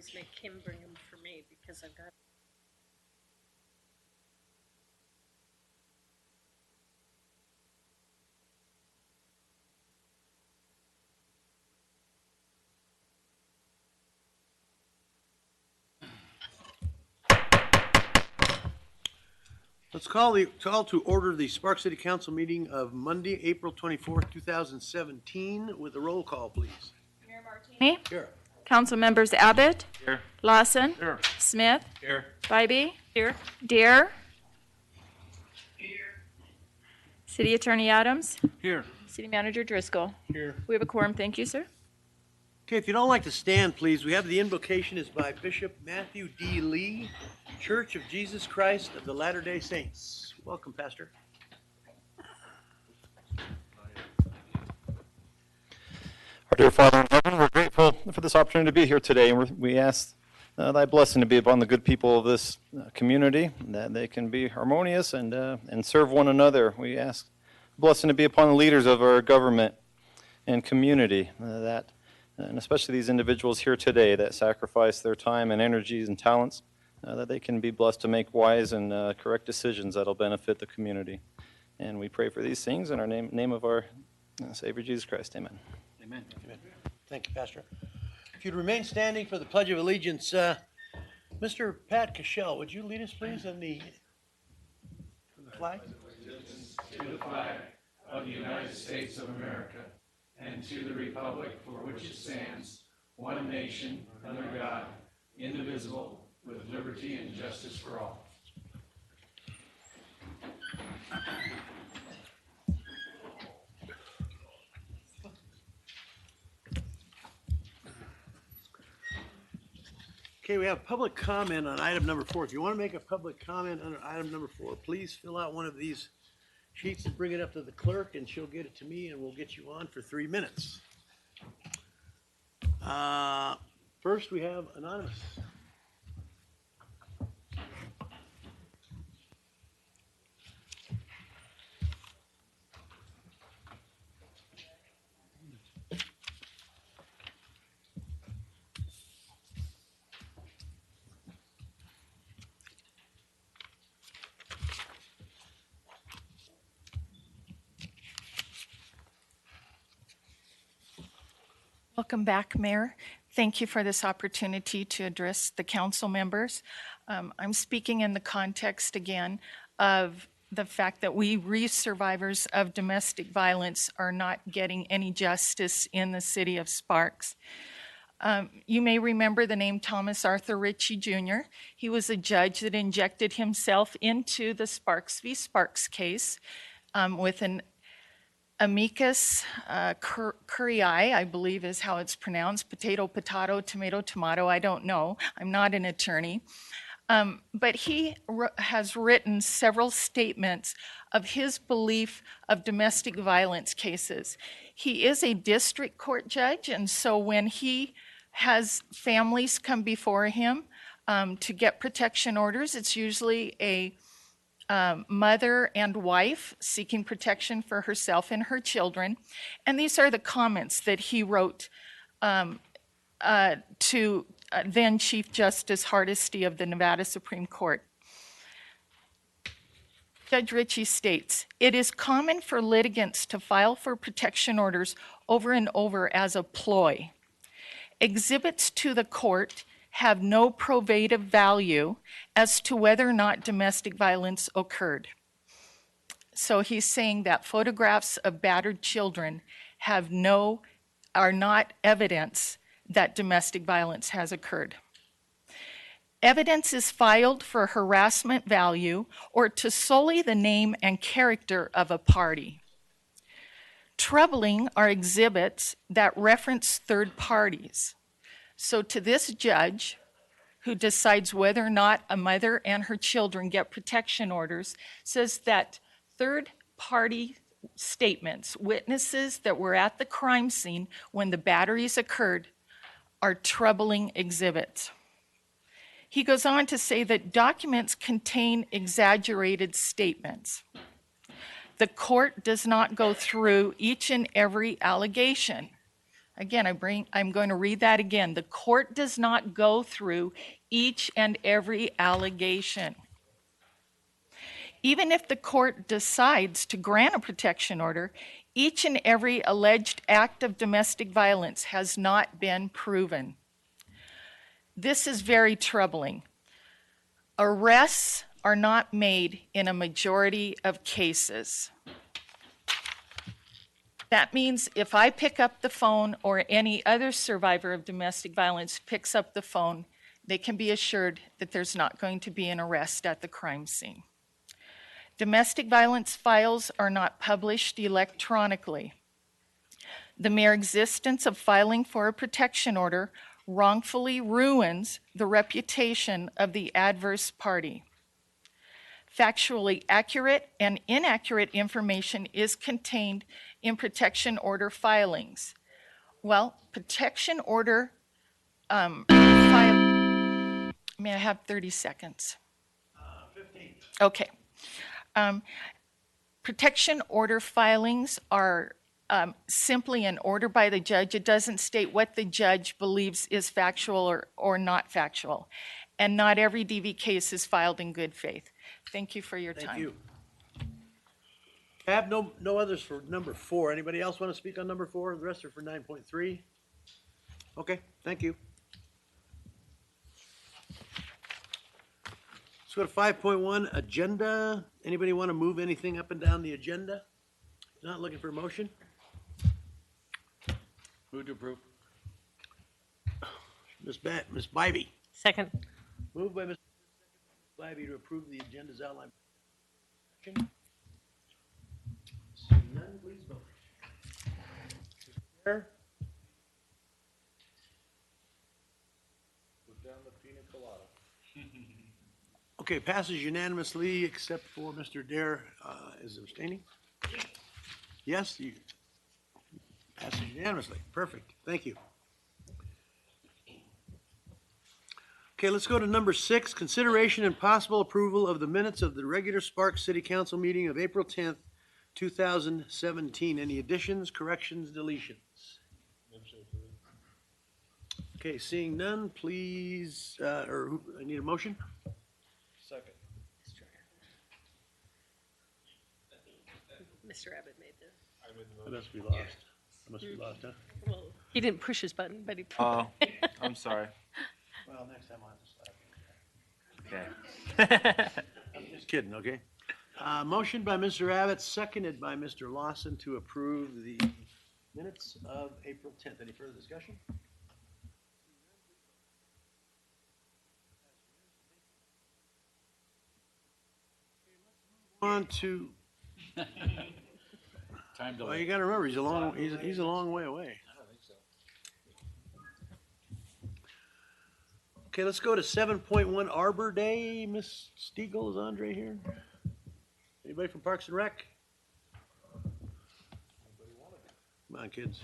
always make Kim bring them for me because I've got. Let's call to order the Sparks City Council meeting of Monday, April 24th, 2017 with a roll call, please. Mayor Martini? Here. Council members Abbott? Here. Lawson? Here. Smith? Here. Bybee? Here. Deere? City Attorney Adams? Here. City Manager Driscoll? Here. We have a quorum, thank you, sir. Okay, if you don't like to stand, please, we have the invocation is by Bishop Matthew D. Lee, Church of Jesus Christ of the Latter-day Saints. Welcome, Pastor. Our dear Father in heaven, we're grateful for this opportunity to be here today, and we ask thy blessing to be upon the good people of this community, that they can be harmonious and serve one another. We ask blessing to be upon the leaders of our government and community, and especially these individuals here today that sacrifice their time and energies and talents, that they can be blessed to make wise and correct decisions that will benefit the community. And we pray for these things in our name of our Savior Jesus Christ. Amen. Amen. Amen. Thank you, Pastor. If you'd remain standing for the Pledge of Allegiance, Mr. Pat Cashell, would you lead us, please, in the flag? To the flag of the United States of America and to the republic for which it stands, one nation, under God, indivisible, with liberty and justice for all. Okay, we have public comment on item number 4. If you want to make a public comment on item number 4, please fill out one of these sheets and bring it up to the clerk, and she'll get it to me, and we'll get you on for 3 minutes. First, we have anonymous. Welcome back, Mayor. Thank you for this opportunity to address the council members. I'm speaking in the context again of the fact that we survivors of domestic violence are not getting any justice in the city of Sparks. You may remember the name Thomas Arthur Ritchie Jr. He was a judge that injected himself into the Sparks v. Sparks case with an amicus curiae, I believe is how it's pronounced, potato, tomato, tomato, I don't know. I'm not an attorney. But he has written several statements of his belief of domestic violence cases. He is a district court judge, and so when he has families come before him to get protection orders, it's usually a mother and wife seeking protection for herself and her children. And these are the comments that he wrote to then Chief Justice Hardesty of the Nevada Supreme Court. Judge Ritchie states, "It is common for litigants to file for protection orders over and over as a ploy. Exhibits to the court have no probative value as to whether or not domestic violence occurred." So he's saying that photographs of battered children are not evidence that domestic violence has occurred. Evidence is filed for harassment value or to sully the name and character of a party. Troubling are exhibits that reference third parties. So to this judge, who decides whether or not a mother and her children get protection orders, says that third-party statements, witnesses that were at the crime scene when the batteries occurred, are troubling exhibits. He goes on to say that documents contain exaggerated statements. The court does not go through each and every allegation. Again, I'm going to read that again. The court does not go through each and every allegation. Even if the court decides to grant a protection order, each and every alleged act of domestic violence has not been proven. This is very troubling. Arrests are not made in a majority of cases. That means if I pick up the phone or any other survivor of domestic violence picks up the phone, they can be assured that there's not going to be an arrest at the crime scene. Domestic violence files are not published electronically. The mere existence of filing for a protection order wrongfully ruins the reputation of the adverse party. Factually accurate and inaccurate information is contained in protection order filings. Well, protection order may I have 30 seconds? 15. Okay. Protection order filings are simply an order by the judge. It doesn't state what the judge believes is factual or not factual. And not every DV case is filed in good faith. Thank you for your time. Thank you. I have no others for number 4. Anybody else want to speak on number 4? The rest are for 9.3. Okay, thank you. Let's go to 5.1, agenda. Anybody want to move anything up and down the agenda? Not looking for a motion? Move to approve. Ms. Bybee. Second. Moved by Mr. Bybee to approve the agenda as outlined. Seeing none, please vote. Mr. Chair? Put down the pina colada. Okay, passes unanimously except for Mr. Dare is abstaining. Yes, you passes unanimously. Perfect. Thank you. Okay, let's go to number 6, consideration and possible approval of the minutes of the regular Sparks City Council meeting of April 10th, 2017. Any additions, corrections, deletions? Okay, seeing none, please, I need a motion? Second. Mr. Abbott made this. I must be lost. I must be lost, huh? Well, he didn't push his button, but he. Oh, I'm sorry. Well, next time I'll have to slap. Okay. I'm just kidding, okay? Motion by Mr. Abbott, seconded by Mr. Lawson to approve the minutes of April 10th. Any further discussion? On to, Time well, delay. you gotta remember, he's a long way away. I don't think so. Okay, let's go to 7.1 Arbor Day. Miss Stiegel, is Andre here? Anybody from Parks and Rec? Come on, kids.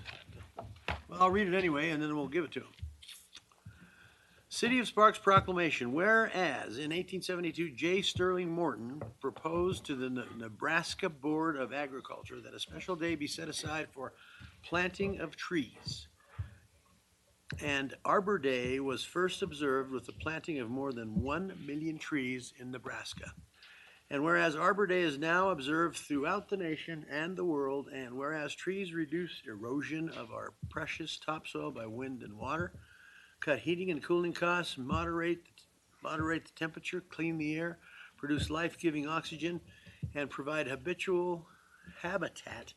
Well, I'll read it anyway, and then we'll give it to them. City of Sparks proclamation, whereas in 1872, J. Sterling Morton proposed to the Nebraska Board of Agriculture that a special day be set aside for planting of trees. And Arbor Day was first observed with the planting of more than 1 million trees in Nebraska. And whereas Arbor Day is now observed throughout the nation and the world, and whereas trees reduce erosion of our precious topsoil by wind and water, cut heating and cooling costs, moderate the temperature, clean the air, produce life-giving oxygen, and provide habitual habitat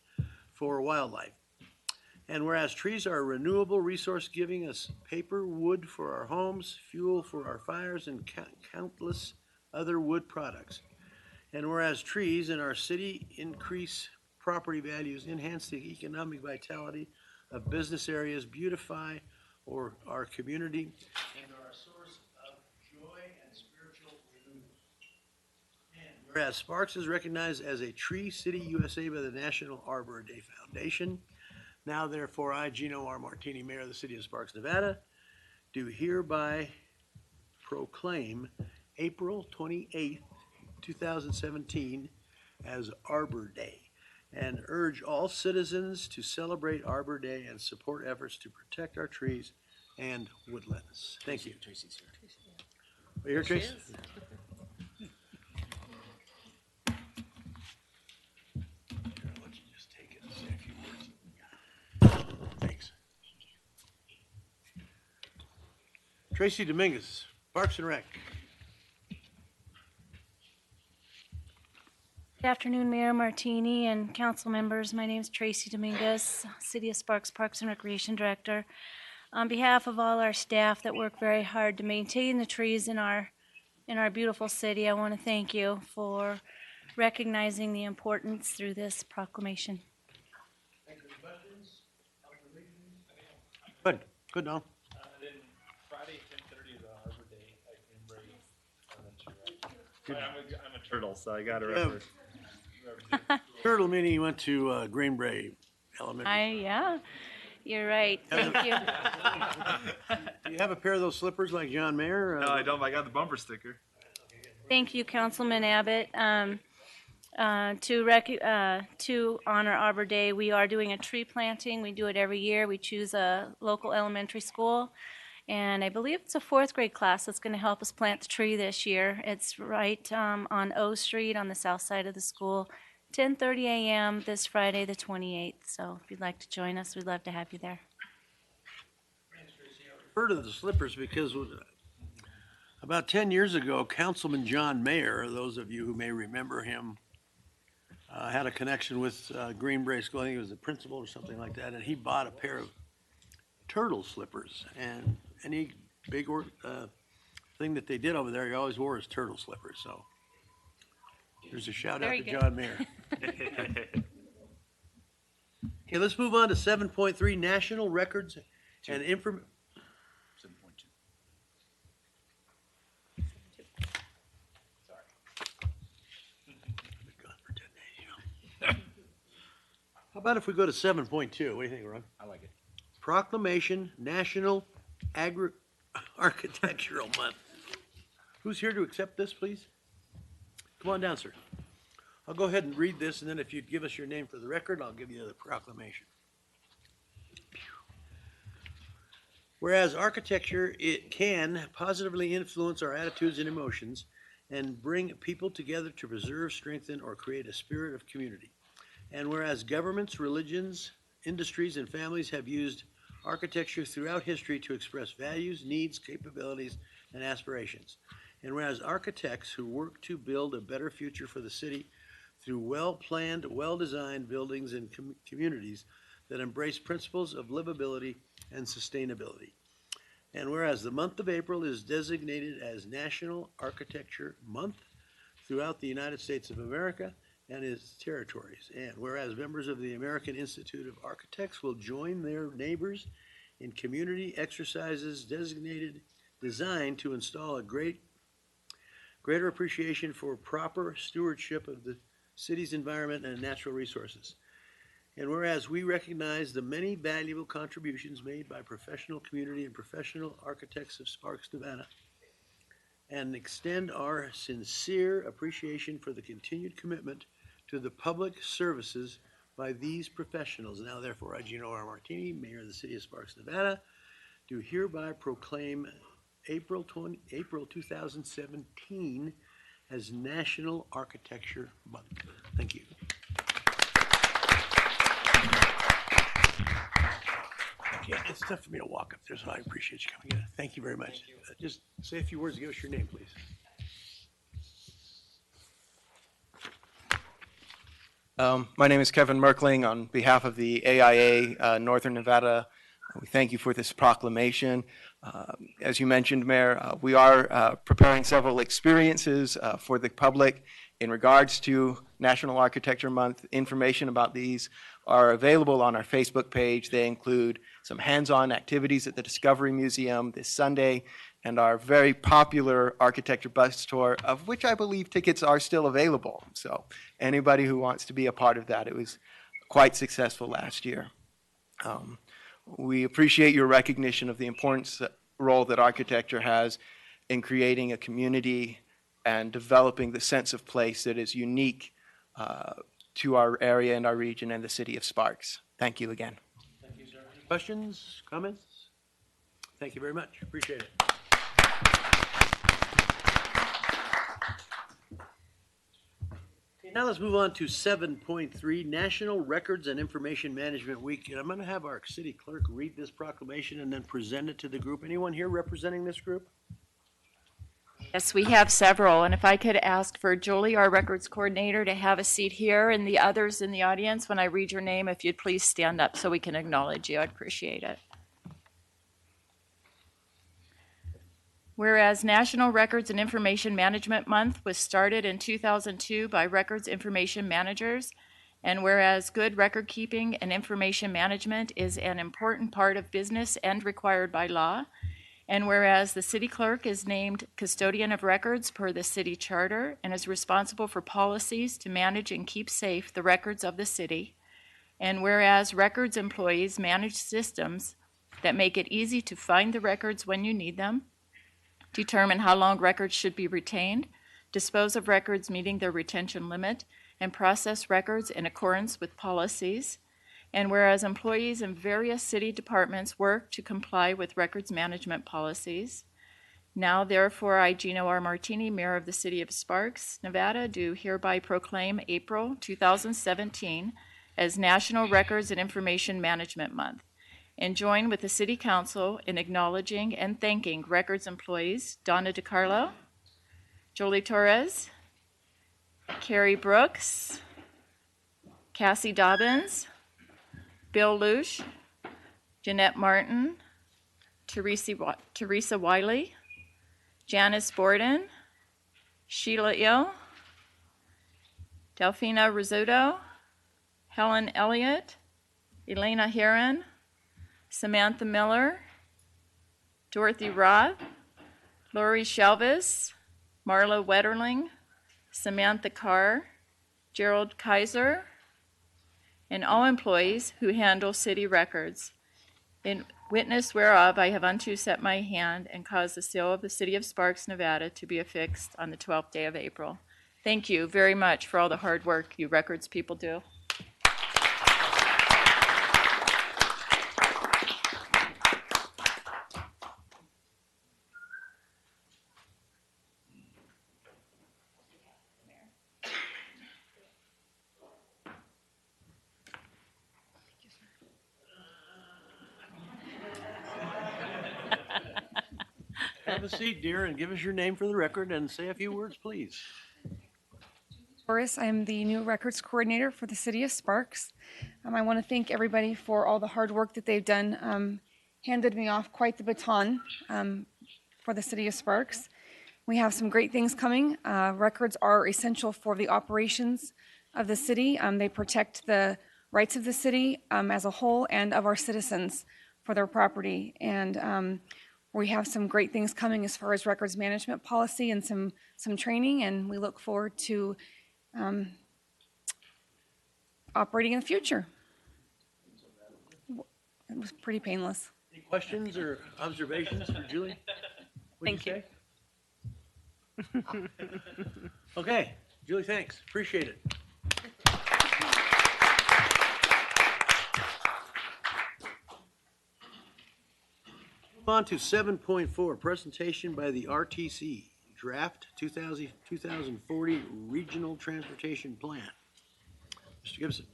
for wildlife. And whereas trees are a renewable resource giving us paper, wood for our homes, fuel for our fires, and countless other wood products. And whereas trees in our city increase property values, enhance the economic vitality of business areas, beautify or our community, and are a source of joy and spiritual renewal. And whereas Sparks is recognized as a Tree City USA by the National Arbor Day Foundation, now therefore I, Gino R. Martini, Mayor of the City of Sparks, Nevada, do hereby proclaim April 28th, 2017 as Arbor Day. and urge all citizens to celebrate Arbor Day and support efforts to protect our trees and woodlands. Thank you. Tracy's here. Are you here, Tracy? I'll let you just take it and say a few words. Thanks. Tracy Dominguez, Parks and Rec. Good afternoon, Mayor Martini and council members. My name is Tracy Dominguez, City of Sparks Parks and Recreation Director. On behalf of all our staff that work very hard to maintain the trees in our beautiful city, I want to thank you for recognizing the importance through this proclamation. Good, good, Don. Then Friday, 10:30 is Arbor Day at Greenbrae Elementary, right? I'm a turtle, so I got to reference. Turtle meaning you went to Greenbrae Elementary. Yeah, you're right. Thank you. Do you have a pair of those slippers like John Mayer? No, I don't. I got the bumper sticker. Thank you, Councilman Abbott. To honor Arbor Day, we are doing a tree planting. We do it every year. We choose a local elementary school, and I believe it's a 4th grade class that's going to help us plant the tree this year. It's right on O Street on the south side of the school, 10:30 a.m. this Friday, the 28th. So if you'd like to join us, we'd love to have you there. Heard of the slippers because about 10 years ago, Councilman John Mayer, those of you who may remember him, had a connection with Greenbrae School. I think he was the principal or something like that, and he bought a pair of turtle slippers. And any big thing that they did over there, he always wore his turtle slippers. So there's a shout out Very to good. John Mayer. Okay, let's move on to 7.3, National Records and Information. 7.2. Gone for 10 days, you know. How about if we go to 7.2? What do you think, Ron? I like it. Proclamation National Architectural Month. Who's here to accept this, please? Come on down, sir. I'll go ahead and read this, and then if you'd give us your name for the record, I'll give you the proclamation. Whereas architecture, it can positively influence our attitudes and emotions and bring people together to preserve, strengthen, or create a spirit of community. And whereas governments, religions, industries, and families have used architecture throughout history to express values, needs, capabilities, and aspirations. And whereas architects who work to build a better future for the city through well-planned, well-designed buildings and communities that embrace principles of livability and sustainability. And whereas the month of April is designated as National Architecture Month throughout the United States of America and its territories. And whereas members of the American Institute of Architects will join their neighbors in community exercises designed to install a greater appreciation for proper stewardship of the city's environment and natural resources. And whereas we recognize the many valuable contributions made by professional community and professional architects of Sparks, Nevada, and extend our sincere appreciation for the continued commitment to the public services by these professionals. Now, therefore, I, Gino R. Martini, Mayor of the City of Sparks, Nevada, do hereby proclaim April 2017 as National Architecture Month. Thank you. Yeah, it's tough for me to walk up there, so I appreciate you coming in. Thank you very much. Just say a few words and give us your name, please. My name is Kevin Merkling. On behalf of the AIA Northern Nevada, we thank you for this proclamation. As you mentioned, Mayor, we are preparing several experiences for the public in regards to National Architecture Month. Information about these are available on our Facebook page. They include some hands-on activities at the Discovery Museum this Sunday and our very popular architecture bus tour, of which I believe tickets are still available. So anybody who wants to be a part of that, it was quite successful last year. We appreciate your recognition of the important role that architecture has in creating a community and developing the sense of place that is unique to our area and our region and the city of Sparks. Thank you again. Questions, comments? Thank you very much. Appreciate it. Okay, now let's move on to 7.3, National Records and Information Management Week. And I'm going to have our city clerk read this proclamation and then present it to the group. Anyone here representing this group? Yes, we have several, and if I could ask for Julie, our records coordinator, to have a seat here, and the others in the audience, when I read your name, if you'd please stand up so we can acknowledge you, I'd appreciate it. Whereas National Records and Information Management Month was started in 2002 by records information managers, and whereas good record keeping and information management is an important part of business and required by law, and whereas the city clerk is named custodian of records per the city charter and is responsible for policies to manage and keep safe the records of the city, and whereas records employees manage systems that make it easy to find the records when you need them, determine how long records should be retained, dispose of records meeting their retention limit, and process records in accordance with policies, and whereas employees in various city departments work to comply with records management policies, now therefore I, Gino R. Martini, Mayor of the City of Sparks, Nevada, do hereby proclaim April 2017 as National Records and Information Management Month, and join with the City Council in acknowledging and thanking records employees Donna DiCarlo, Jolie Torres, Carrie Brooks, Cassie Dobbins, Bill Lush, Jeanette Martin, Teresa Wiley, Janice Borden, Sheila Ill, Delphina Rizzuto, Helen Elliott, Elena Heron, Samantha Miller, Dorothy Roth, Lori Shelvis, Marla Wetterling, Samantha Carr, Gerald Kaiser, and all employees who handle city records. In witness whereof I have unto set my hand and caused the seal of the City of Sparks, Nevada to be affixed on the 12th day of April. Thank you very much for all the hard work you records people do. Have a seat, dear, and give us your name for the record and say a few words, please. Torres. I'm the new records coordinator for the City of Sparks. I want to thank everybody for all the hard work that they've done. Handed me off quite the baton for the City of Sparks. We have some great things coming. Records are essential for the operations of the city. They protect the rights of the city as a whole and of our citizens for their property. And we have some great things coming as far as records management policy and some training, and we look forward to operating in the future. It was pretty painless. Any questions or observations for Julie? What'd Thank you. Okay, Julie, thanks. Appreciate it. Move on to 7.4, presentation by the RTC, Draft 2040 Regional Transportation Plan. Mr. Gibson.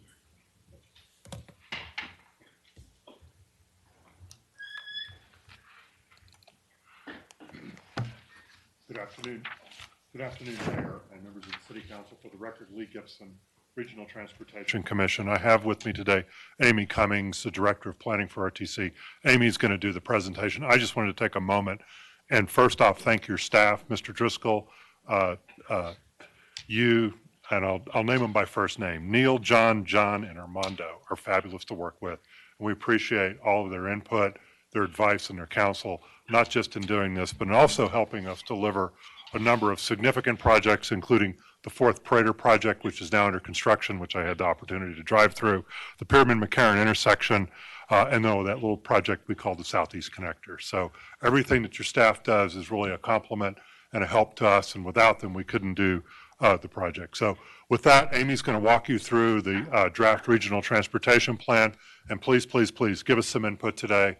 Good afternoon. Good afternoon, Mayor and members of the City Council. For the record, Lee Gibson, Regional Transportation Commission. I have with me today Amy Cummings, the Director of Planning for RTC. Amy's going to do the presentation. I just wanted to take a moment and first off thank your staff, Mr. Driscoll, you, and I'll name them by first name. Neil, John, and Armando are fabulous to work with. And we appreciate all of their input, their advice, and their counsel, not just in doing this, but in also helping us deliver a number of significant projects, including the Fourth Prater project, which is now under construction, which I had the opportunity to drive through, the Pyramid-McCarran intersection, and that little project we call the Southeast Connector. So everything that your staff does is really a compliment and a help to us, and without them, we couldn't do the project. So with that, Amy's going to walk you through the draft regional transportation plan. And please, please, please give us some input today.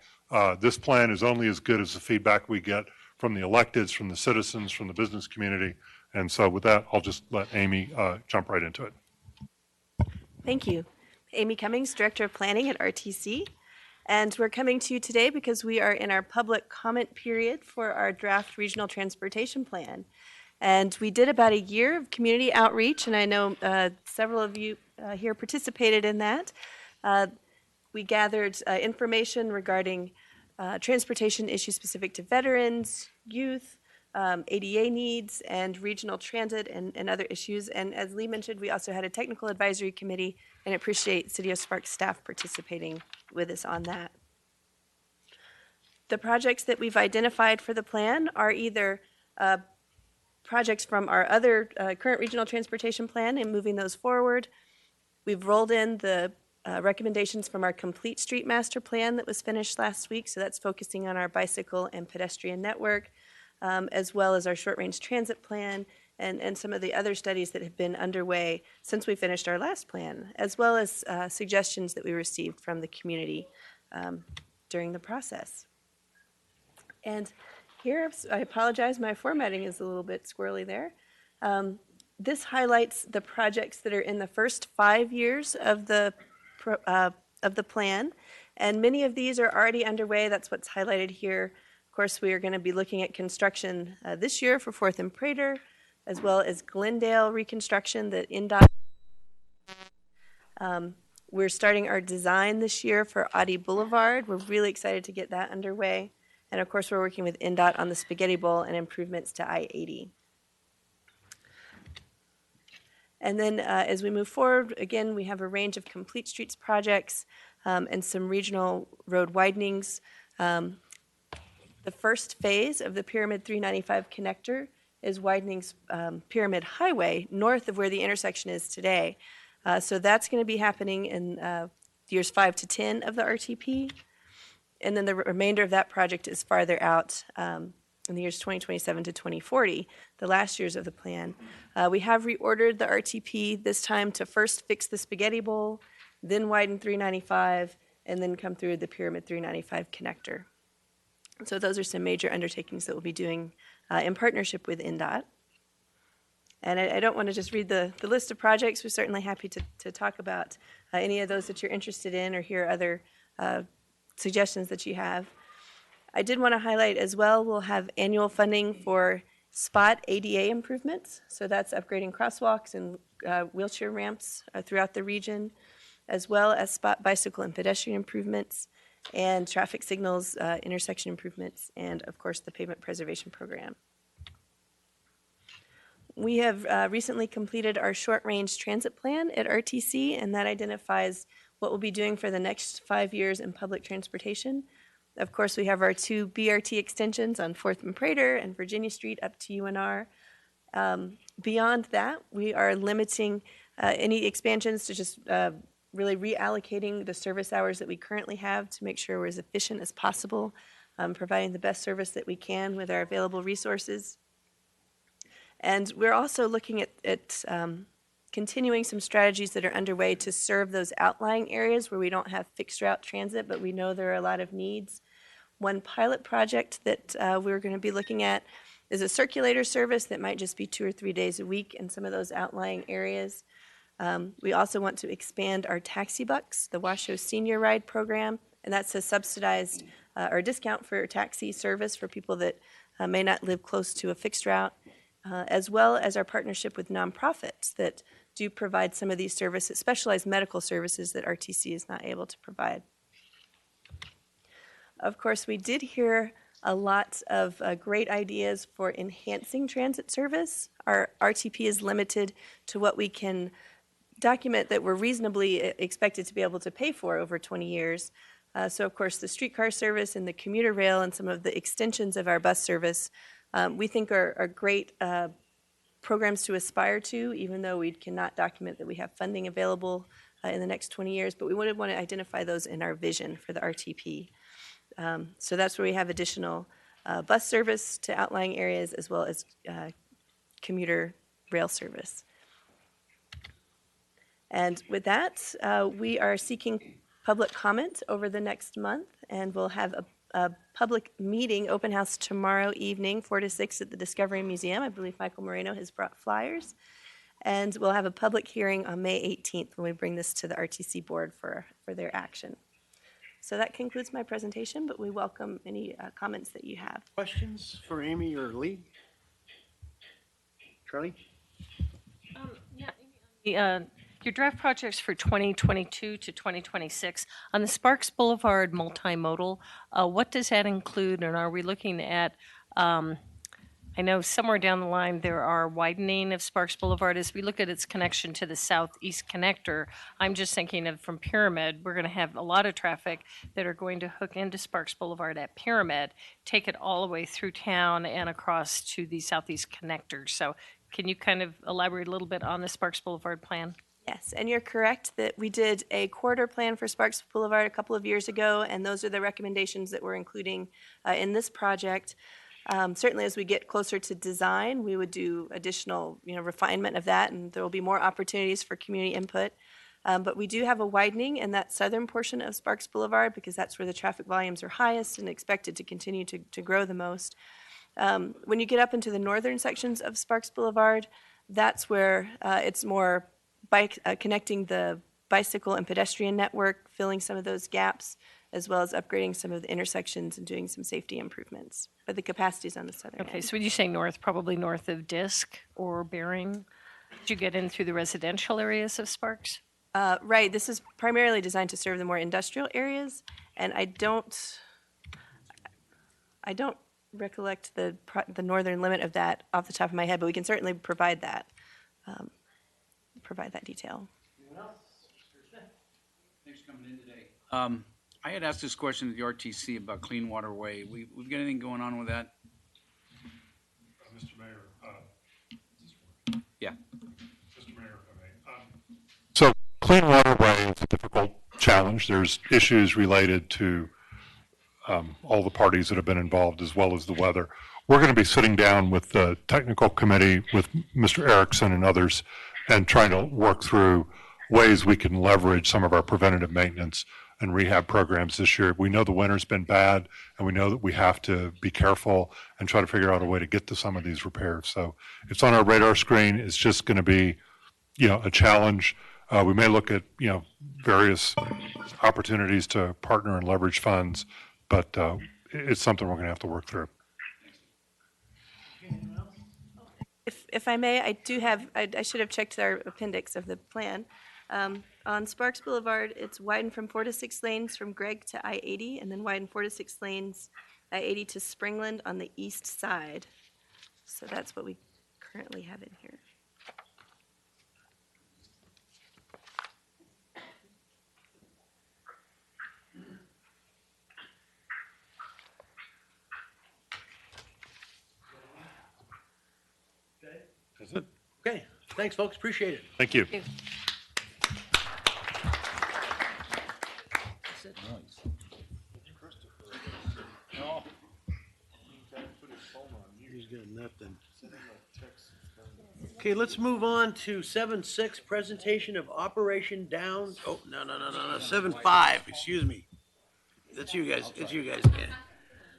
This plan is only as good as the feedback we get from the electeds, from the citizens, from the business community. And so with that, I'll just let Amy jump right into it. Thank you. Amy Cummings, Director of Planning at RTC. And we're coming to you today because we are in our public comment period for our draft regional transportation plan. And we did about a year of community outreach, and I know several of you here participated in that. We gathered information regarding transportation issues specific to veterans, youth, ADA needs, and regional transit and other issues. And as Lee mentioned, we also had a technical advisory committee, and I appreciate City of Sparks staff participating with us on that. The projects that we've identified for the plan are either projects from our other current regional transportation plan and moving those forward. We've rolled in the recommendations from our complete street master plan that was finished last week, so that's focusing on our bicycle and pedestrian network, as well as our short-range transit plan and some of the other studies that have been underway since we finished our last plan, as well as suggestions that we received from the community during the process. And here, I apologize, my formatting is a little bit squirrely there. This highlights the projects that are in the first 5 years of the plan, and many of these are already underway. That's what's highlighted here. Of course, we are going to be looking at construction this year for 4th and Prater, as well as Glendale reconstruction that NDOT. We're starting our design this year for Audi Boulevard. We're really excited to get that underway. And of course, we're working with NDOT on the Spaghetti Bowl and improvements to I-80. And then as we move forward, again, we have a range of complete streets projects and some regional road widenings. The first phase of the Pyramid 395 connector is widening Pyramid Highway north of where the intersection is today. So that's going to be happening in years 5 to 10 of the RTP. And then the remainder of that project is farther out in the years 2027 to 2040, the last years of the plan. We have reordered the RTP this time to first fix the Spaghetti Bowl, then widen 395, and then come through the Pyramid 395 connector. So those are some major undertakings that we'll be doing in partnership with NDOT. And I don't want to just read the list of projects. We're certainly happy to talk about any of those that you're interested in or hear other suggestions that you have. I did want to highlight as well, we'll have annual funding for spot ADA improvements. So that's upgrading crosswalks and wheelchair ramps throughout the region, as well as spot bicycle and pedestrian improvements and traffic signals, intersection improvements, and of course the pavement preservation program. We have recently completed our short-range transit plan at RTC, and that identifies what we'll be doing for the next 5 years in public transportation. Of course, we have our 2 BRT extensions on 4th and Prater and Virginia Street up to UNR. Beyond that, we are limiting any expansions to just really reallocating the service hours that we currently have to make sure we're as efficient as possible, providing the best service that we can with our available resources. And we're also looking at continuing some strategies that are underway to serve those outlying areas where we don't have fixed route transit, but we know there are a lot of needs. One pilot project that we're going to be looking at is a circulator service that might just be 2 or 3 days a week in some of those outlying areas. We also want to expand our taxi bucks, the Washoe Senior Ride program, and that's a subsidized or discount for taxi service for people that may not live close to a fixed route, as well as our partnership with nonprofits that do provide some of these services, specialized medical services that RTC is not able to provide. Of course, we did hear a lot of great ideas for enhancing transit service. Our RTP is limited to what we can document that we're reasonably expected to be able to pay for over 20 years. So of course, the streetcar service and the commuter rail and some of the extensions of our bus service we think are great programs to aspire to, even though we cannot document that we have funding available in the next 20 years, but we would want to identify those in our vision for the RTP. So that's where we have additional bus service to outlying areas as well as commuter rail service. And with that, we are seeking public comment over the next month, and we'll have a public meeting, open house tomorrow evening, 4 to 6 at the Discovery Museum. I believe Michael Moreno has brought flyers. And we'll have a public hearing on May 18th when we bring this to the RTC board for their action. So that concludes my presentation, but we welcome any comments that you have. Questions for Amy or Lee? Charlie? Your draft projects for 2022 to 2026, on the Sparks Boulevard multimodal, what does that include? And are we looking at, I know somewhere down the line there are widening of Sparks Boulevard. As we look at its connection to the southeast connector, I'm just thinking of from Pyramid, we're going to have a lot of traffic that are going to hook into Sparks Boulevard at Pyramid, take it all the way through town and across to the southeast connector. So can you kind of elaborate a little bit on the Sparks Boulevard plan? Yes, and you're correct that we did a corridor plan for Sparks Boulevard a couple of years ago, and those are the recommendations that we're including in this project. Certainly, as we get closer to design, we would do additional, refinement of that, and there will be more opportunities for community input. But we do have a widening in that southern portion of Sparks Boulevard because that's where the traffic volumes are highest and expected to continue to grow the most. When you get up into the northern sections of Sparks Boulevard, that's where it's more connecting the bicycle and pedestrian network, filling some of those gaps, as well as upgrading some of the intersections and doing some safety improvements. But the capacity is on the southern Okay, end. so when you say north, probably north of Disk or Bering? Did you get in through the residential areas of Sparks? Right, this is primarily designed to serve the more industrial areas, and I don't recollect the northern limit of that off the top of my head, but we can certainly provide that detail. Thanks for coming in today. I had asked this question at the RTC about Clean Water Way. We've got anything going on with that? Mr. Mayor. Yeah. Mr. Mayor, if I may. So Clean Water Way is a difficult challenge. There's issues related to all the parties that have been involved as well as the weather. We're going to be sitting down with the technical committee with Mr. Erickson and others and trying to work through ways we can leverage some of our preventative maintenance and rehab programs this year. We know the winter's been bad, and we know that we have to be careful and try to figure out a way to get to some of these repairs. So it's on our radar screen. It's just going to be, a challenge. We may look at, various opportunities to partner and leverage funds, but it's something we're going to have to work through. If I may, I should have checked our appendix of the plan. On Sparks Boulevard, it's widened from 4 to 6 lanes from Gregg to I-80, and then widened 4 to 6 lanes, I-80 to Springland on the east side. So that's what we currently have in here. That's it. Okay, thanks, folks, appreciate it. Thank you. He's got nothing. Okay, let's move on to 7.6, presentation of Operation Down. Oh, no, 7.5, excuse me. That's you guys, it's you guys. Yeah.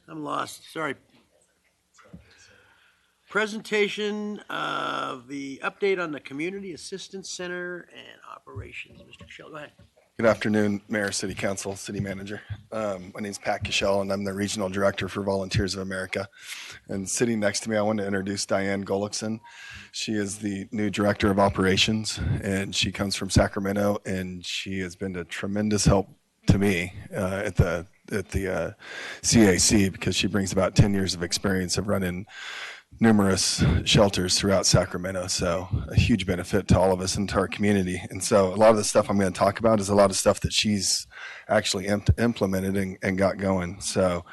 I'm lost, sorry. Presentation of the update on the Community Assistance Center and operations. Mr. Kishel, go ahead. Good afternoon, Mayor, City Council, City Manager. My name is Pat Kishel, and I'm the Regional Director for Volunteers of America. And sitting next to me, I want to introduce Diane Gullickson. She is the new Director of Operations, and she comes from Sacramento, and she has been a tremendous help to me at the CAC because she brings about 10 years of experience of running numerous shelters throughout Sacramento, so a huge benefit to all of us and to our community. And so a lot of the stuff I'm going to talk about is a lot of stuff that she's actually implemented and got going. So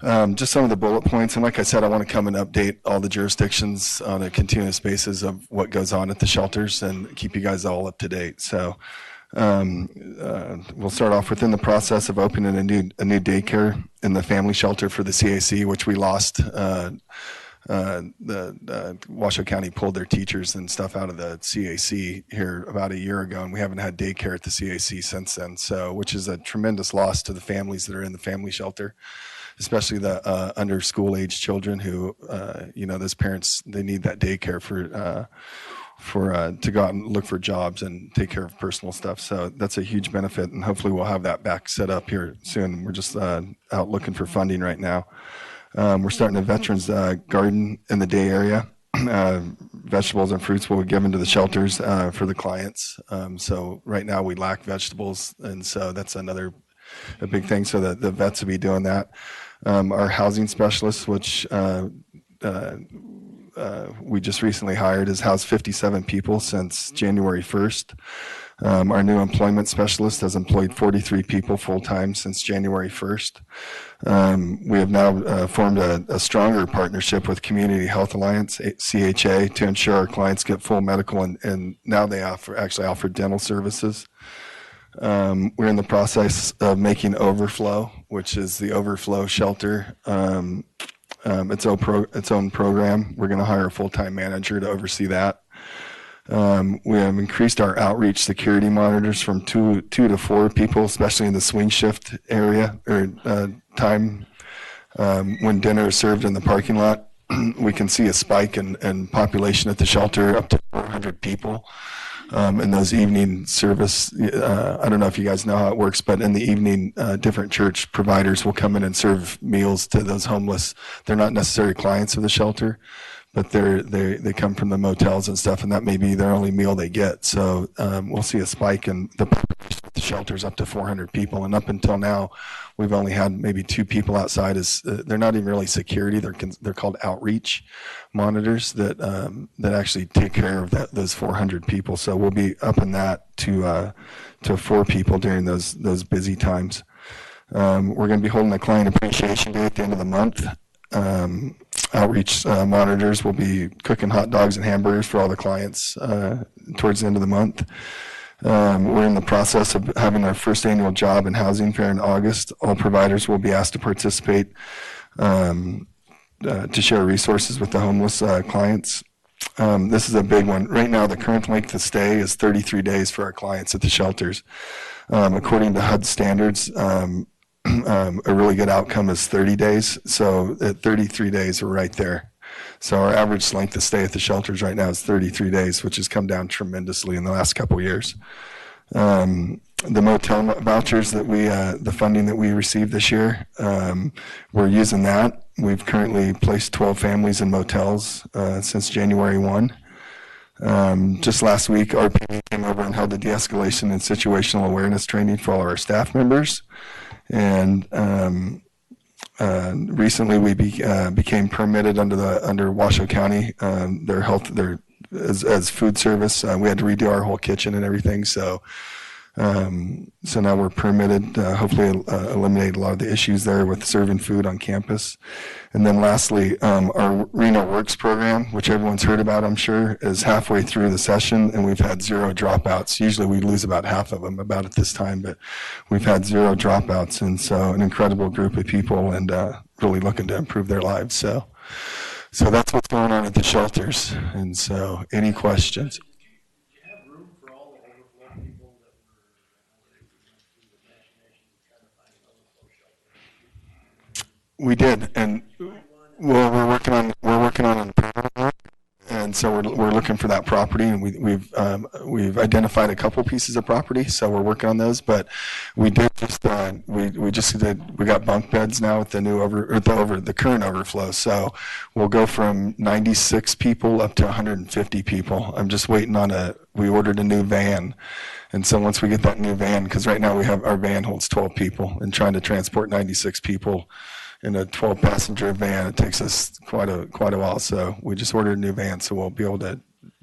just some of the bullet points, and like I said, I want to come and update all the jurisdictions on a continuous basis of what goes on at the shelters and keep you guys all up to date. So we'll start off within the process of opening a new daycare in the family shelter for the CAC, which we lost Washoe County pulled their teachers and stuff out of the CAC here about a year ago, and we haven't had daycare at the CAC since then. So, which is a tremendous loss to the families that are in the family shelter, especially the under school age children who, those parents, they need that daycare to go out and look for jobs and take care of personal stuff. So that's a huge benefit, and hopefully we'll have that back set up here soon. We're just out looking for funding right now. We're starting a veterans garden in the Day area. Vegetables and fruits will be given to the shelters for the clients. So right now we lack vegetables, and so that's a big thing. So that the vets will be doing that. Our housing specialist, which we just recently hired, has housed 57 people since January 1st. Our new employment specialist has employed 43 people full-time since January 1st. We have now formed a stronger partnership with Community Health Alliance, CHA, to ensure our clients get full medical, and now they actually offer dental services. We're in the process of making Overflow, which is the Overflow shelter, its own program. We're going to hire a full-time manager to oversee that. We have increased our outreach security monitors from two to 4 people, especially in the swing shift area or time when dinner is served in the parking lot. We can see a spike in population at the shelter, up to 400 people. In those evening service, I don't know if you guys know how it works, but in the evening, different church providers will come in and serve meals to those homeless. They're not necessarily clients of the shelter, but they come from the motels and stuff, and that may be their only meal they get. So we'll see a spike in the population at the shelters up to 400 people. And up until now, we've only had maybe 2 people outside. They're not even really security. They're called outreach monitors that actually take care of those 400 people. So we'll be upping that to 4 people during those busy times. We're going to be holding a client appreciation day at the end of the month. Outreach monitors will be cooking hot dogs and hamburgers for all the clients towards the end of the month. We're in the process of having our first annual job and housing fair in August. All providers will be asked to participate to share resources with the homeless clients. This is a big one. Right now, the current length of stay is 33 days for our clients at the shelters. According to HUD standards, a really good outcome is 30 days. So at 33 days, we're right there. So our average length of stay at the shelters right now is 33 days, which has come down tremendously in the last couple of years. The motel vouchers the funding that we received this year, we're using that. We've currently placed 12 families in motels since January 1. Just last week, RPD came over and held a de-escalation and situational awareness training for all of our staff members. And recently we became permitted under Washoe County, as food service. We had to redo our whole kitchen and everything. So now we're permitted, hopefully eliminate a lot of the issues there with serving food on campus. And then lastly, our Reno Works program, which everyone's heard about, I'm sure, is halfway through the session, and we've had 0 dropouts. Usually we lose about half of them about at this time, but we've had 0 dropouts, and so an incredible group of people, and really looking to improve their lives. So that's what's going on at the shelters. And so, any questions? We did, and well, we're working on it, and so we're looking for that property, and we've identified a couple pieces of property, so we're working on those. But we did just we got bunk beds now with the new the current overflow, so we'll go from 96 people up to 150 people. I'm just waiting on we ordered a new van. And so once we get that new van, because right now our van holds 12 people, and trying to transport 96 people in a 12-passenger van, it takes us quite a while. So we just ordered a new van, so we'll be able to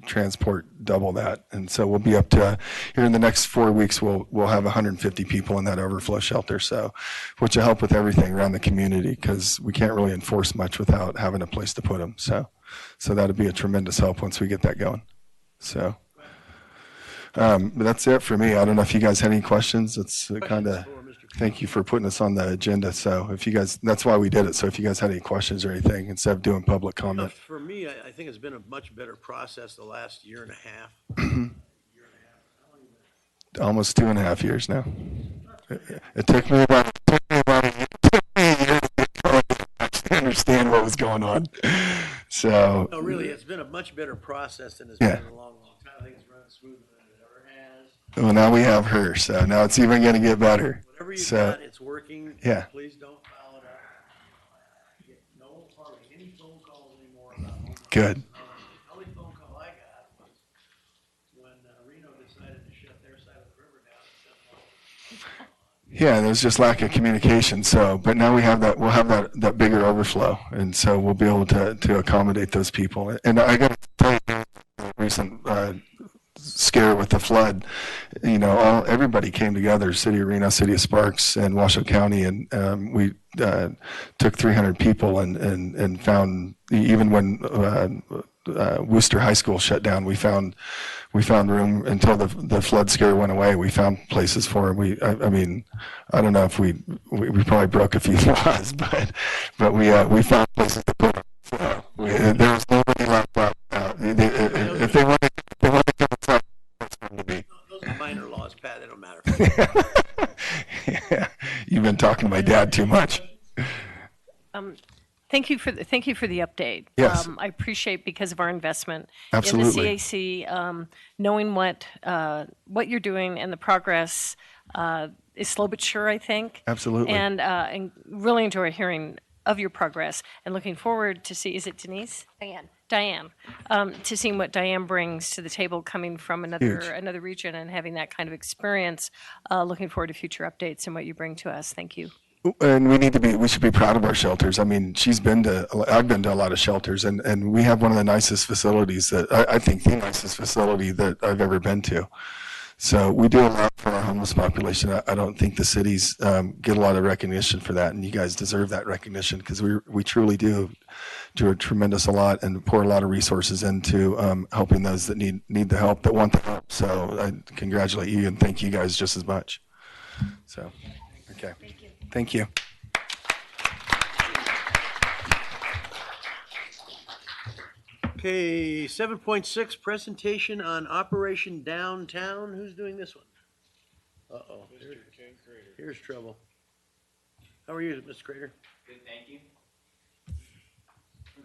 transport double that. And so we'll be up to, here in the next 4 weeks, we'll have 150 people in that overflow shelter. So, which will help with everything around the community, because we can't really enforce much without having a place to put them. So that'll be a tremendous help once we get that going. So. But that's it for me. I don't know if you guys had any questions. It's kind of. For Mr. Thank you for putting us on the agenda. So if you guys, that's why we did it. So if you guys had any questions or anything, instead of doing public comment. For me, I think it's been a much better process the last year and a half. Almost 2.5 years now. It took me about a year to actually understand what was going on. So. No, really, it's been a much better process than it's Yeah. been in a long, long time. I think it's running smoother than it ever has. Well, now we have her, so now it's even going to get better. Whatever you've So, got, it's working. yeah. Please don't foul it up. I get no hardly any phone calls anymore about homelessness. Good. The only phone call I got was when Reno decided to shut their side of the river down and shut all. Yeah, there's just lack of communication. So, but now we have that. We'll have that bigger overflow, and so we'll be able to accommodate those people. And I got to tell you, the recent scare with the flood, you know, everybody came together. City of Reno, City of Sparks, and Washoe County, and we took 300 people and found, even when Worcester High School shut down, we found room until the flood scare went away. We found places for them. I mean, I don't know if we probably broke a few laws, but we found places to put them. So there was nobody left out. If they want to come inside, that's going to be. Those are minor laws, Pat. They don't matter. Yeah, you've been talking to my dad too much. Thank you for the update. Yes. I appreciate, because of our investment Absolutely. in the CAC, knowing what you're doing and the progress is slow but sure, I think. Absolutely. And really enjoy hearing of your progress and looking forward to see, is it Denise? Diane, to seeing what Diane brings to the table, coming from another region and having that kind of experience. Looking forward to future updates and what you bring to us. Thank you. And we should be proud of our shelters. I mean, I've been to a lot of shelters, and we have one of the nicest facilities I think the nicest facility that I've ever been to. So we do a lot for our homeless population. I don't think the cities get a lot of recognition for that, and you guys deserve that recognition, because we truly do a tremendous lot and pour a lot of resources into helping those that need the help, that want the help. So I congratulate you and thank you guys just as much. So, okay. Thank you. Okay, 7.6, presentation on Operation Downtown. Who's doing this one? Uh-oh. Here's trouble. How are you, Mr. Crater? Good, thank you.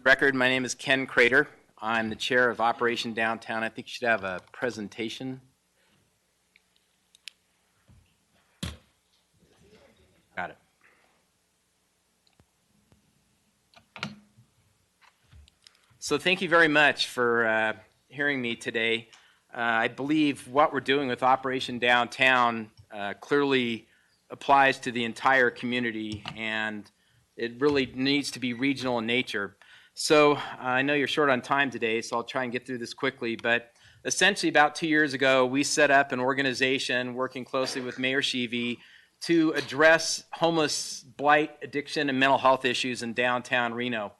Record, my name is Ken Crater. I'm the chair of Operation Downtown. I think you should have a presentation. Got it. So thank you very much for hearing me today. I believe what we're doing with Operation Downtown clearly applies to the entire community, and it really needs to be regional in nature. So I know you're short on time today, so I'll try and get through this quickly. But essentially, about 2 years ago, we set up an organization working closely with Mayor Sheevy to address homeless, blight, addiction, and mental health issues in downtown Reno.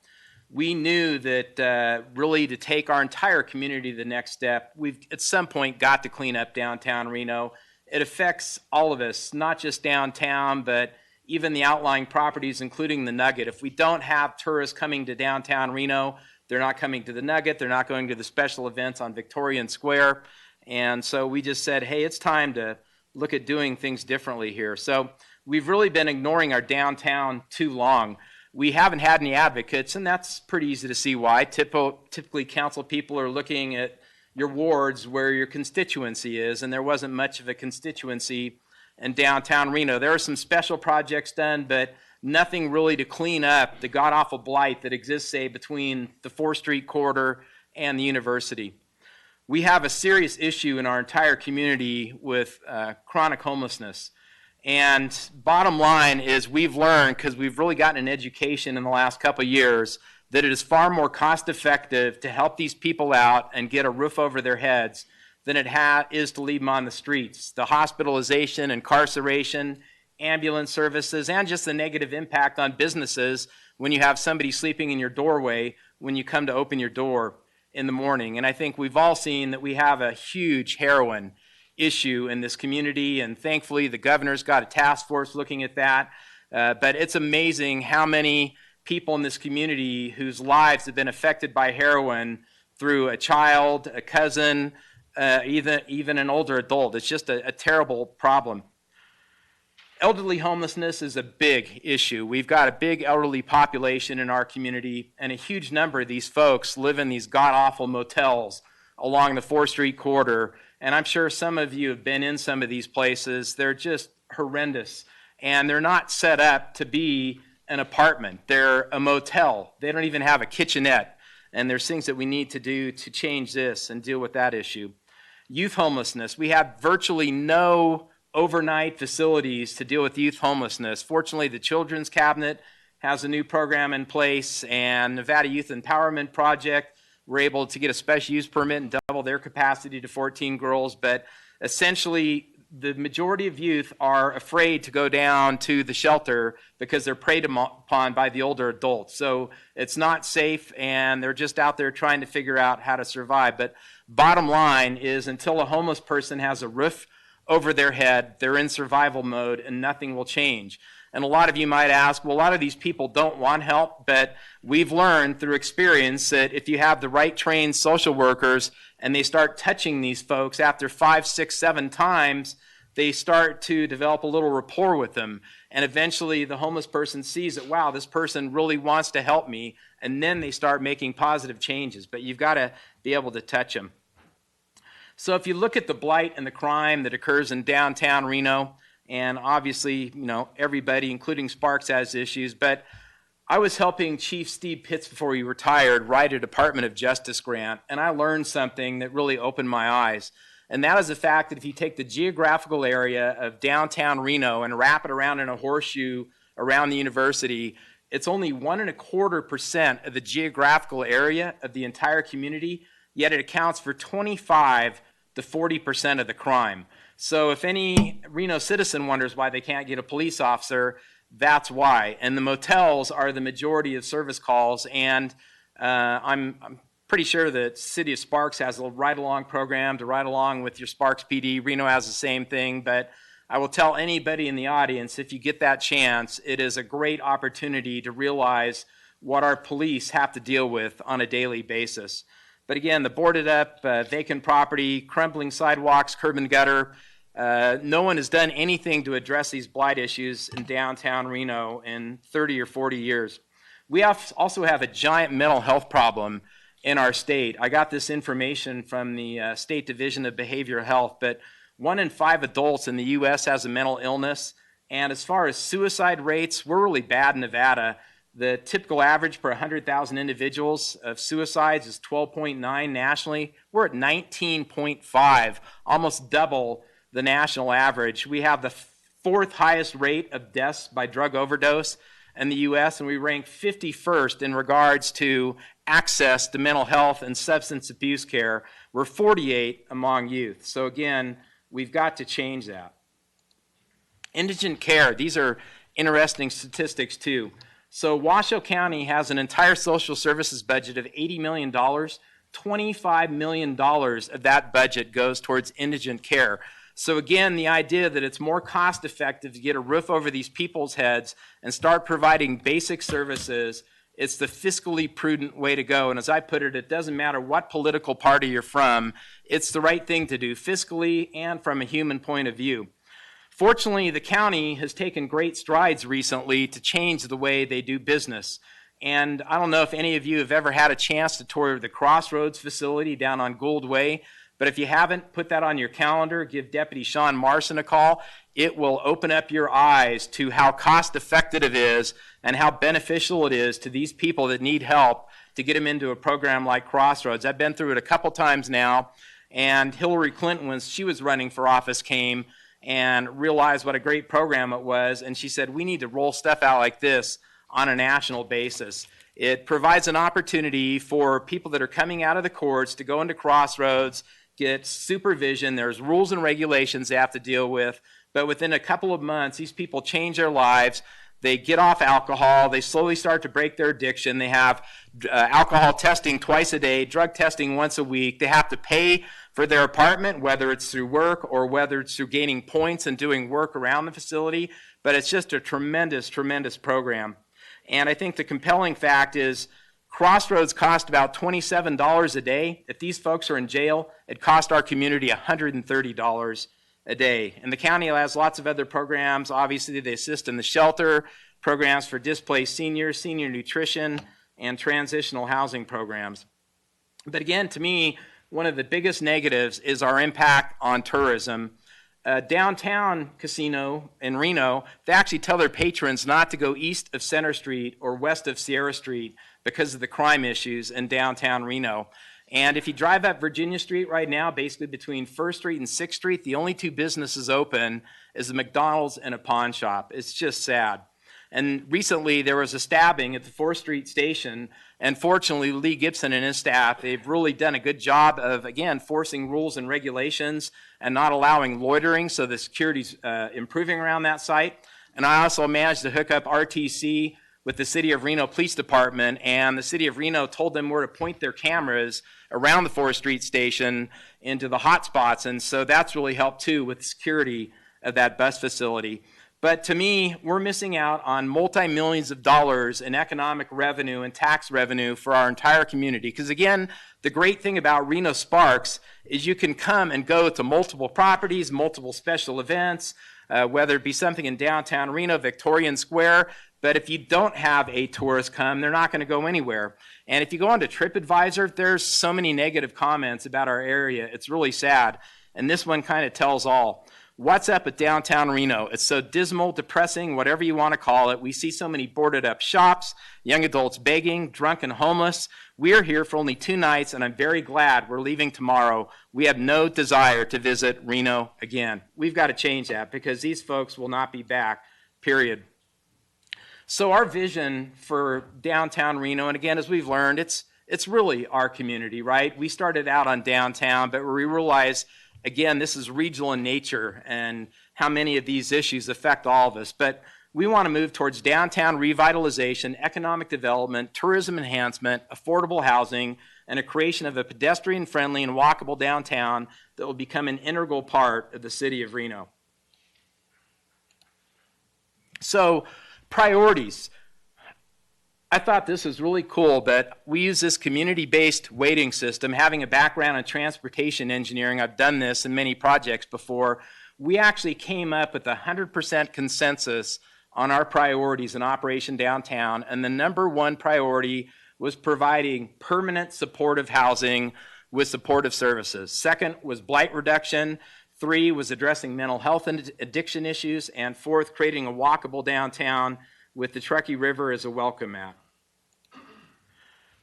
We knew that really to take our entire community to the next step, we've at some point got to clean up downtown Reno. It affects all of us, not just downtown, but even the outlying properties, including the Nugget. If we don't have tourists coming to downtown Reno, they're not coming to the Nugget, they're not going to the special events on Victorian Square. And so we just said, hey, it's time to look at doing things differently here. So we've really been ignoring our downtown too long. We haven't had any advocates, and that's pretty easy to see why. Typically, council people are looking at your wards where your constituency is, and there wasn't much of a constituency in downtown Reno. There are some special projects done, but nothing really to clean up the god-awful blight that exists, say, between the 4th Street corridor and the university. We have a serious issue in our entire community with chronic homelessness. And bottom line is we've learned, because we've really gotten an education in the last couple of years, that it is far more cost effective to help these people out and get a roof over their heads than it is to leave them on the streets. The hospitalization, incarceration, ambulance services, and just the negative impact on businesses when you have somebody sleeping in your doorway when you come to open your door in the morning. And I think we've all seen that we have a huge heroin issue in this community, and thankfully the governor's got a task force looking at that. But it's amazing how many people in this community whose lives have been affected by heroin through a child, a cousin, even an older adult. It's just a terrible problem. Elderly homelessness is a big issue. We've got a big elderly population in our community, and a huge number of these folks live in these god-awful motels along the 4th Street corridor. And I'm sure some of you have been in some of these places. They're just horrendous, and they're not set up to be an apartment. They're a motel. They don't even have a kitchenette. And there's things that we need to do to change this and deal with that issue. Youth homelessness. We have virtually no overnight facilities to deal with youth homelessness. Fortunately, the Children's Cabinet has a new program in place, and Nevada Youth Empowerment Project, we're able to get a special use permit and double their capacity to 14 girls. But essentially, the majority of youth are afraid to go down to the shelter because they're preyed upon by the older adults. So it's not safe, and they're just out there trying to figure out how to survive. But bottom line is, until a homeless person has a roof over their head, they're in survival mode, and nothing will change. And a lot of you might ask, well, a lot of these people don't want help, but we've learned through experience that if you have the right trained social workers and they start touching these folks after 5, 6, 7 times, they start to develop a little rapport with them. And eventually the homeless person sees that, wow, this person really wants to help me, and then they start making positive changes. But you've got to be able to touch them. So if you look at the blight and the crime that occurs in downtown Reno, and obviously, you know, everybody, including Sparks, has issues, but I was helping Chief Steve Pitts before he retired write a Department of Justice grant, and I learned something that really opened my eyes. And that is the fact that if you take the geographical area of downtown Reno and wrap it around in a horseshoe around the university, it's only 1.25% of the geographical area of the entire community, yet it accounts for 25 to 40% of the crime. So if any Reno citizen wonders why they can't get a police officer, that's why. And the motels are the majority of service calls, and I'm pretty sure that City of Sparks has a ride-along program to ride along with your Sparks PD. Reno has the same thing, but I will tell anybody in the audience, if you get that chance, it is a great opportunity to realize what our police have to deal with on a daily basis. But again, the boarded up, vacant property, crumbling sidewalks, curb and gutter, no one has done anything to address these blight issues in downtown Reno in 30 or 40 years. We also have a giant mental health problem in our state. I got this information from the State Division of Behavioral Health, but 1 in 5 adults in the U.S. has a mental illness. And as far as suicide rates, we're really bad in Nevada. The typical average per 100,000 individuals of suicides is 12.9 nationally. We're at 19.5, almost double the national average. We have the 4th highest rate of deaths by drug overdose in the U.S., and we rank 51st in regards to access to mental health and substance abuse care. We're 48 among youth. So again, we've got to change that. Indigent care, these are interesting statistics too. So Washoe County has an entire social services budget of $80 million. $25 million of that budget goes towards indigent care. So again, the idea that it's more cost effective to get a roof over these people's heads and start providing basic services, it's the fiscally prudent way to go. And as I put it, it doesn't matter what political party you're from, it's the right thing to do fiscally and from a human point of view. Fortunately, the county has taken great strides recently to change the way they do business. And I don't know if any of you have ever had a chance to tour the Crossroads facility down on Gould Way, but if you haven't, put that on your calendar. Give Deputy Sean Marson a call. It will open up your eyes to how cost-effective it is and how beneficial it is to these people that need help to get them into a program like Crossroads. I've been through it a couple times now, and Hillary Clinton, when she was running for office, came and realized what a great program it was, and she said, we need to roll stuff out like this on a national basis. It provides an opportunity for people that are coming out of the courts to go into Crossroads, get supervision. There's rules and regulations they have to deal with, but within a couple of months, these people change their lives. They get off alcohol. They slowly start to break their addiction. They have alcohol testing twice a day, drug testing once a week. They have to pay for their apartment, whether it's through work or whether it's through gaining points and doing work around the facility. But it's just a tremendous, tremendous program. And I think the compelling fact is Crossroads cost about $27 a day. If these folks are in jail, it cost our community $130 a day. And the county has lots of other programs. Obviously, they assist in the shelter, programs for displaced seniors, senior nutrition, and transitional housing programs. But again, to me, one of the biggest negatives is our impact on tourism. Downtown casino in Reno, they actually tell their patrons not to go east of Center Street or west of Sierra Street because of the crime issues in downtown Reno. And if you drive up Virginia Street right now, basically between 1st Street and 6th Street, the only two businesses open is a McDonald's and a pawn shop. It's just sad. And recently there was a stabbing at the 4th Street station, and fortunately Lee Gibson and his staff, they've really done a good job of, again, forcing rules and regulations and not allowing loitering, so the security's improving around that site. And I also managed to hook up RTC with the City of Reno Police Department, and the City of Reno told them where to point their cameras around the 4th Street station into the hot spots, and so that's really helped too with the security of that bus facility. But to me, we're missing out on multi-millions of dollars in economic revenue and tax revenue for our entire community. Because again, the great thing about Reno Sparks is you can come and go to multiple properties, multiple special events, whether it be something in downtown Reno, Victorian Square. But if you don't have a tourist come, they're not going to go anywhere. And if you go onto TripAdvisor, there's so many negative comments about our area. It's really sad. And this one kind of tells all. What's up at downtown Reno? It's so dismal, depressing, whatever you want to call it. We see so many boarded up shops, young adults begging, drunk and homeless. We are here for only 2 nights, and I'm very glad we're leaving tomorrow. We have no desire to visit Reno again. We've got to change that because these folks will not be back, period. So our vision for downtown Reno, and again, as we've learned, it's really our community, right? We started out on downtown, but we realized, again, this is regional in nature and how many of these issues affect all of us. But we want to move towards downtown revitalization, economic development, tourism enhancement, affordable housing, and a creation of a pedestrian-friendly and walkable downtown that will become an integral part of the city of Reno. So, priorities. I thought this was really cool that we use this community-based weighting system. Having a background in transportation engineering, I've done this in many projects before. We actually came up with 100% consensus on our priorities in Operation Downtown, and the #1 priority was providing permanent supportive housing with supportive services. Second was blight reduction. 3 was addressing mental health and addiction issues. And 4th, creating a walkable downtown with the Truckee River as a welcome mat.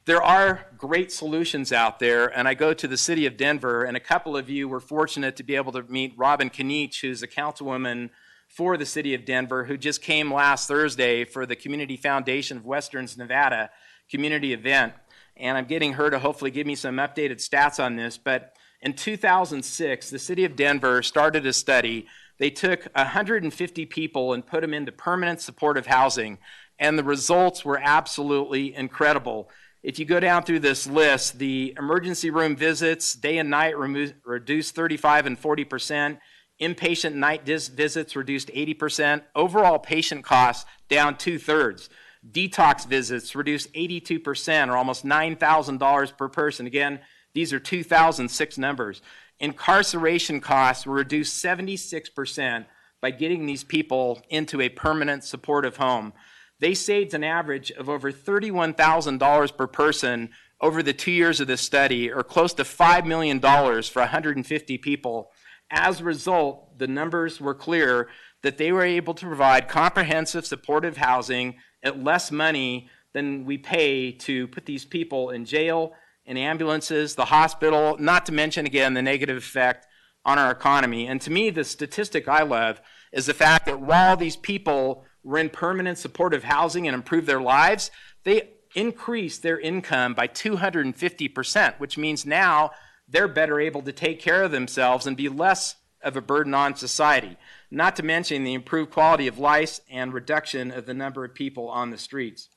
There are great solutions out there, and I go to the city of Denver, and a couple of you were fortunate to be able to meet Robin Kinich, who's a councilwoman for the city of Denver, who just came last Thursday for the Community Foundation of Westerns Nevada community event. And I'm getting her to hopefully give me some updated stats on this, but in 2006, the city of Denver started a study. They took 150 people and put them into permanent supportive housing, and the results were absolutely incredible. If you go down through this list, the emergency room visits, day and night, reduced 35 and 40%. Inpatient night visits reduced 80%. Overall patient costs down 2/3. Detox visits reduced 82%, or almost $9,000 per person. Again, these are 2006 numbers. Incarceration costs were reduced 76% by getting these people into a permanent supportive home. They saved an average of over $31,000 per person over the 2 years of this study, or close to $5 million for 150 people. As a result, the numbers were clear that they were able to provide comprehensive supportive housing at less money than we pay to put these people in jail, in ambulances, the hospital, not to mention, again, the negative effect on our economy. And to me, the statistic I love is the fact that while these people were in permanent supportive housing and improved their lives, they increased their income by 250%, which means now they're better able to take care of themselves and be less of a burden on society. Not to mention the improved quality of life and reduction of the number of people on the streets.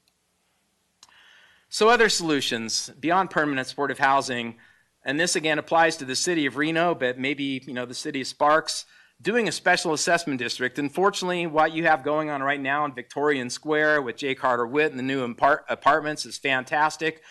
So other solutions beyond permanent supportive housing, and this again applies to the city of Reno, but maybe, the city of Sparks, doing a special assessment district. Unfortunately, what you have going on right now in Victorian Square with J. Carter Witt and the new apartments is fantastic.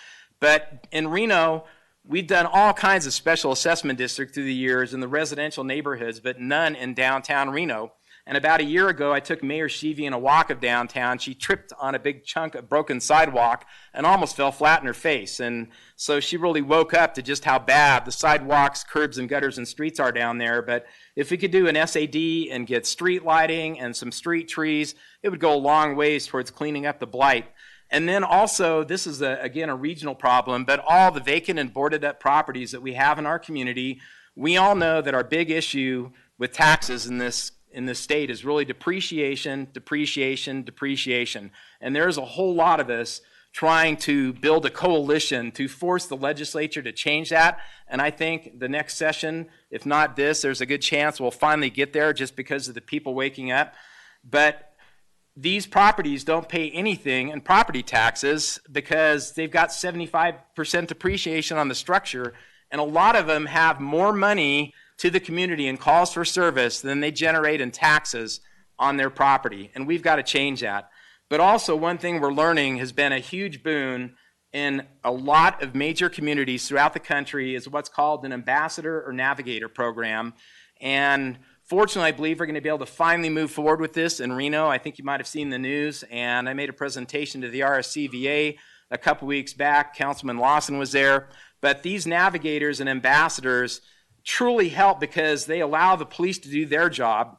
But in Reno, we've done all kinds of special assessment districts through the years in the residential neighborhoods, but none in downtown Reno. And about a year ago, I took Mayor Sheevy on a walk of downtown. She tripped on a big chunk of broken sidewalk and almost fell flat in her face. And so she really woke up to just how bad the sidewalks, curbs, and gutters and streets are down there. But if we could do an SAD and get street lighting and some street trees, it would go a long ways towards cleaning up the blight. And then also, this is, again, a regional problem, but all the vacant and boarded up properties that we have in our community, we all know that our big issue with taxes in this state is really depreciation, depreciation, depreciation. And there's a whole lot of us trying to build a coalition to force the legislature to change that. And I think the next session, if not this, there's a good chance we'll finally get there just because of the people waking up. But these properties don't pay anything in property taxes because they've got 75% depreciation on the structure. And a lot of them have more money to the community and calls for service than they generate in taxes on their property. And we've got to change that. But also, one thing we're learning has been a huge boon in a lot of major communities throughout the country is what's called an ambassador or navigator program. And fortunately, I believe we're going to be able to finally move forward with this in Reno. I think you might have seen the news, and I made a presentation to the RSCVA a couple weeks back. Councilman Lawson was there. But these navigators and ambassadors truly help because they allow the police to do their job.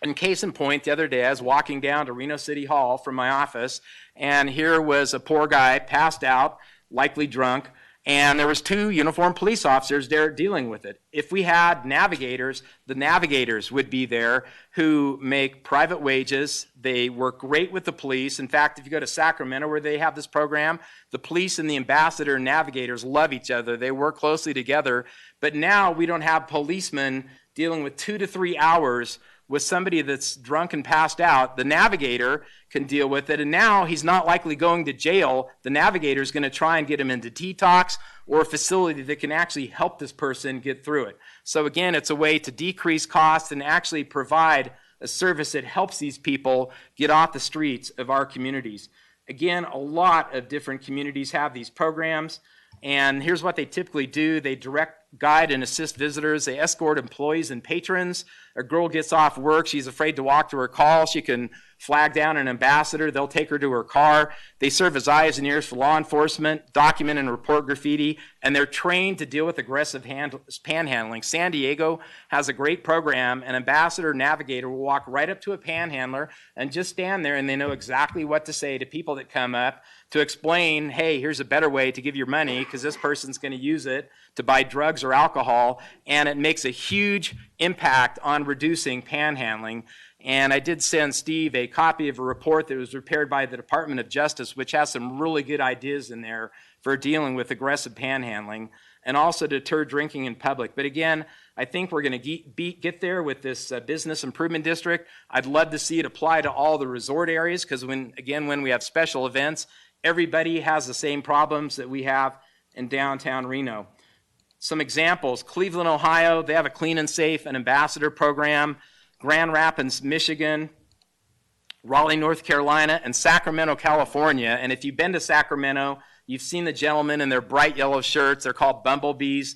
And case in point, the other day I was walking down to Reno City Hall from my office, and here was a poor guy passed out, likely drunk, and there was 2 uniformed police officers there dealing with it. If we had navigators, the navigators would be there who make private wages. They work great with the police. In fact, if you go to Sacramento where they have this program, the police and the ambassador and navigators love each other. They work closely together. But now we don't have policemen dealing with 2 to 3 hours with somebody that's drunk and passed out. The navigator can deal with it, and now he's not likely going to jail. The navigator is going to try and get him into detox or a facility that can actually help this person get through it. So again, it's a way to decrease costs and actually provide a service that helps these people get off the streets of our communities. Again, a lot of different communities have these programs, and here's what they typically do. They direct, guide, and assist visitors. They escort employees and patrons. A girl gets off work. She's afraid to walk to her call. She can flag down an ambassador. They'll take her to her car. They serve as eyes and ears for law enforcement, document and report graffiti, and they're trained to deal with aggressive panhandling. San Diego has a great program. An ambassador navigator will walk right up to a panhandler and just stand there, and they know exactly what to say to people that come up to explain, hey, here's a better way to give your money because this person's going to use it to buy drugs or alcohol, and it makes a huge impact on reducing panhandling. And I did send Steve a copy of a report that was prepared by the Department of Justice, which has some really good ideas in there for dealing with aggressive panhandling and also deter drinking in public. But again, I think we're going to get there with this business improvement district. I'd love to see it apply to all the resort areas because when we have special events, everybody has the same problems that we have in downtown Reno. Some examples: Cleveland, Ohio, they have a Clean and Safe and Ambassador program. Grand Rapids, Michigan, Raleigh, North Carolina, and Sacramento, California. And if you've been to Sacramento, you've seen the gentlemen in their bright yellow shirts. They're called bumblebees.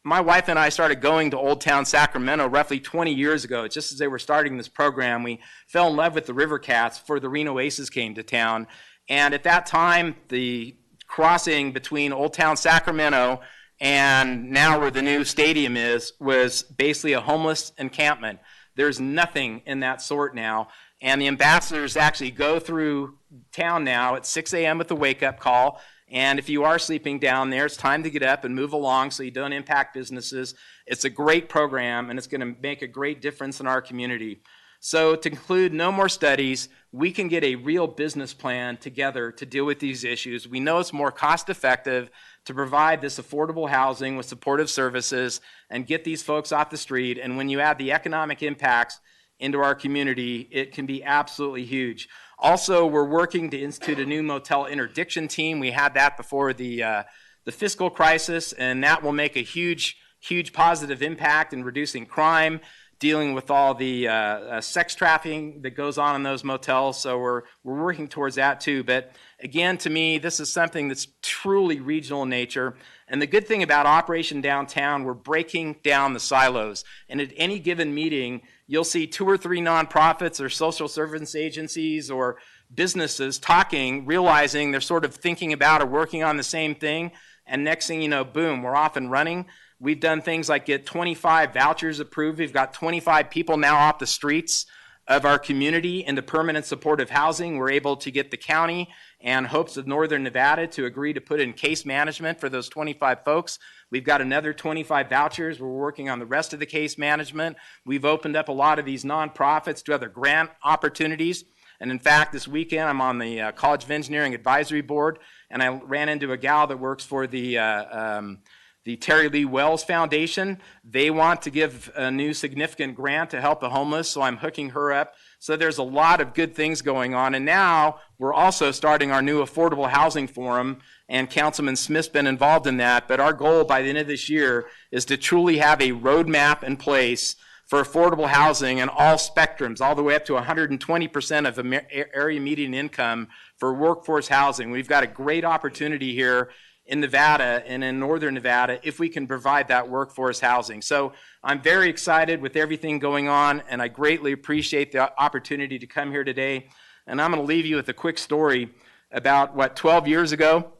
My wife and I started going to Old Town Sacramento roughly 20 years ago. Just as they were starting this program, we fell in love with the River Cats before the Reno Aces came to town. And at that time, the crossing between Old Town Sacramento and now where the new stadium is was basically a homeless encampment. There's nothing in that sort now. And the ambassadors actually go through town now at 6 a.m. with the wake-up call. And if you are sleeping down there, it's time to get up and move along so you don't impact businesses. It's a great program, and it's going to make a great difference in our community. So to conclude, no more studies. We can get a real business plan together to deal with these issues. We know it's more cost-effective to provide this affordable housing with supportive services and get these folks off the street. And when you add the economic impacts into our community, it can be absolutely huge. Also, we're working to institute a new motel interdiction team. We had that before the the fiscal crisis, and that will make a huge positive impact in reducing crime, dealing with all the sex trafficking that goes on in those motels. So we're working towards that too. But again, to me, this is something that's truly regional in nature. And the good thing about Operation Downtown, we're breaking down the silos. And at any given meeting, you'll see 2 or 3 nonprofits or social service agencies or businesses talking, realizing they're sort of thinking about or working on the same thing. And next thing you know, boom, we're off and running. We've done things like get 25 vouchers approved. We've got 25 people now off the streets of our community into permanent supportive housing. We're able to get the county and Hopes of Northern Nevada to agree to put in case management for those 25 folks. We've got another 25 vouchers. We're working on the rest of the case management. We've opened up a lot of these nonprofits to other grant opportunities. And in fact, this weekend, I'm on the College of Engineering Advisory Board, and I ran into a gal that works for the Terry Lee Wells Foundation. They want to give a new significant grant to help the homeless, so I'm hooking her up. So there's a lot of good things going on. And now we're also starting our new Affordable Housing Forum, and Councilman Smith's been involved in that. But our goal by the end of this year is to truly have a roadmap in place for affordable housing in all spectrums, all the way up to 120% of area median income for workforce housing. We've got a great opportunity here in Nevada and in Northern Nevada if we can provide that workforce housing. So I'm very excited with everything going on, and I greatly appreciate the opportunity to come here today. And I'm going to leave you with a quick story about 12 years ago,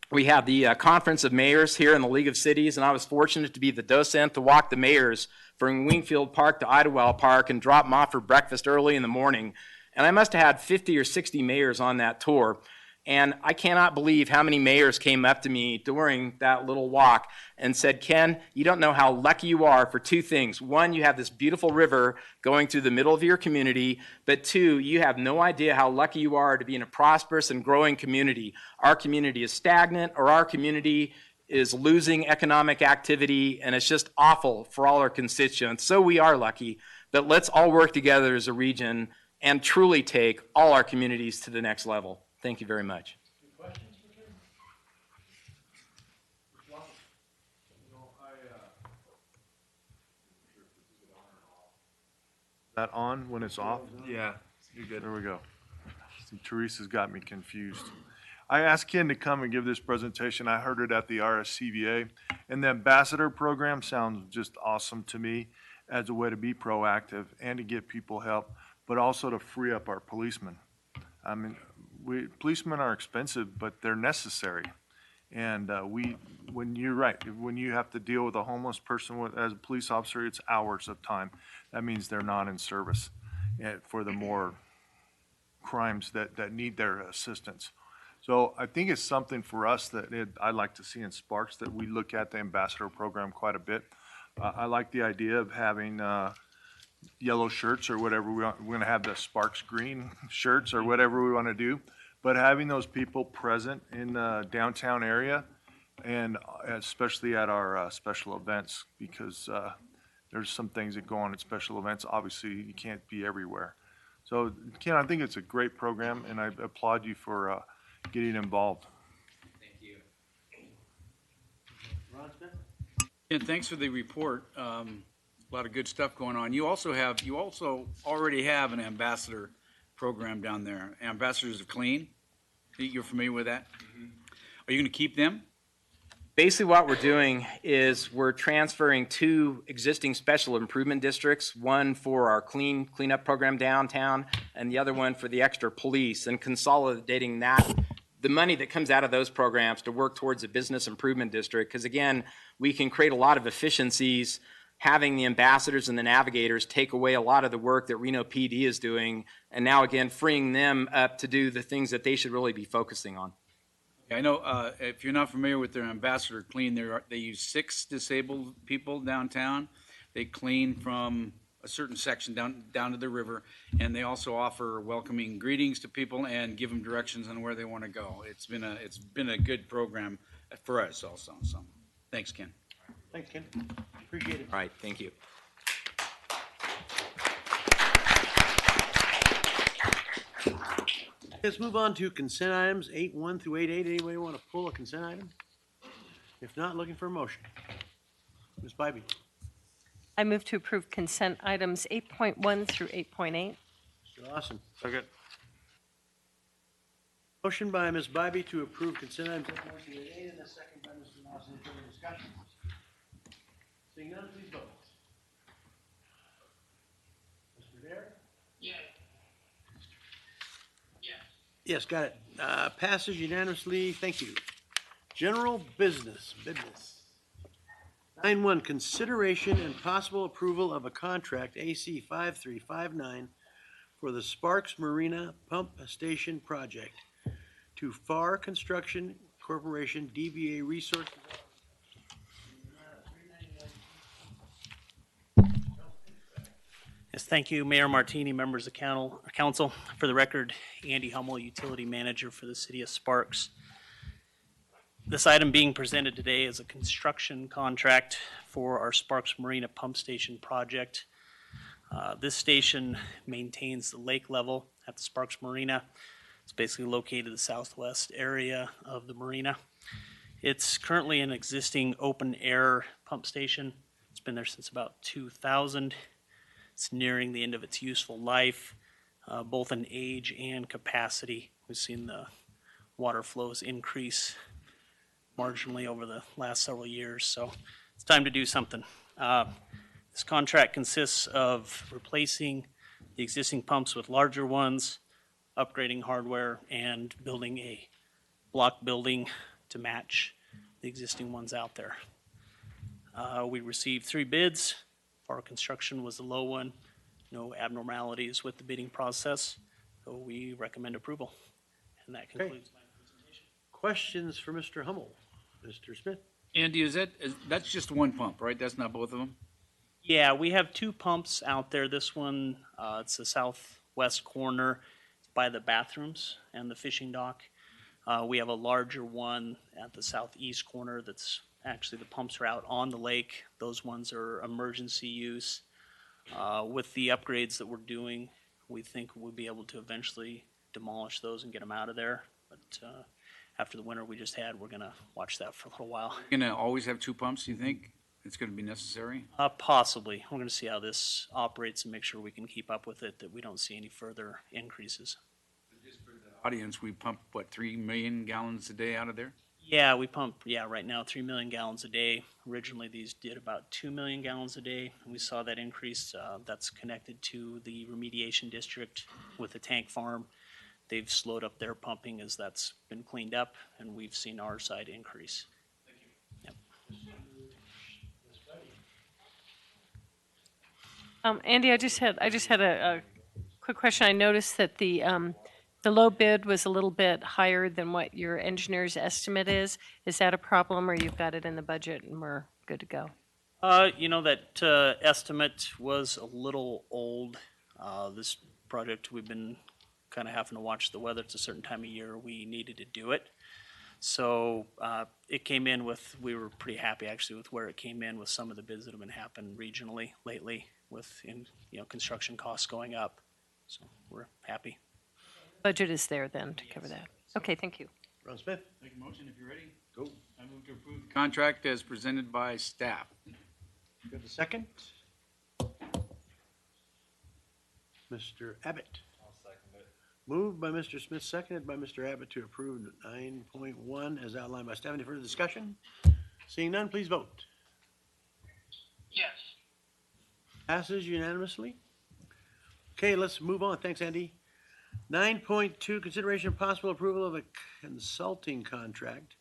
we had the Conference of Mayors here in the League of Cities, and I was fortunate to be the docent to walk the mayors from Wingfield Park to Idlewild Park and drop them off for breakfast early in the morning. And I must have had 50 or 60 mayors on that tour. And I cannot believe how many mayors came up to me during that little walk and said, Ken, you don't know how lucky you are for 2 things. 1, you have this beautiful river going through the middle of your community. But 2, you have no idea how lucky you are to be in a prosperous and growing community. Our community is stagnant, or our community is losing economic activity, and it's just awful for all our constituents. So we are lucky. But let's all work together as a region and truly take all our communities to the next level. Thank you very much. That on when it's off? Yeah, you're good. There we go. See, Teresa's got me confused. I asked Ken to come and give this presentation. I heard it at the RSCVA, and the ambassador program sounds just awesome to me as a way to be proactive and to get people help, but also to free up our policemen. I mean, policemen are expensive, but they're necessary. And when you're right, when you have to deal with a homeless person as a police officer, it's hours of time. That means they're not in service for the more crimes that need their assistance. So I think it's something for us that I'd like to see in Sparks, that we look at the ambassador program quite a bit. I like the idea of having yellow shirts or whatever we want. We're going to have the Sparks green shirts or whatever we want to do. But having those people present in the downtown area, and especially at our special events, because there's some things that go on at special events. Obviously, you can't be everywhere. So, Ken, I think it's a great program, and I applaud you for getting involved. Thank you. Ron Smith? And thanks for the report. A lot of good stuff going on. You also already have an ambassador program down there, Ambassadors of Clean. You're familiar with that? Mm-hmm. Are you going to keep them? Basically what we're doing is we're transferring 2 existing special improvement districts, one for our cleanup program downtown and the other one for the extra police, and consolidating the money that comes out of those programs to work towards a business improvement district. Because again, we can create a lot of efficiencies having the ambassadors and the navigators take away a lot of the work that Reno PD is doing, and now again freeing them up to do the things that they should really be focusing on. I know if you're not familiar with their Ambassador Clean, they use 6 disabled people downtown. They clean from a certain section down to the river, and they also offer welcoming greetings to people and give them directions on where they want to go. It's been a good program for us also. So, thanks, Ken. Thanks, Ken. Appreciate it. All right, thank you. Let's move on to consent items 8.1 through 8.8. Anybody want to pull a consent item? If not, looking for a motion. Ms. Bybee. I move to approve consent items 8.1 through 8.8. Mr. Lawson. Second. Motion by Ms. Bybee to approve consent items 8.1 through 8.8, and a second by Mr. Lawson. Any further discussion? Seeing none, please vote. Mr. Dare? Yes. Yes, got it. Passes unanimously. Thank you. General business. 9.1, consideration and possible approval of a contract AC 5359 for the Sparks Marina Pump Station Project to FAR Construction Corporation, DBA Resource. Yes, thank you, Mayor Martini, members of council. For the record, Andy Hummel, Utility Manager for the City of Sparks. This item being presented today is a construction contract for our Sparks Marina Pump Station project. This station maintains the lake level at the Sparks Marina. It's basically located in the southwest area of the marina. It's currently an existing open air pump station. It's been there since about 2000. It's nearing the end of its useful life, both in age and capacity. We've seen the water flows increase marginally over the last several years, so it's time to do something. This contract consists of replacing the existing pumps with larger ones, upgrading hardware, and building a block building to match the existing ones out there. We received 3 bids. Our construction was the low one. No abnormalities with the bidding process, so we recommend approval. And that concludes my presentation. Questions for Mr. Hummel? Mr. Smith? Andy, that's just one pump, right? That's not both of them? Yeah, we have 2 pumps out there. This one, it's the southwest corner. It's by the bathrooms and the fishing dock. We have a larger one at the southeast corner that's actually, the pumps are out on the lake. Those ones are emergency use. With the upgrades that we're doing, we think we'll be able to eventually demolish those and get them out of there. But after the winter we just had, we're going to watch that for a little while. You're going to always have 2 pumps, do you think? It's going to be necessary? Possibly. We're going to see how this operates and make sure we can keep up with it, that we don't see any further increases. Just for the audience, we pump, what, 3 million gallons a day out of there? Yeah, we pump, right now 3 million gallons a day. Originally, these did about 2 million gallons a day, and we saw that increase. That's connected to the remediation district with the tank farm. They've slowed up their pumping as that's been cleaned up, and we've seen our side increase. Thank you. Yep. Andy, I just had a quick question. I noticed that the low bid was a little bit higher than what your engineer's estimate is. Is that a problem, or you've got it in the budget and we're good to go? That estimate was a little old. This project, we've been kind of having to watch the weather. It's a certain time of year we needed to do it. So it came in with, we were pretty happy actually with where it came in with some of the bids that have been happening regionally lately with construction costs going up. So we're happy. Budget is there then to cover that. Okay, thank you. Ron Smith? Make a motion if you're ready. Go. I move to approve the contract as presented by staff. Good. The second? Mr. Abbott? I'll second it. Moved by Mr. Smith, seconded by Mr. Abbott to approve 9.1 as outlined by staff. Any further discussion? Seeing none, please vote. Yes. Passes unanimously. Okay, let's move on. Thanks, Andy. 9.2, consideration of possible approval of a consulting contract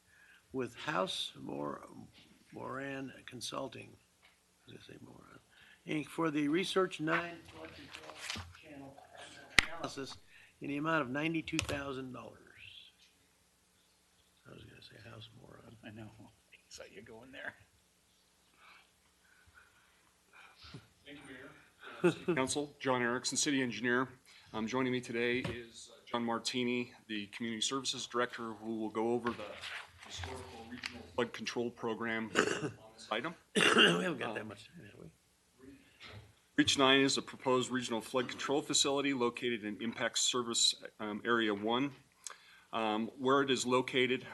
with House Moran Consulting. I was gonna say Moran, Inc. for the Research 9 flood control channel analysis in the amount of $92,000. I was gonna say House Moran. I know. So you're going there. Thank you, Mayor. City Council, John Erickson, City Engineer. Joining me today is John Martini, the Community Services Director, who will go over the historical regional flood control program on this item. We haven't got that much, have we? Reach 9 is a proposed regional flood control facility located in Impact Service Area 1. Where it is located,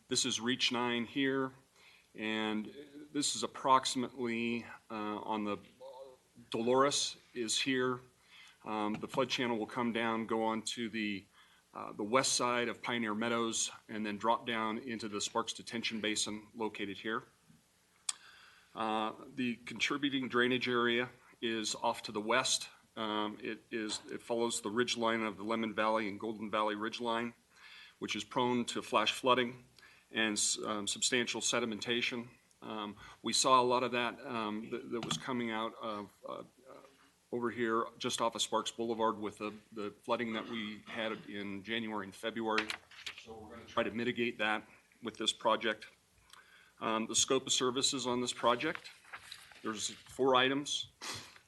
This is Reach 9 here, and this is approximately on the Dolores is here. The flood channel will come down, go on to the west side of Pioneer Meadows, and then drop down into the Sparks Detention Basin located here. The contributing drainage area is off to the west. It follows the ridge line of the Lemon Valley and Golden Valley ridge line, which is prone to flash flooding and substantial sedimentation. We saw a lot of that that was coming out of over here just off of Sparks Boulevard with the flooding that we had in January and February. So we're going to try to mitigate that with this project. The scope of services on this project, there's 4 items.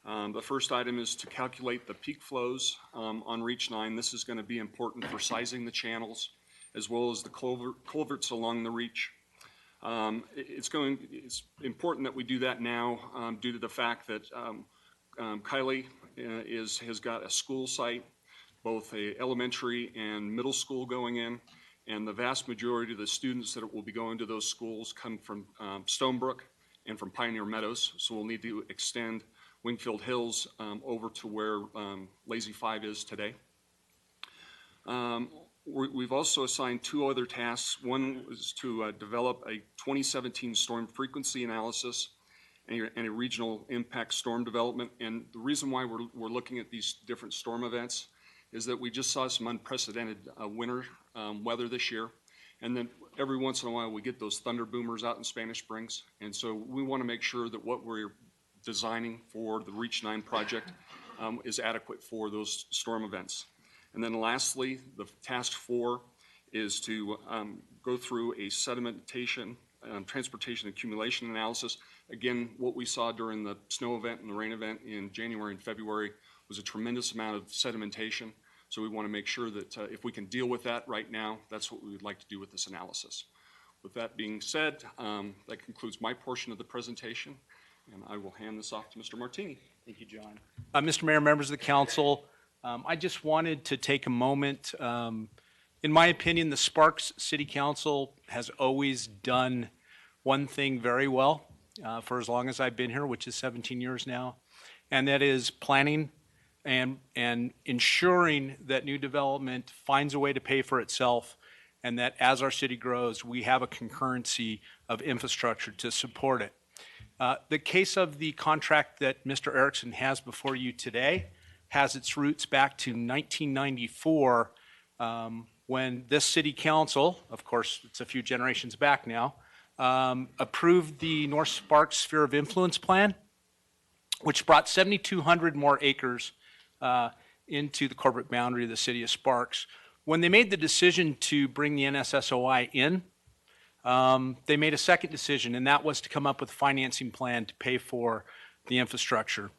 The first item is to calculate the peak flows on Reach 9. This is going to be important for sizing the channels as well as the culverts along the reach. It's important that we do that now due to the fact that Kylie has got a school site, both a elementary and middle school going in, and the vast majority of the students that will be going to those schools come from Stonebrook and from Pioneer Meadows, so we'll need to extend Wingfield Hills over to where Lazy 5 is today. We've also assigned 2 other tasks. One is to develop a 2017 storm frequency analysis and a regional impact storm development. And the reason why we're looking at these different storm events is that we just saw some unprecedented winter weather this year. And then every once in a while we get those thunder boomers out in Spanish Springs. And so we want to make sure that what we're designing for the Reach 9 project is adequate for those storm events. And then lastly, the task 4 is to go through a sedimentation, transportation accumulation analysis. Again, what we saw during the snow event and the rain event in January and February was a tremendous amount of sedimentation. So we want to make sure that if we can deal with that right now, that's what we would like to do with this analysis. With that being said, that concludes my portion of the presentation, and I will hand this off to Mr. Martini. Thank you, John. Mr. Mayor, members of the council, I just wanted to take a moment. In my opinion, the Sparks City Council has always done one thing very well for as long as I've been here, which is 17 years now, and that is planning and ensuring that new development finds a way to pay for itself, and that as our city grows, we have a concurrency of infrastructure to support it. The case of the contract that Mr. Erickson has before you today has its roots back to 1994 when this city council, of course it's a few generations back now, approved the North Sparks Sphere of Influence Plan, which brought 7,200 more acres into the corporate boundary of the city of Sparks. When they made the decision to bring the NSSOI in, they made a second decision, and that was to come up with a financing plan to pay for the infrastructure.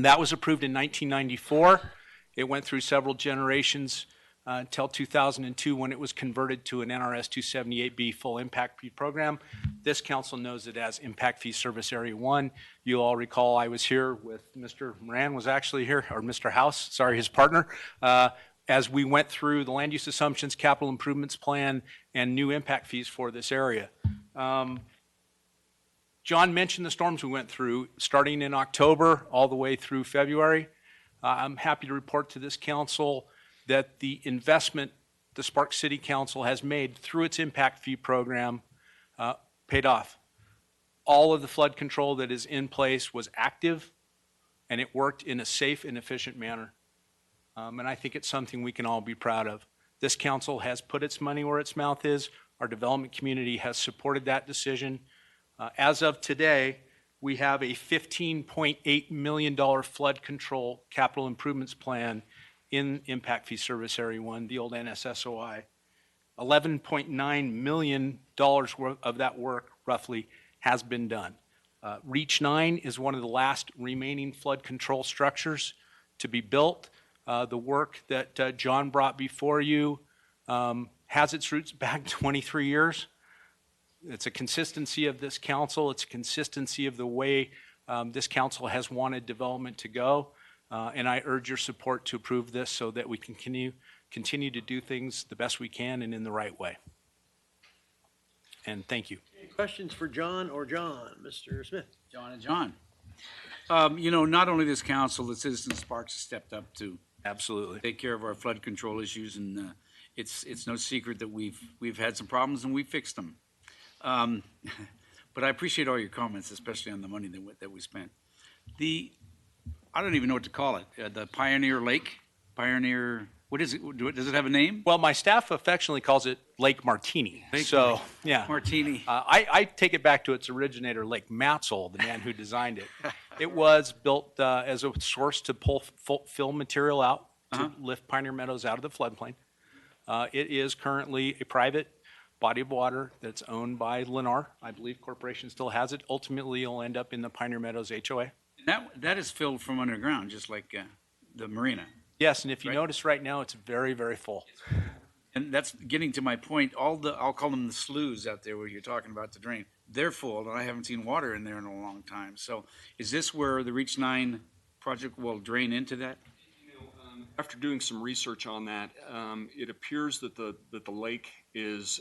That was approved in 1994. It went through several generations until 2002 when it was converted to an NRS 278B full impact fee program. This council knows it as Impact Fee Service Area 1. You'll all recall I was here with Mr. Moran was actually here, or Mr. House, sorry, his partner, as we went through the land use assumptions, capital improvements plan, and new impact fees for this area. John mentioned the storms we went through, starting in October all the way through February. I'm happy to report to this council that the investment the Sparks City Council has made through its impact fee program paid off. All of the flood control that is in place was active, and it worked in a safe and efficient manner. And I think it's something we can all be proud of. This council has put its money where its mouth is. Our development community has supported that decision. As of today, we have a $15.8 million flood control capital improvements plan in Impact Fee Service Area 1, the old NSSOI. $11.9 million worth of that work, roughly, has been done. Reach 9 is one of the last remaining flood control structures to be built. The work that John brought before you has its roots back 23 years. It's a consistency of this council. It's a consistency of the way this council has wanted development to go. And I urge your support to approve this so that we can continue to do things the best we can and in the right way. and thank you. Any questions for John or John? Mr. Smith? John and John. Not only this council, the citizens of Sparks has stepped up to absolutely take care of our flood control issues, and it's no secret that we've had some problems and we fixed them. But I appreciate all your comments, especially on the money that we spent. I don't even know what to call it. The Pioneer Lake, what is it? Does it have a name? Well, my staff affectionately calls it Lake Martini. Yeah. Martini. I take it back to its originator, Lake Matzel, the man who designed it. It was built as a source to fill material out to lift Pioneer Meadows out of the floodplain. It is currently a private body of water that's owned by Lennar. I believe corporation still has it. Ultimately, it'll end up in the Pioneer Meadows HOA. That is filled from underground, just like the marina. Yes, and if you notice right now, it's very, very full. And that's getting to my point. I'll call them the sloughs out there where you're talking about the drain. They're full, and I haven't seen water in there in a long time. So is this where the Reach 9 project will drain into that? After doing some research on that, it appears that the lake has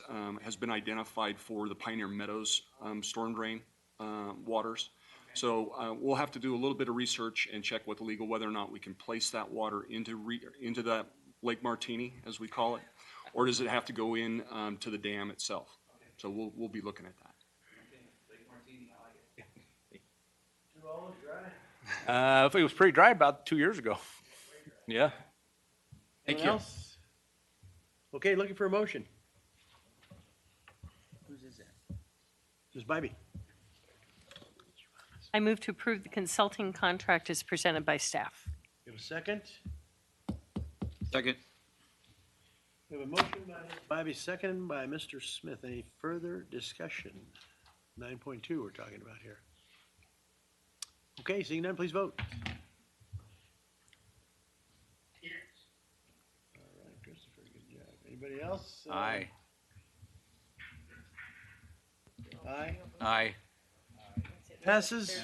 been identified for the Pioneer Meadows storm drain waters. So we'll have to do a little bit of research and check with legal whether or not we can place that water into that Lake Martini, as we call it, or does it have to go in to the dam itself? So we'll be looking at that. It was pretty dry about 2 years ago. Yeah. Anything else? Okay, looking for a motion. Whose is that? Ms. Bybee. I move to approve the consulting contract as presented by staff. You have a second? Second. We have a motion by Ms. Bybee, second by Mr. Smith. Any further discussion? 9.2 we're talking about here. Okay, seeing none, please vote. All right, Christopher, good job. Anybody else? Aye. Aye. Aye. Passes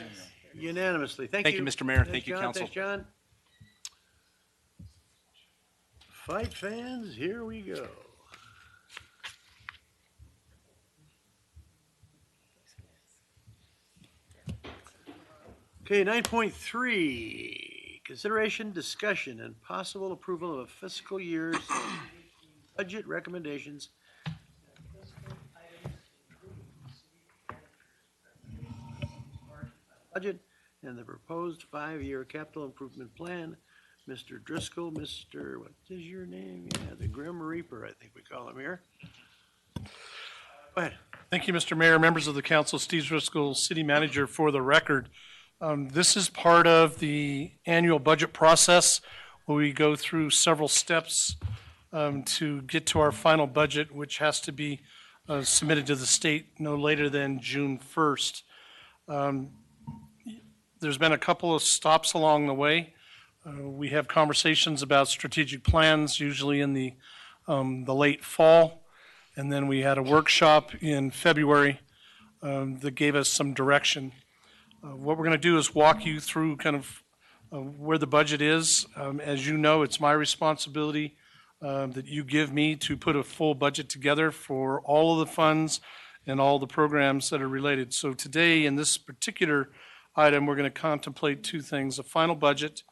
unanimously. Thank you. Thank you, Mr. Mayor. Thanks, Thank you, John. council. Thanks, John. Fight fans, here we go. Okay, 9.3, consideration, discussion, and possible approval of a fiscal year's budget recommendations. Budget and the proposed 5-year capital improvement plan. Mr. Driscoll, Mr., what is your name? Yeah, the Grim Reaper, I think we call him here. Go ahead. Thank you, Mr. Mayor, members of the council. Steve Driscoll, city manager for the record. This is part of the annual budget process where we go through several steps to get to our final budget, which has to be submitted to the state no later than June 1st. There's been a couple of stops along the way. We have conversations about strategic plans, usually in the late fall. And then we had a workshop in February that gave us some direction. What we're going to do is walk you through kind of where the budget is. As you know, it's my responsibility that you give me to put a full budget together for all of the funds and all the programs that are related. So today, in this particular item, we're going to contemplate two things: a final budget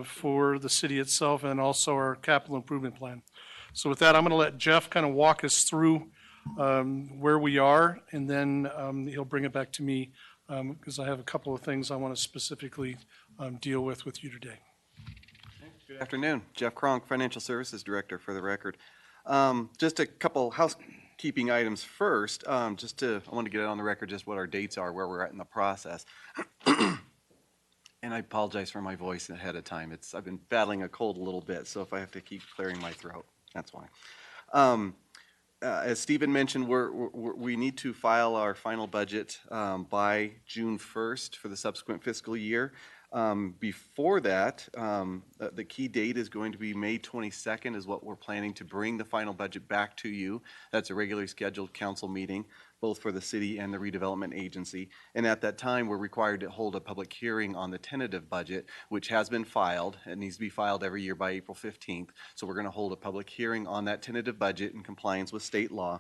for the city itself and also our capital improvement plan. So with that, I'm going to let Jeff kind of walk us through where we are, and then he'll bring it back to me because I have a couple of things I want to specifically deal with you today. Good afternoon. Jeff Kronk, Financial Services Director for the record. Just a couple housekeeping items first. I want to get it on the record just what our dates are, where we're at in the process. And I apologize for my voice ahead of time. I've been battling a cold a little bit, so if I have to keep clearing my throat, that's why. As Stephen mentioned, we need to file our final budget by June 1st for the subsequent fiscal year. Before that, the key date is going to be May 22nd is what we're planning to bring the final budget back to you. That's a regularly scheduled council meeting, both for the city and the redevelopment agency. And at that time, we're required to hold a public hearing on the tentative budget, which has been filed. It needs to be filed every year by April 15th. So we're going to hold a public hearing on that tentative budget in compliance with state law.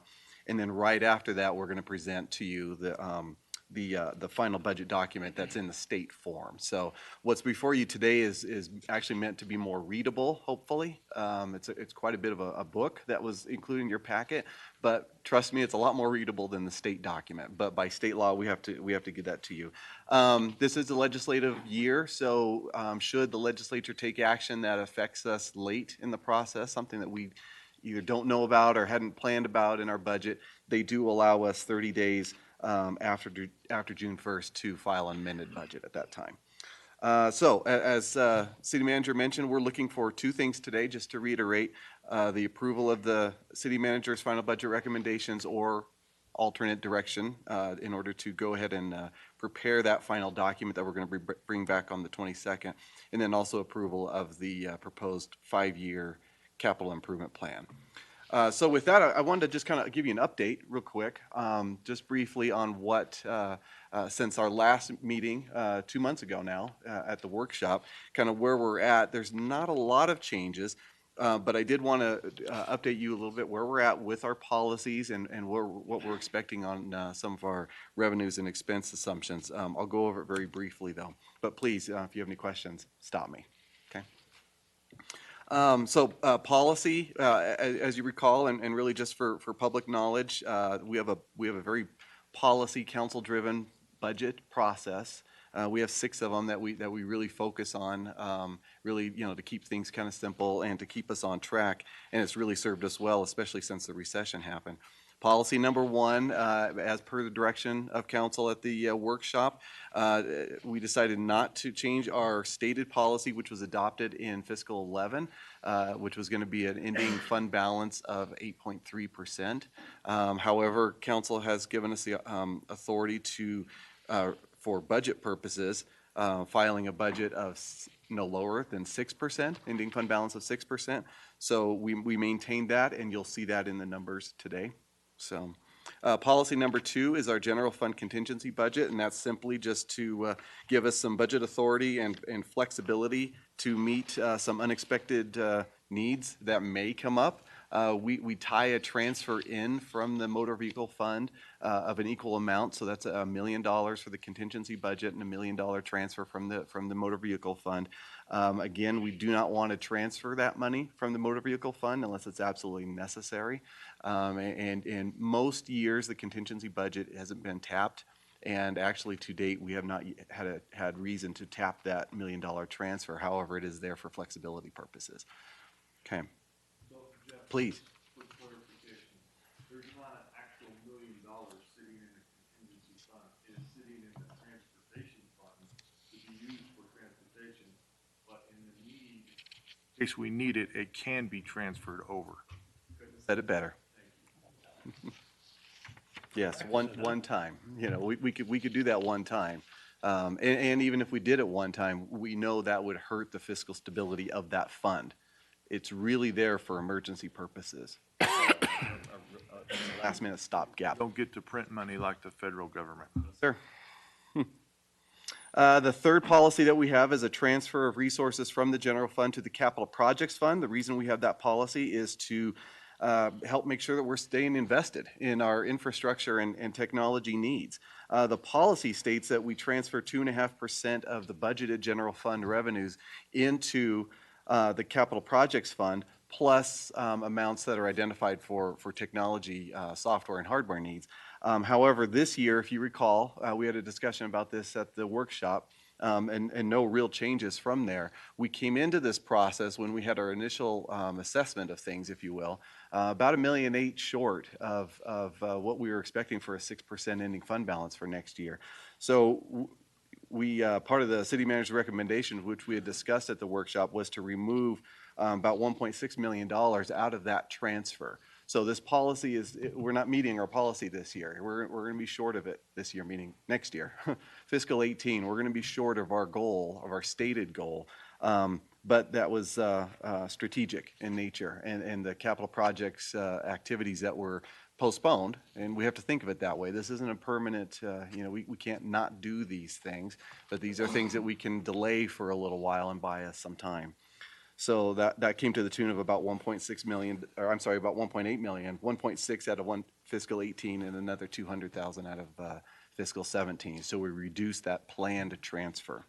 And then right after that, we're going to present to you the final budget document that's in the state form. So what's before you today is actually meant to be more readable, hopefully. It's quite a bit of a book that was included in your packet, but trust me, it's a lot more readable than the state document. But by state law, we have to get that to you. This is a legislative year, so should the legislature take action that affects us late in the process, something that we either don't know about or hadn't planned about in our budget, they do allow us 30 days after June 1st to file an amended budget at that time. So as City Manager mentioned, we're looking for two things today, just to reiterate, the approval of the City Manager's final budget recommendations or alternate direction in order to go ahead and prepare that final document that we're going to bring back on the 22nd, and then also approval of the proposed 5-year capital improvement plan. So with that, I wanted to just kind of give you an update real quick, just briefly on what, since our last meeting 2 months ago now at the workshop, kind of where we're at. There's not a lot of changes, but I did want to update you a little bit where we're at with our policies and what we're expecting on some of our revenues and expense assumptions. I'll go over it very briefly though, but please, if you have any questions, stop me. Okay. Policy, as you recall, and really just for public knowledge, we have a very policy council-driven budget process. We have 6 of them that we really focus on, really, to keep things kind of simple and to keep us on track. And it's really served us well, especially since the recession happened. Policy number 1, as per the direction of council at the workshop, we decided not to change our stated policy, which was adopted in fiscal 11, which was going to be an ending fund balance of 8.3%. However, council has given us the authority to, for budget purposes, filing a budget of no lower than 6%, ending fund balance of 6%. So we maintained that, and you'll see that in the numbers today. So policy number 2 is our general fund contingency budget, and that's simply just to give us some budget authority and flexibility to meet some unexpected needs that may come up. We tie a transfer in from the motor vehicle fund of an equal amount, so that's $1 million for the contingency budget and $1 million transfer from the motor vehicle fund. Again, we do not want to transfer that money from the motor vehicle fund unless it's absolutely necessary. And in most years, the contingency budget hasn't been tapped. And actually, to date, we have not had reason to tap that $1 million transfer. However, it is there for flexibility purposes. Okay. Please. Quick clarification. There's not an actual $1 million sitting in the contingency fund. It is sitting in the transportation fund to be used for transportation. But in the need, in case we need it, it can be transferred over. Said it better. Yes, one time. We could do that one time. And even if we did it one time, we know that would hurt the fiscal stability of that fund. It's really there for emergency purposes. Last minute stopgap. Don't get to print money like the federal government. Sir. The third policy that we have is a transfer of resources from the general fund to the capital projects fund. The reason we have that policy is to help make sure that we're staying invested in our infrastructure and technology needs. The policy states that we transfer 2.5% of the budgeted general fund revenues into the capital projects fund, plus amounts that are identified for technology, software and hardware needs. However, this year, if you recall, we had a discussion about this at the workshop, and no real changes from there. We came into this process when we had our initial assessment of things, if you will, about $1.8 million short of what we were expecting for a 6% ending fund balance for next year. So we part of the city manager's recommendation, which we had discussed at the workshop, was to remove about $1.6 million out of that transfer. So this policy we're not meeting our policy this year. We're going to be short of it this year, meaning next year. Fiscal 18, we're going to be short of our goal, of our stated goal. But that was strategic in nature, and the capital projects activities that were postponed, and we have to think of it that way. This isn't a permanent, we can't not do these things, but these are things that we can delay for a little while and buy us some time. So that came to the tune of about $1.6 million, or I'm sorry, about $1.8 million, 1.6 out of fiscal 18 and another 200,000 out of fiscal 17. So we reduced that planned transfer.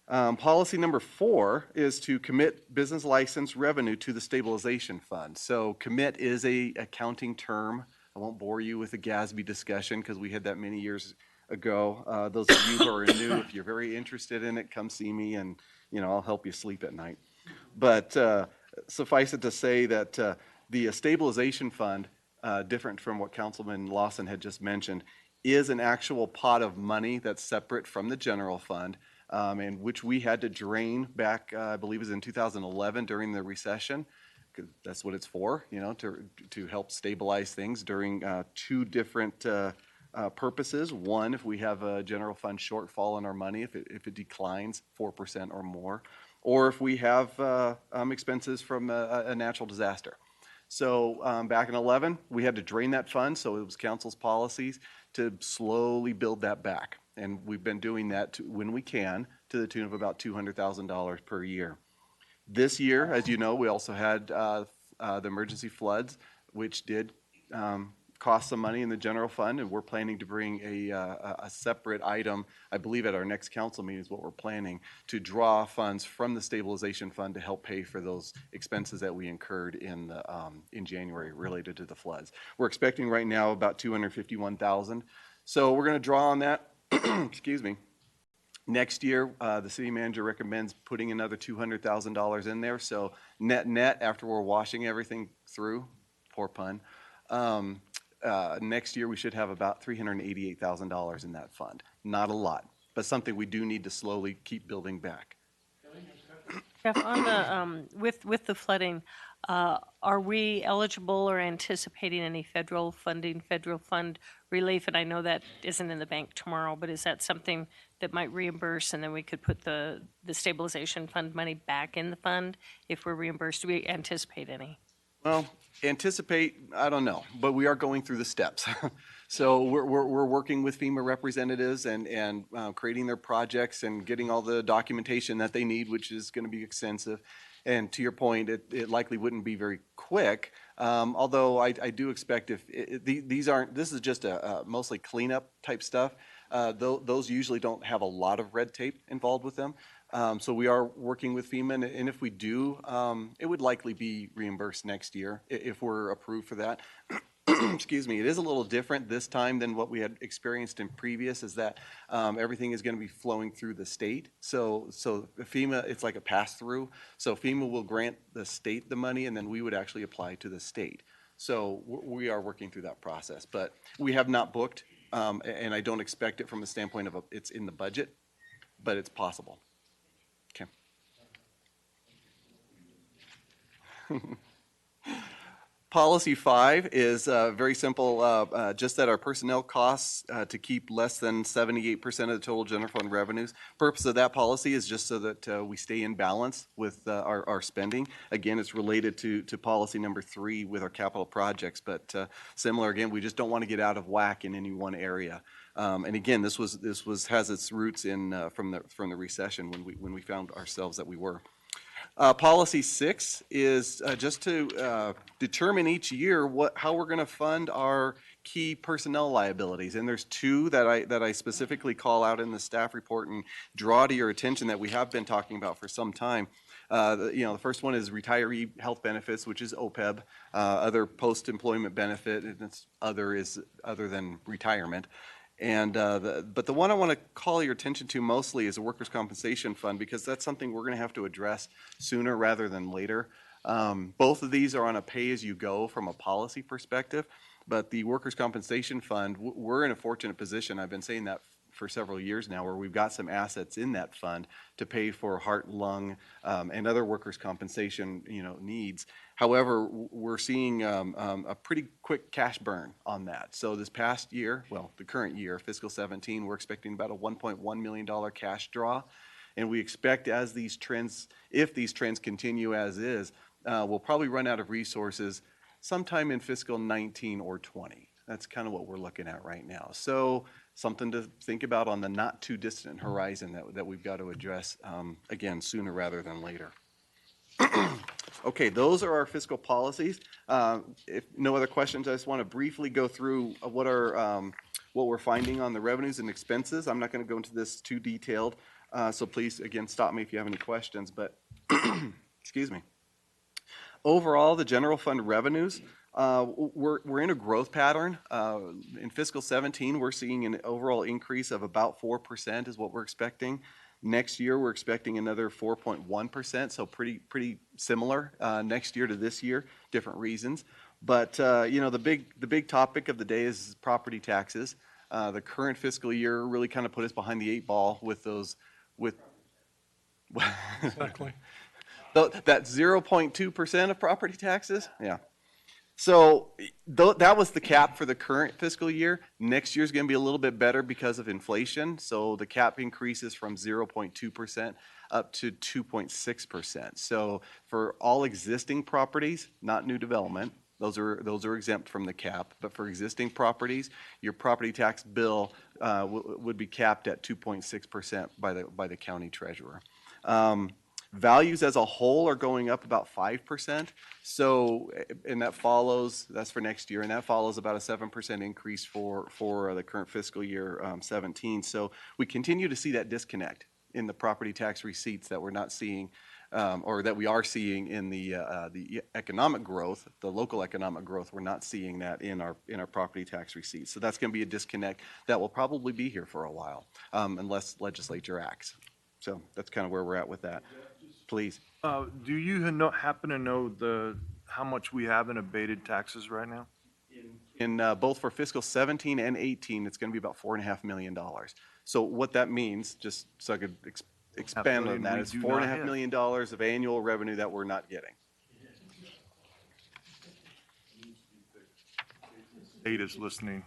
Policy number 4 is to commit business license revenue to the stabilization fund. So commit is a accounting term. I won't bore you with the GASB discussion because we had that many years ago. Those of you who are new, if you're very interested in it, come see me and, I'll help you sleep at night. But suffice it to say that the stabilization fund, different from what Councilman Lawson had just mentioned, is an actual pot of money that's separate from the general fund, and which we had to drain back, I believe it was in 2011 during the recession. 'Cause that's what it's for, to help stabilize things during 2 different purposes. One, if we have a general fund shortfall in our money, if it declines 4% or more, or if we have expenses from a natural disaster. So back in 11, we had to drain that fund, so it was council's policies to slowly build that back. And we've been doing that when we can, to the tune of about $200,000 per year. This year, as you know, we also had the emergency floods, which did cost some money in the general fund, and we're planning to bring a separate item, I believe at our next council meeting is what we're planning, to draw funds from the stabilization fund to help pay for those expenses that we incurred in January related to the floods. We're expecting right now about $251,000. So we're going to draw on that. Excuse me. Next year, the city manager recommends putting another $200,000 in there. So net, after we're washing everything through, poor pun, next year we should have about $388,000 in that fund. Not a lot, but something we do need to slowly keep building back. Jeff, on the, with the flooding, are we eligible or anticipating any federal funding, federal fund relief? And I know that isn't in the bank tomorrow, but is that something that might reimburse and then we could put the stabilization fund money back in the fund if we're reimbursed? Do we anticipate any? Well, anticipate, I don't know, but we are going through the steps. So we're working with FEMA representatives and creating their projects and getting all the documentation that they need, which is going to be extensive. And to your point, it likely wouldn't be very quick, although I do expect this is just a mostly cleanup type stuff. Those usually don't have a lot of red tape involved with them. So we are working with FEMA, and if we do, it would likely be reimbursed next year if we're approved for that. Excuse me. It is a little different this time than what we had experienced in previous, is that everything is going to be flowing through the state. So FEMA, it's like a pass-through. So FEMA will grant the state the money, and then we would actually apply to the state. So we are working through that process, but we have not booked, and I don't expect it from the standpoint of it's in the budget, but it's possible. Okay. Policy 5 is very simple, just that our personnel costs to keep less than 78% of the total general fund revenues. Purpose of that policy is just so that we stay in balance with our spending. Again, it's related to policy number 3 with our capital projects, but similar again, we just don't want to get out of whack in any one area. And again, this has its roots in from the recession when we found ourselves that we were. Policy 6 is just to determine each year how we're going to fund our key personnel liabilities. And there's 2 that I specifically call out in the staff report and draw to your attention that we have been talking about for some time. The first one is retiree health benefits, which is OPEB, other post-employment benefit, and it's other than retirement. And but the one I want to call your attention to mostly is a workers' compensation fund, because that's something we're going to have to address sooner rather than later. Both of these are on a pay-as-you-go from a policy perspective, but the workers' compensation fund, we're in a fortunate position. I've been saying that for several years now, where we've got some assets in that fund to pay for heart, lung, and other workers' compensation, needs. However, we're seeing a pretty quick cash burn on that. So this past year, well, the current year, fiscal 17, we're expecting about a $1.1 million cash draw. And we expect if these trends continue as is, we'll probably run out of resources sometime in fiscal 19 or 20. That's kind of what we're looking at right now. So something to think about on the not too distant horizon that we've got to address, again, sooner rather than later. Okay, those are our fiscal policies. If no other questions, I just want to briefly go through what we're finding on the revenues and expenses. I'm not going to go into this too detailed, so please, again, stop me if you have any questions, but, excuse me. Overall, the general fund revenues, we're in a growth pattern. In fiscal 17, we're seeing an overall increase of about 4% is what we're expecting. Next year, we're expecting another 4.1%, so pretty similar next year to this year, different reasons. But the big topic of the day is property taxes. The current fiscal year really kind of put us behind the 8 ball with those Exactly. that 0.2% of property taxes. Yeah. So that was the cap for the current fiscal year. Next year is going to be a little bit better because of inflation. So the cap increases from 0.2% up to 2.6%. So for all existing properties, not new development, those are exempt from the cap. But for existing properties, your property tax bill would be capped at 2.6% by the county treasurer. Values as a whole are going up about 5%. So, and that's for next year, and that follows about a 7% increase for the current fiscal year 17. So we continue to see that disconnect in the property tax receipts that we're not seeing, or that we are seeing in the economic growth, the local economic growth. We're not seeing that in our property tax receipts. So that's going to be a disconnect that will probably be here for a while, unless legislature acts. So that's kind of where we're at with that. Please. Do you happen to know how much we have in abated taxes right now? In both for fiscal 17 and 18, it's going to be about $4.5 million. So what that means, just so I could expand on that, is $4.5 million of annual revenue that we're not getting. State is listening.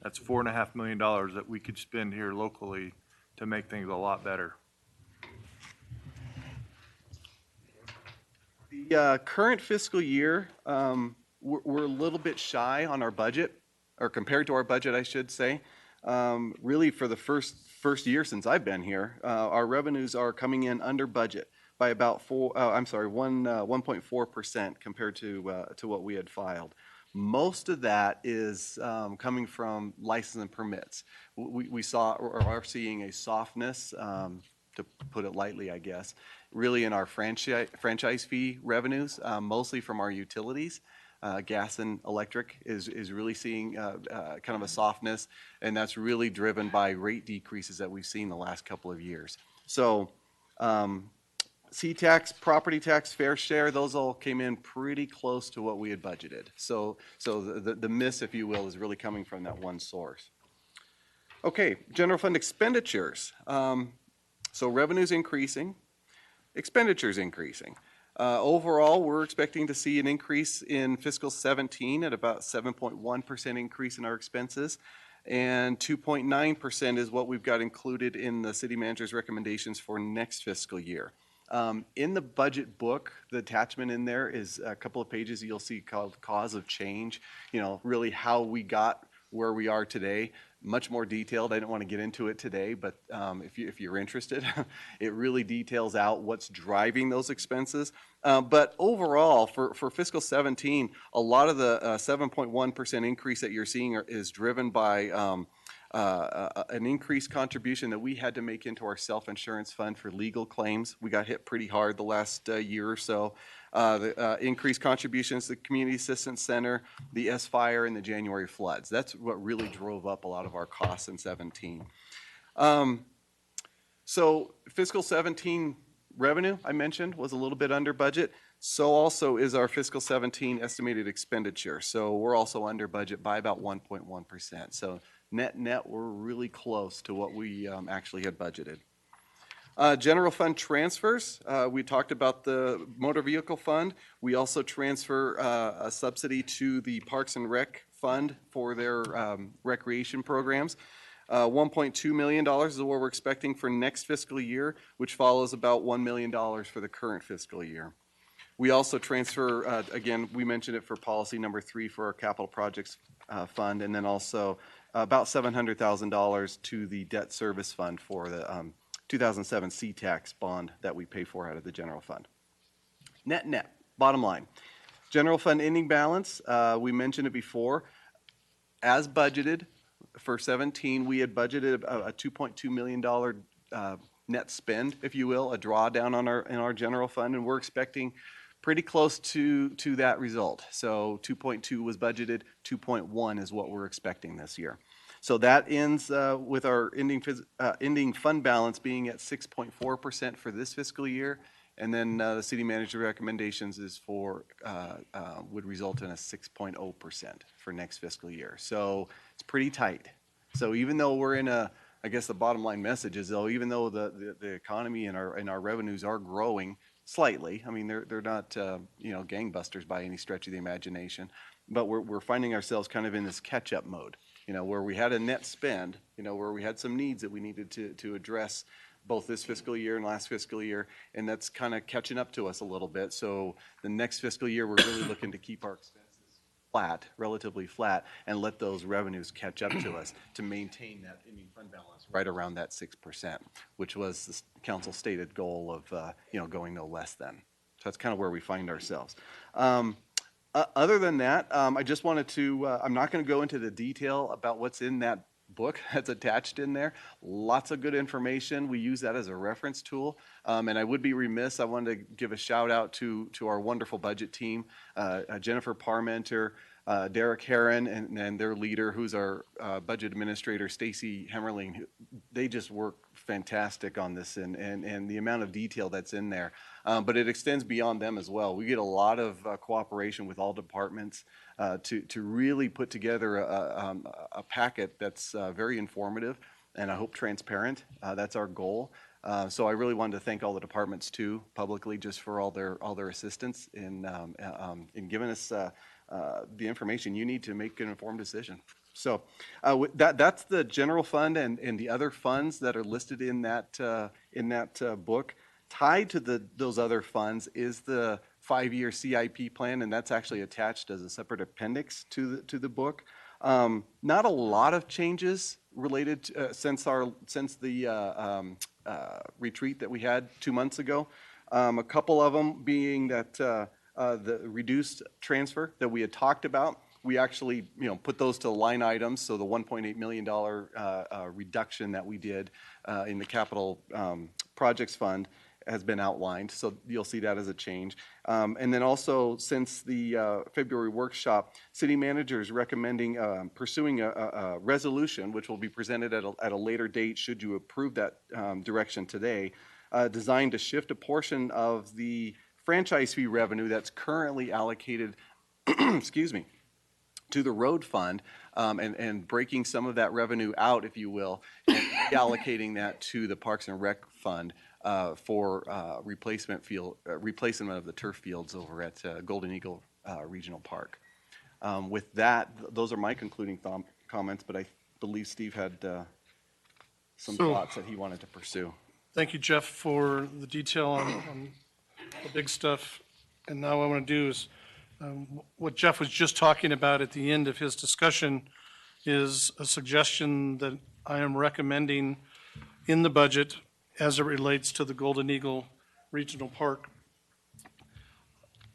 That's $4.5 million that we could spend here locally to make things a lot better. The current fiscal year, we're a little bit shy on our budget, or compared to our budget, I should say. Really, for the first year since I've been here, our revenues are coming in under budget by about 1.4% compared to what we had filed. Most of that is coming from license and permits. We saw or are seeing a softness, to put it lightly, I guess, really in our franchise fee revenues, mostly from our utilities. Gas and electric is really seeing kind of a softness, and that's really driven by rate decreases that we've seen the last couple of years. So C-tax, property tax, fair share, those all came in pretty close to what we had budgeted. So the miss, if you will, is really coming from that one source. Okay, general fund expenditures. So revenues increasing, expenditures increasing. Overall, we're expecting to see an increase in fiscal 17 at about 7.1% increase in our expenses, and 2.9% is what we've got included in the city manager's recommendations for next fiscal year. In the budget book, the attachment in there is a couple of pages you'll see called Cause of Change, really how we got where we are today. Much more detailed. I don't want to get into it today, but if you're interested, it really details out what's driving those expenses. But overall, for fiscal 17, a lot of the 7.1% increase that you're seeing is driven by an increased contribution that we had to make into our self-insurance fund for legal claims. We got hit pretty hard the last year or so. The increased contributions to the Community Assistance Center, the S-Fire, and the January floods. That's what really drove up a lot of our costs in 17. So fiscal 17 revenue, I mentioned, was a little bit under budget. So also is our fiscal 17 estimated expenditure. So we're also under budget by about 1.1%. So net, we're really close to what we actually had budgeted. General fund transfers, we talked about the motor vehicle fund. We also transfer a subsidy to the Parks and Rec fund for their recreation programs. $1.2 million is what we're expecting for next fiscal year, which follows about $1 million for the current fiscal year. We also transfer, again, we mentioned it for policy number 3 for our capital projects fund, and then also about $700,000 to the debt service fund for the 2007 C-tax bond that we pay for out of the general fund. Net, bottom line. General fund ending balance, we mentioned it before. As budgeted for 17, we had budgeted a $2.2 million net spend, if you will, a drawdown on in our general fund, and we're expecting pretty close to that result. So 2.2 was budgeted, 2.1 is what we're expecting this year. So that ends with our ending fund balance being at 6.4% for this fiscal year. And then the city manager recommendations is would result in a 6.0% for next fiscal year. So it's pretty tight. So even though we're in I guess the bottom line message is though, even though the economy and our revenues are growing slightly, I mean, they're not, gangbusters by any stretch of the imagination, but we're finding ourselves kind of in this catch-up mode, where we had a net spend, where we had some needs that we needed to address both this fiscal year and last fiscal year, and that's kind of catching up to us a little bit. So the next fiscal year, we're really looking to keep our expenses flat, relatively flat, and let those revenues catch up to us to maintain that ending fund balance right around that 6%, which was the council's stated goal of, going no less than. So that's kind of where we find ourselves. Other than that, I just wanted to, I'm not going to go into the detail about what's in that book that's attached in there. Lots of good information. We use that as a reference tool. And I would be remiss, I wanted to give a shout out to our wonderful budget team, Jennifer Parmenter, Derek Herron, and their leader, who's our budget administrator, Stacy Hemmerling. They just work fantastic on this and the amount of detail that's in there. But it extends beyond them as well. We get a lot of cooperation with all departments to really put together a packet that's very informative and I hope transparent. That's our goal. So I really wanted to thank all the departments too, publicly, just for all their assistance in giving us the information you need to make an informed decision. So that's the general fund and the other funds that are listed in that book. Tied to those other funds is the 5-year CIP plan, and that's actually attached as a separate appendix to the book. Not a lot of changes related to, since the retreat that we had 2 months ago. A couple of them being that the reduced transfer that we had talked about, we actually put those to line items. So the $1.8 million reduction that we did in the capital projects fund has been outlined. So you'll see that as a change. And then also, since the February workshop, city manager is recommending pursuing a resolution, which will be presented at a later date should you approve that direction today, designed to shift a portion of the franchise fee revenue that's currently allocated, excuse me, to the road fund, and breaking some of that revenue out, if you will, and allocating that to the Parks and Rec fund for replacement of the turf fields over at Golden Eagle Regional Park. With that, those are my concluding comments, but I believe Steve had some thoughts that he wanted to pursue. Thank you, Jeff, for the detail on the big stuff. And now what I want to do is, what Jeff was just talking about at the end of his discussion is a suggestion that I am recommending in the budget as it relates to the Golden Eagle Regional Park.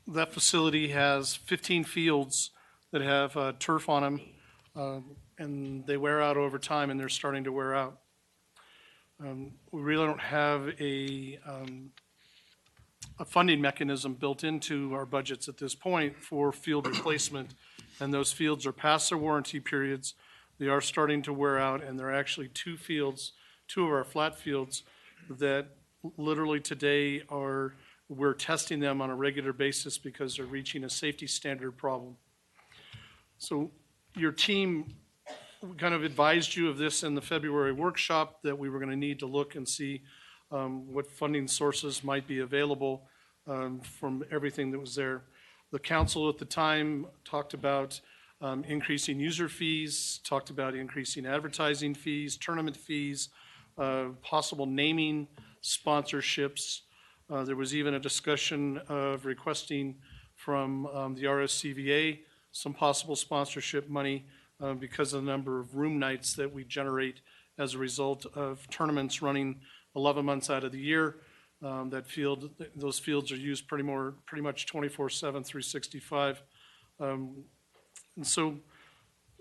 That facility has 15 fields that have turf on them, and they wear out over time, and they're starting to wear out. We really don't have a funding mechanism built into our budgets at this point for field replacement, and those fields are past their warranty periods. They are starting to wear out, and there are actually two of our flat fields that literally today we're testing them on a regular basis because they're reaching a safety standard problem. So your team kind of advised you of this in the February workshop, that we were going to need to look and see what funding sources might be available from everything that was there. The council at the time talked about increasing user fees, talked about increasing advertising fees, tournament fees, possible naming sponsorships. There was even a discussion of requesting from the RSCVA some possible sponsorship money because of the number of room nights that we generate as a result of tournaments running 11 months out of the year. Those fields are used pretty much 24/7, 365. And so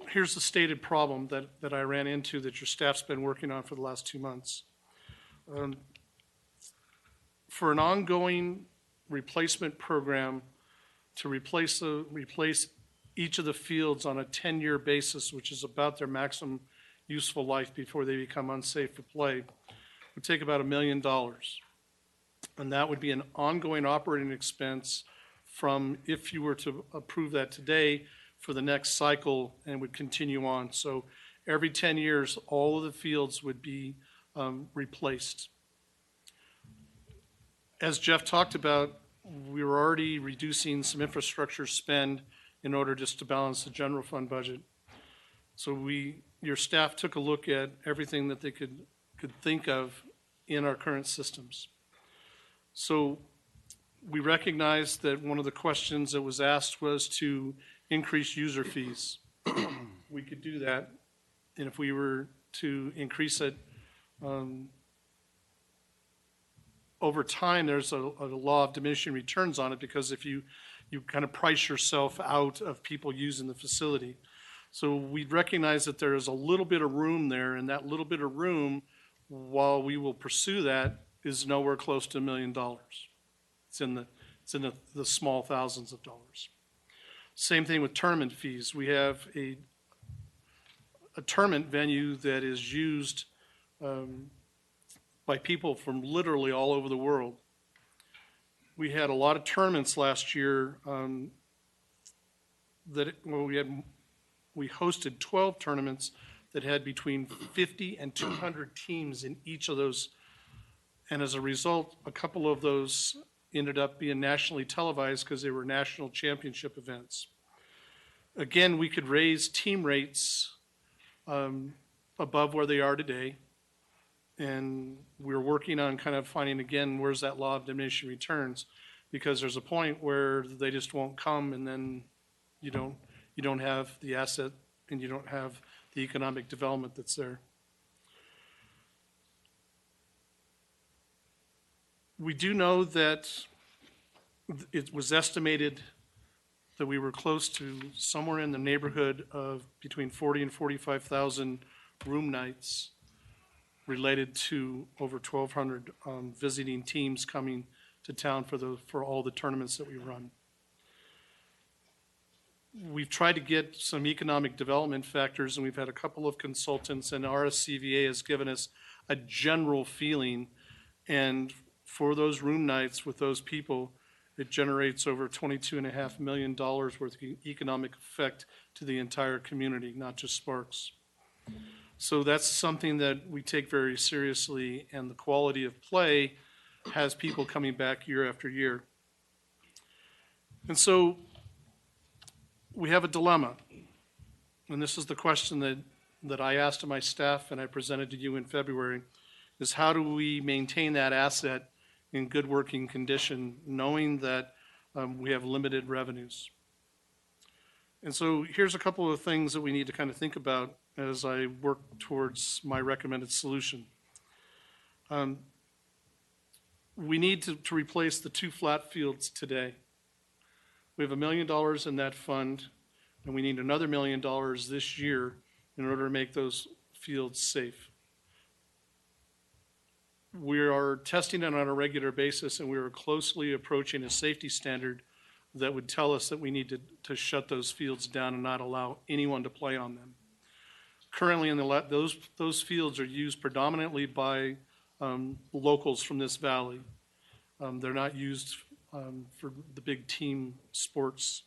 here's the stated problem that I ran into that your staff's been working on for the last 2 months. For an ongoing replacement program to replace each of the fields on a 10-year basis, which is about their maximum useful life before they become unsafe for play, would take about $1 million. And that would be an ongoing operating expense from, if you were to approve that today, for the next cycle, and would continue on. So every 10 years, all of the fields would be replaced. As Jeff talked about, we were already reducing some infrastructure spend in order just to balance the general fund budget. So your staff took a look at everything that they could think of in our current systems. So we recognized that one of the questions that was asked was to increase user fees. We could do that, and if we were to increase it, over time, there's a law of diminishing returns on it, because if you kind of price yourself out of people using the facility. So we recognize that there is a little bit of room there, and that little bit of room, while we will pursue that, is nowhere close to $1 million. It's in the small thousands of dollars. Same thing with tournament fees. We have a tournament venue that is used by people from literally all over the world. We had a lot of tournaments last year we hosted 12 tournaments that had between 50 and 200 teams in each of those. And as a result, a couple of those ended up being nationally televised because they were national championship events. Again, we could raise team rates above where they are today. And we're working on kind of finding, again, where's that law of diminishing returns? Because there's a point where they just won't come, and then you don't have the asset and you don't have the economic development that's there. We do know that it was estimated that we were close to somewhere in the neighborhood of between 40 and 45,000 room nights related to over 1,200 visiting teams coming to town for all the tournaments that we run. We've tried to get some economic development factors, and we've had a couple of consultants, and RSCVA has given us a general feeling. And for those room nights with those people, it generates over $22.5 million worth of economic effect to the entire community, not just Sparks. So that's something that we take very seriously, and the quality of play has people coming back year after year. And so we have a dilemma, and this is the question that I asked of my staff and I presented to you in February, is how do we maintain that asset in good working condition, knowing that we have limited revenues? And so here's a couple of things that we need to kind of think about as I work towards my recommended solution. We need to replace the 2 flat fields today. We have $1 million in that fund, and we need another $1 million this year in order to make those fields safe. We are testing it on a regular basis, and we are closely approaching a safety standard that would tell us that we need to shut those fields down and not allow anyone to play on them. Currently, those fields are used predominantly by locals from this valley. They're not used for the big team sports.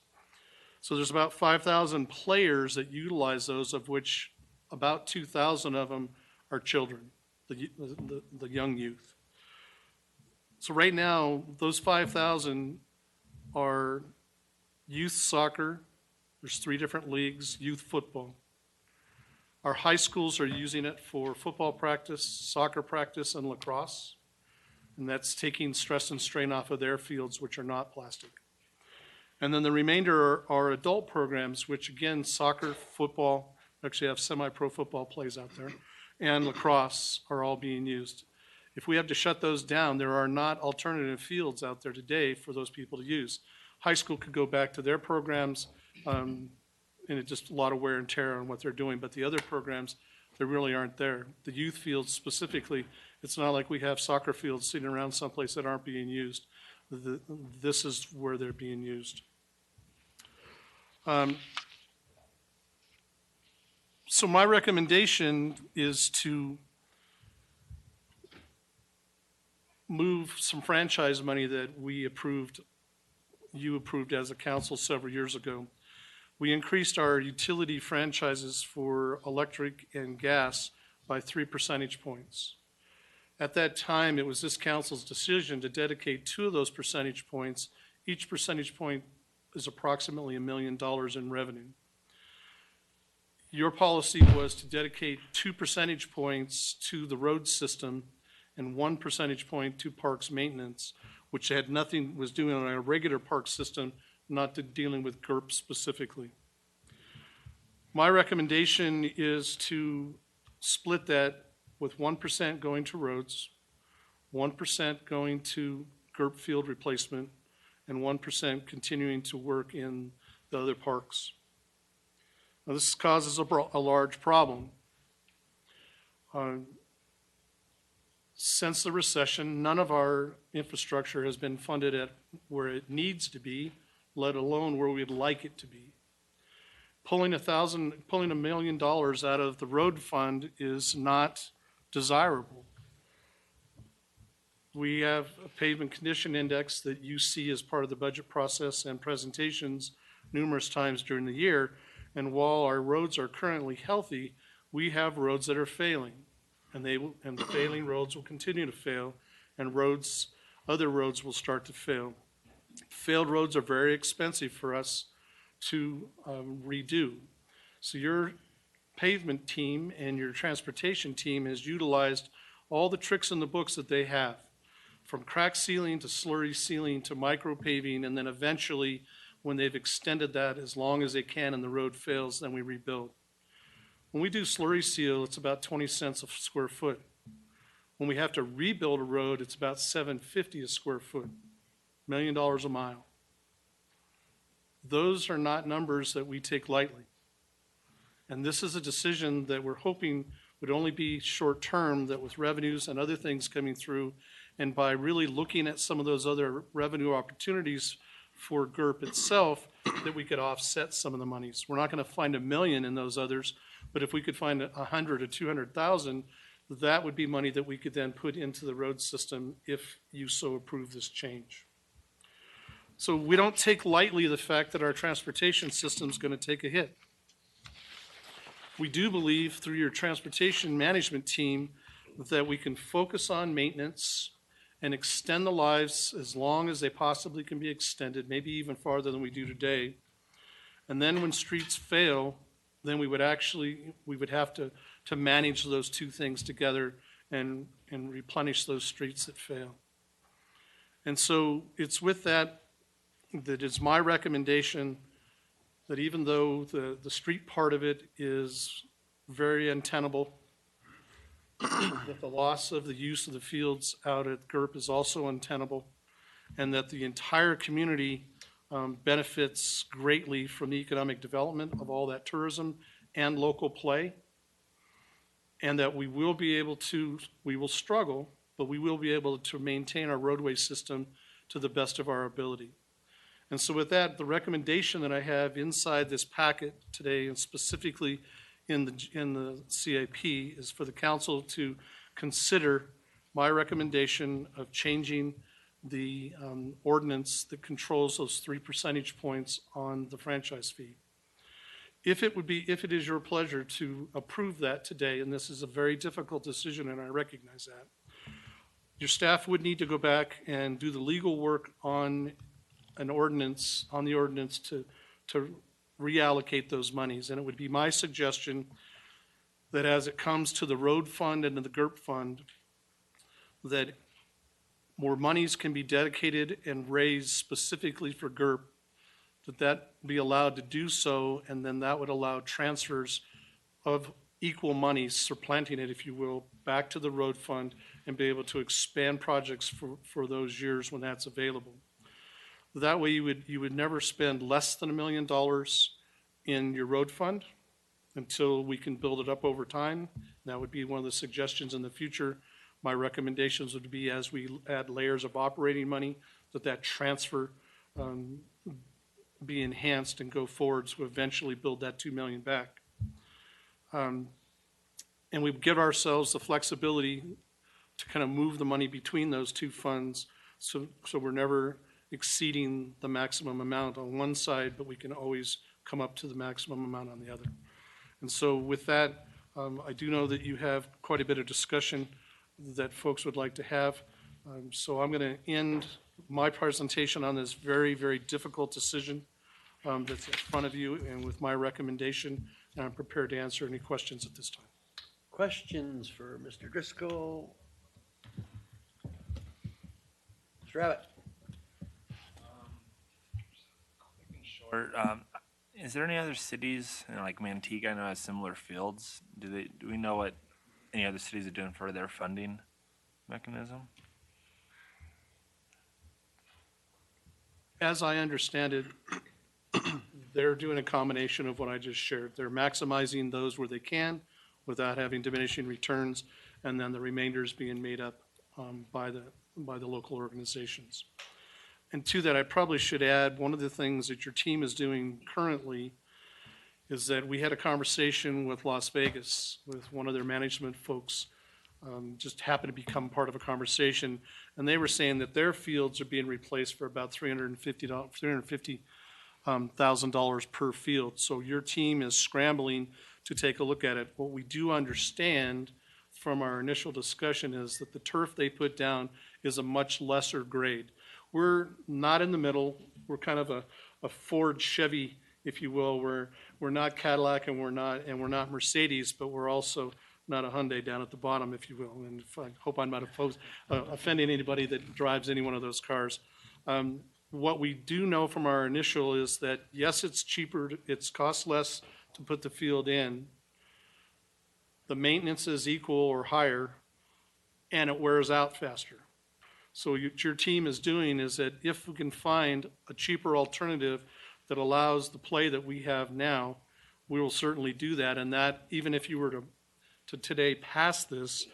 So there's about 5,000 players that utilize those, of which about 2,000 of them are children, the young youth. So right now, those 5,000 are youth soccer. There's 3 different leagues, youth football. Our high schools are using it for football practice, soccer practice, and lacrosse. And that's taking stress and strain off of their fields, which are not plastic. And then the remainder are adult programs, which again, soccer, football, actually have semi-pro football plays out there, and lacrosse are all being used. If we have to shut those down, there are not alternative fields out there today for those people to use. High school could go back to their programs, and it's just a lot of wear and tear on what they're doing, but the other programs, they really aren't there. The youth fields specifically, it's not like we have soccer fields sitting around someplace that aren't being used. This is where they're being used. So my recommendation is to move some franchise money that you approved as a council several years ago. We increased our utility franchises for electric and gas by 3 percentage points. At that time, it was this council's decision to dedicate 2 of those percentage points. Each percentage point is approximately $1 million in revenue. Your policy was to dedicate 2 percentage points to the road system and 1 percentage point to parks maintenance, which was doing on a regular park system, not dealing with GURP specifically. My recommendation is to split that with 1% going to roads, 1% going to GURP field replacement, and 1% continuing to work in the other parks. Now, this causes a large problem. Since the recession, none of our infrastructure has been funded at where it needs to be, let alone where we'd like it to be. Pulling $1 million out of the road fund is not desirable. We have a pavement condition index that you see as part of the budget process and presentations numerous times during the year. And while our roads are currently healthy, we have roads that are failing. And the failing roads will continue to fail, and other roads will start to fail. Failed roads are very expensive for us to redo. So your pavement team and your transportation team has utilized all the tricks in the books that they have, from crack sealing to slurry sealing to micro paving, and then eventually, when they've extended that as long as they can and the road fails, then we rebuild. When we do slurry seal, it's about 20 cents a square foot. When we have to rebuild a road, it's about $7.50 a square foot, $1 million a mile. Those are not numbers that we take lightly. And this is a decision that we're hoping would only be short-term, that with revenues and other things coming through, and by really looking at some of those other revenue opportunities for GURP itself, that we could offset some of the monies. We're not going to find $1 million in those others, but if we could find 100 or 200,000, that would be money that we could then put into the road system if you so approve this change. So we don't take lightly the fact that our transportation system is going to take a hit. We do believe through your transportation management team that we can focus on maintenance and extend the lives as long as they possibly can be extended, maybe even farther than we do today. And then when streets fail, then we would have to manage those two things together and replenish those streets that fail. And so it's with that it's my recommendation that even though the street part of it is very untenable, that the loss of the use of the fields out at GURP is also untenable, and that the entire community benefits greatly from the economic development of all that tourism and local play, and that we will struggle, but we will be able to maintain our roadway system to the best of our ability. And so with that, the recommendation that I have inside this packet today, and specifically in the CIP, is for the council to consider my recommendation of changing the ordinance that controls those 3 percentage points on the franchise fee. If it is your pleasure to approve that today, and this is a very difficult decision, and I recognize that, your staff would need to go back and do the legal work on the ordinance to reallocate those monies. And it would be my suggestion that as it comes to the road fund and to the GURP fund, that more monies can be dedicated and raised specifically for GURP, that be allowed to do so, and then that would allow transfers of equal monies, supplanting it, if you will, back to the road fund and be able to expand projects for those years when that's available. That way you would never spend less than $1 million in your road fund until we can build it up over time. That would be one of the suggestions in the future. My recommendations would be, as we add layers of operating money, that transfer be enhanced and go forward to eventually build that 2 million back. And we give ourselves the flexibility to kind of move the money between those two funds, so we're never exceeding the maximum amount on one side, but we can always come up to the maximum amount on the other. And so with that, I do know that you have quite a bit of discussion that folks would like to have. So I'm going to end my presentation on this very, very difficult decision that's in front of you, and with my recommendation, and I'm prepared to answer any questions at this time. Questions for Mr. Driscoll? Mr. Abbott? Short, is there any other cities, like Manteca, I know has similar fields. Do we know what any other cities are doing for their funding mechanism? As I understand it, they're doing a combination of what I just shared. They're maximizing those where they can without having diminishing returns, and then the remainder is being made up by the local organizations. And to that, I probably should add, one of the things that your team is doing currently is that we had a conversation with Las Vegas, with one of their management folks, just happened to become part of a conversation, and they were saying that their fields are being replaced for about $350,000 per field. So your team is scrambling to take a look at it. What we do understand from our initial discussion is that the turf they put down is a much lesser grade. We're not in the middle. We're kind of a Ford Chevy, if you will. We're not Cadillac and we're not Mercedes, but we're also not a Hyundai down at the bottom, if you will. And I hope I'm not offending anybody that drives any one of those cars. What we do know from our initial is that, yes, it's cheaper, it's costs less to put the field in. The maintenance is equal or higher, and it wears out faster. So what your team is doing is that if we can find a cheaper alternative that allows the play that we have now, we will certainly do that. And that, even if you were to today pass this,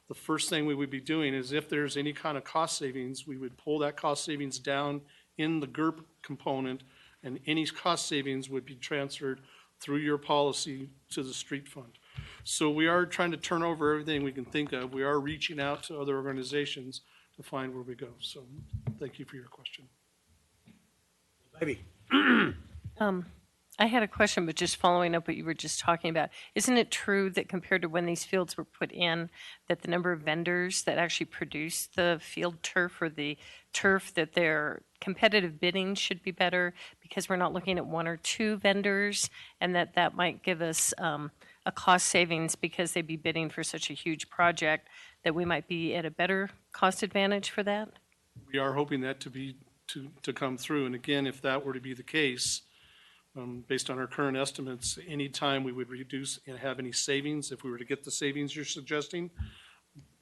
the first thing we would be doing is, if there's any kind of cost savings, we would pull that cost savings down in the GURP component, and any cost savings would be transferred through your policy to the street fund. So we are trying to turn over everything we can think of. We are reaching out to other organizations to find where we go. So thank you for your question. Maybe. I had a question, but just following up what you were just talking about. Isn't it true that compared to when these fields were put in, that the number of vendors that actually produce the field turf or the turf, that their competitive bidding should be better because we're not looking at one or two vendors, and that might give us a cost savings because they'd be bidding for such a huge project, that we might be at a better cost advantage for that? We are hoping that to come through. And again, if that were to be the case, based on our current estimates, any time we would reduce and have any savings, if we were to get the savings you're suggesting,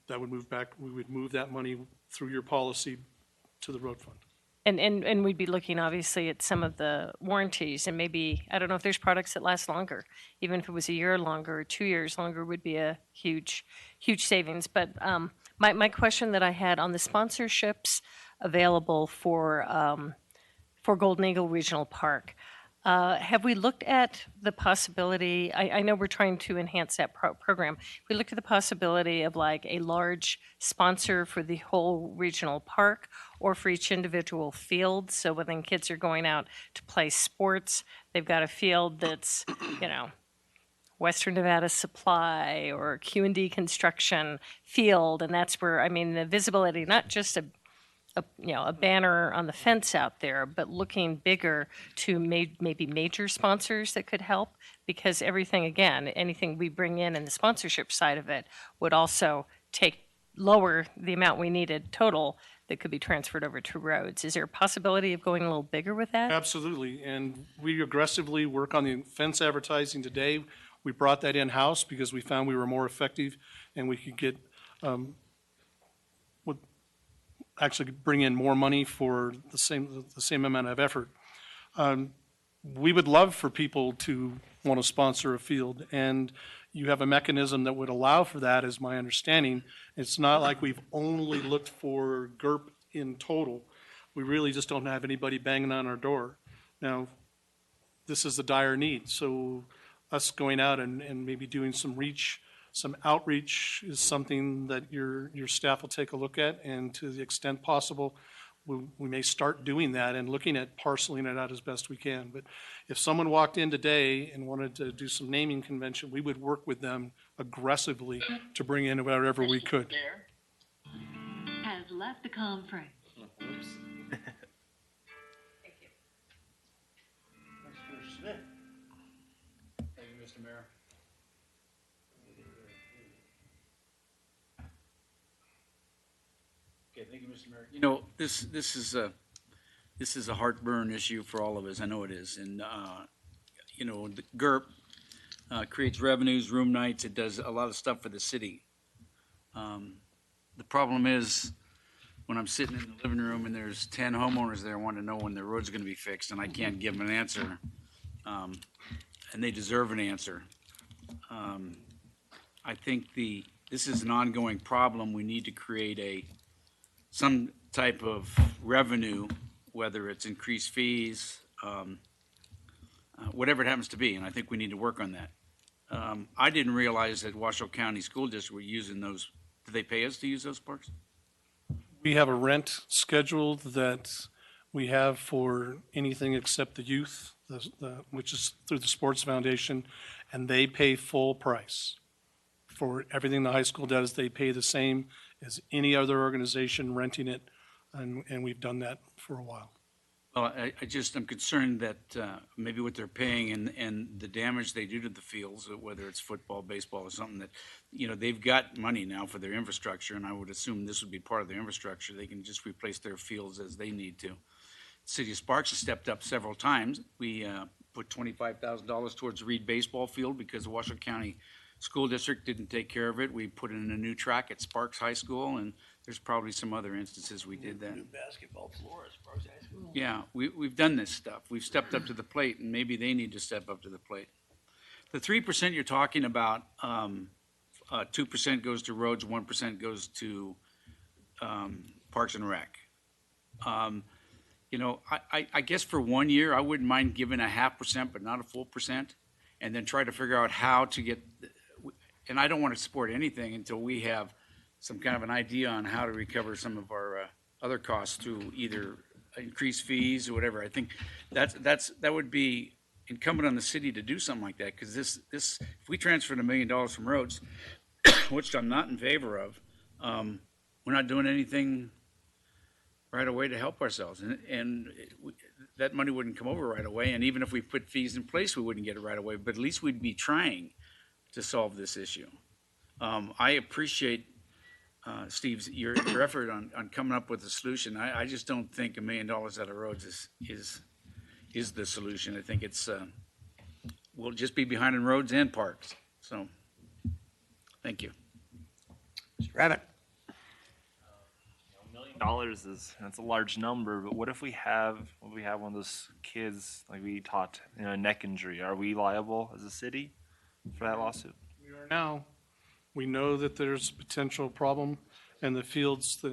that would move back. We would move that money through your policy to the road fund. And we'd be looking obviously at some of the warranties, and maybe, I don't know if there's products that last longer. Even if it was a year longer or 2 years longer, would be a huge savings. But my question that I had on the sponsorships available for Golden Eagle Regional Park, have we looked at the possibility, I know we're trying to enhance that program, we looked at the possibility of like a large sponsor for the whole regional park or for each individual field, so when kids are going out to play sports, they've got a field that's, Western Nevada Supply or Q&D Construction field, and that's where, the visibility, not just a banner on the fence out there, but looking bigger to maybe major sponsors that could help, because anything we bring in the sponsorship side of it would also lower the amount we needed total that could be transferred over to roads. Is there a possibility of going a little bigger with that? Absolutely, and we aggressively work on the fence advertising today. We brought that in-house because we found we were more effective and we could get, actually bring in more money for the same amount of effort. We would love for people to want to sponsor a field, and you have a mechanism that would allow for that, is my understanding. It's not like we've only looked for GURP in total. We really just don't have anybody banging on our door. Now, this is a dire need, so us going out and maybe doing some outreach is something that your staff will take a look at, and to the extent possible, we may start doing that and looking at parceling it out as best we can. But if someone walked in today and wanted to do some naming convention, we would work with them aggressively to bring in whatever we could. Has left the conference. Oops. Thank you. Mr. Smith. Thank you, Mr. Mayor. Okay, thank you, Mr. Mayor. You know, this is a heartburn issue for all of us. I know it is. And, you know, the GURP creates revenues, room nights. It does a lot of stuff for the city. The problem is when I'm sitting in the living room and there's 10 homeowners there wanting to know when their road's going to be fixed, and I can't give them an answer, and they deserve an answer. I think this is an ongoing problem. We need to create some type of revenue, whether it's increased fees, whatever it happens to be, and I think we need to work on that. I didn't realize that Washoe County School District were using those. Do they pay us to use those parks? We have a rent schedule that we have for anything except the youth, which is through the Sports Foundation, and they pay full price. For everything the high school does, they pay the same as any other organization renting it, and we've done that for a while. Well, I'm concerned that maybe what they're paying and the damage they do to the fields, whether it's football, baseball, or something that, you know, they've got money now for their infrastructure, and I would assume this would be part of their infrastructure. They can just replace their fields as they need to. City of Sparks has stepped up several times. We put $25,000 towards Reed Baseball Field because the Washoe County School District didn't take care of it. We put in a new track at Sparks High School, and there's probably some other instances we did that. New basketball floor at Sparks High School. Yeah, we've done this stuff. We've stepped up to the plate, and maybe they need to step up to the plate. The 3% you're talking about, 2% goes to roads, 1% goes to Parks and Rec. You know, I guess for 1 year, I wouldn't mind giving a 0.5%, but not a full percent, and then try to figure out how to get, and I don't want to support anything until we have some kind of an idea on how to recover some of our other costs through either increased fees or whatever. I think that would be incumbent on the city to do something like that, because this if we transferred $1 million from roads, which I'm not in favor of, we're not doing anything right away to help ourselves, and that money wouldn't come over right away. And even if we put fees in place, we wouldn't get it right away. But at least we'd be trying to solve this issue. I appreciate Steve's your effort on coming up with a solution. I just don't think $1 million out of roads is the solution. I think it's we'll just be behind in roads and parks. So, thank you. Mr. Rabbit. $1 million that's a large number, but what if we have one of those kids like we taught, you know, a neck injury? Are we liable as a city for that lawsuit? We are now. We know that there's a potential problem, and the fields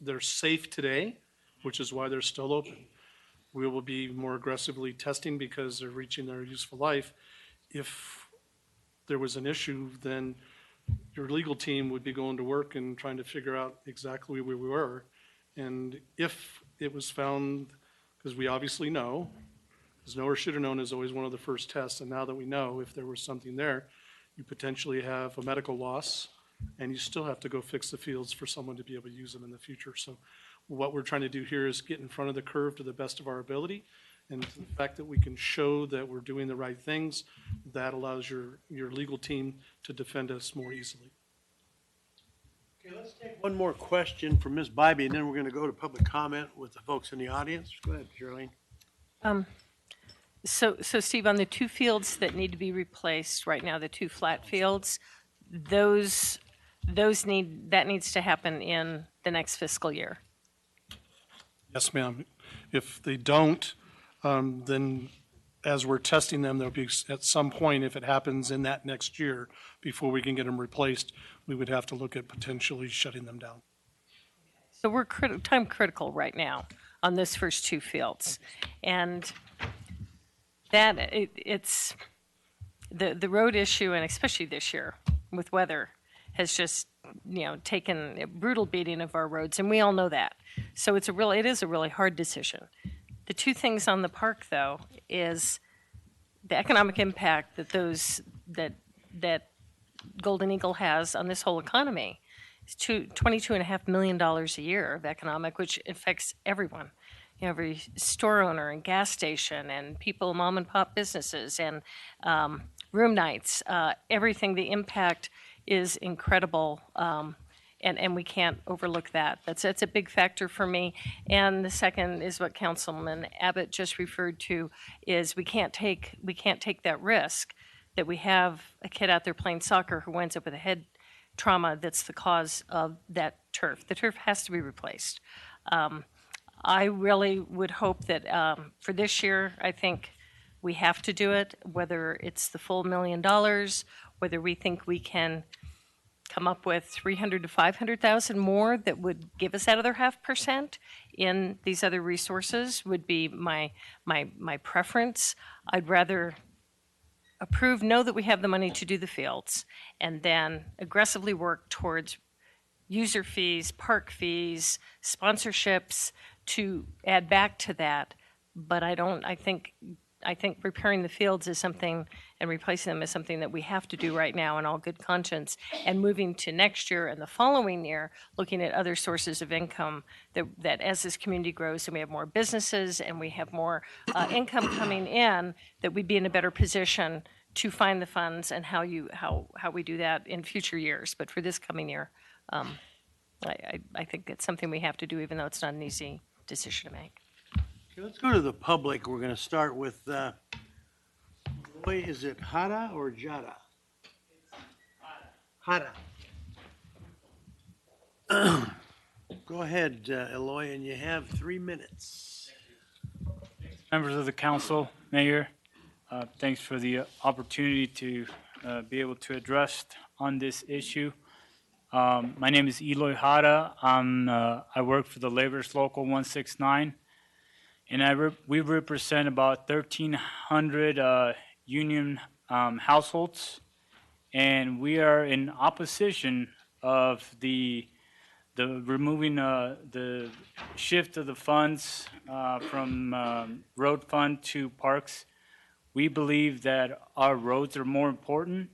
they're safe today, which is why they're still open. We will be more aggressively testing because they're reaching their useful life. If there was an issue, then your legal team would be going to work and trying to figure out exactly where we were. And if it was found, because we obviously know, because know or should have known is always one of the first tests, and now that we know if there was something there, you potentially have a medical loss, and you still have to go fix the fields for someone to be able to use them in the future. So what we're trying to do here is get in front of the curve to the best of our ability, and the fact that we can show that we're doing the right things, that allows your legal team to defend us more easily. Okay, let's take one more question from Ms. Bybee, and then we're going to go to public comment with the folks in the audience. Go ahead, Charlene. So Steve, on the two fields that need to be replaced right now, the two flat fields, those needs to happen in the next fiscal year. Yes, ma'am. If they don't, then as we're testing them, there'll be, at some point, if it happens in that next year, before we can get them replaced, we would have to look at potentially shutting them down. So we're time critical right now on those first two fields. And that, it's, the road issue, and especially this year with weather, has just, taken a brutal beating of our roads, and we all know that. So it is a really hard decision. The two things on the park, though, is the economic impact that Golden Eagle has on this whole economy. It's $22.5 million a year of economic, which affects everyone. Every store owner and gas station and people, mom and pop businesses and room nights, everything. The impact is incredible, and we can't overlook that. That's a big factor for me. And the second is what Councilman Abbott just referred to, is we can't take that risk that we have a kid out there playing soccer who ends up with a head trauma that's the cause of that turf. The turf has to be replaced. I really would hope that for this year, I think we have to do it, whether it's the full $1 million, whether we think we can come up with 300 to 500,000 more that would give us that other 0.5% in these other resources would be my preference. I'd rather know that we have the money to do the fields, and then aggressively work towards user fees, park fees, sponsorships to add back to that. But I think repairing the fields is something, and replacing them is something that we have to do right now in all good conscience. And moving to next year and the following year, looking at other sources of income that as this community grows and we have more businesses and we have more income coming in, that we'd be in a better position to find the funds and how we do that in future years. But for this coming year, I think it's something we have to do, even though it's not an easy decision to make. Okay, let's go to the public. We're going to start with, is it Hada or Jada? Hada. Go ahead, Eloy, and you have 3 minutes. Members of the council, mayor, thanks for the opportunity to be able to address on this issue. My name is Eloy Hada. I work for the Laborers Local 169, and we represent about 1,300 union households, and we are in opposition of the removing the shift of the funds from road fund to parks. We believe that our roads are more important.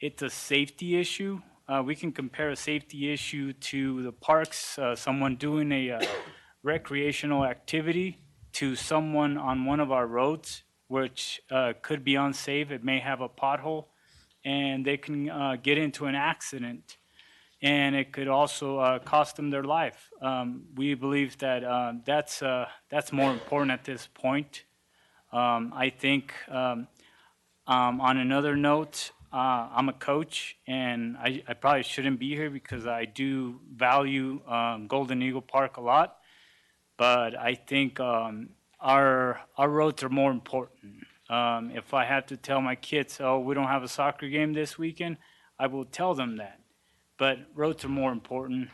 It's a safety issue. We can compare a safety issue to the parks, someone doing a recreational activity, to someone on one of our roads, which could be unsafe. It may have a pothole, and they can get into an accident, and it could also cost them their life. We believe that that's more important at this point. I think on another note, I'm a coach, and I probably shouldn't be here because I do value Golden Eagle Park a lot, but I think our roads are more important. If I have to tell my kids, oh, we don't have a soccer game this weekend, I will tell them that. But roads are more important.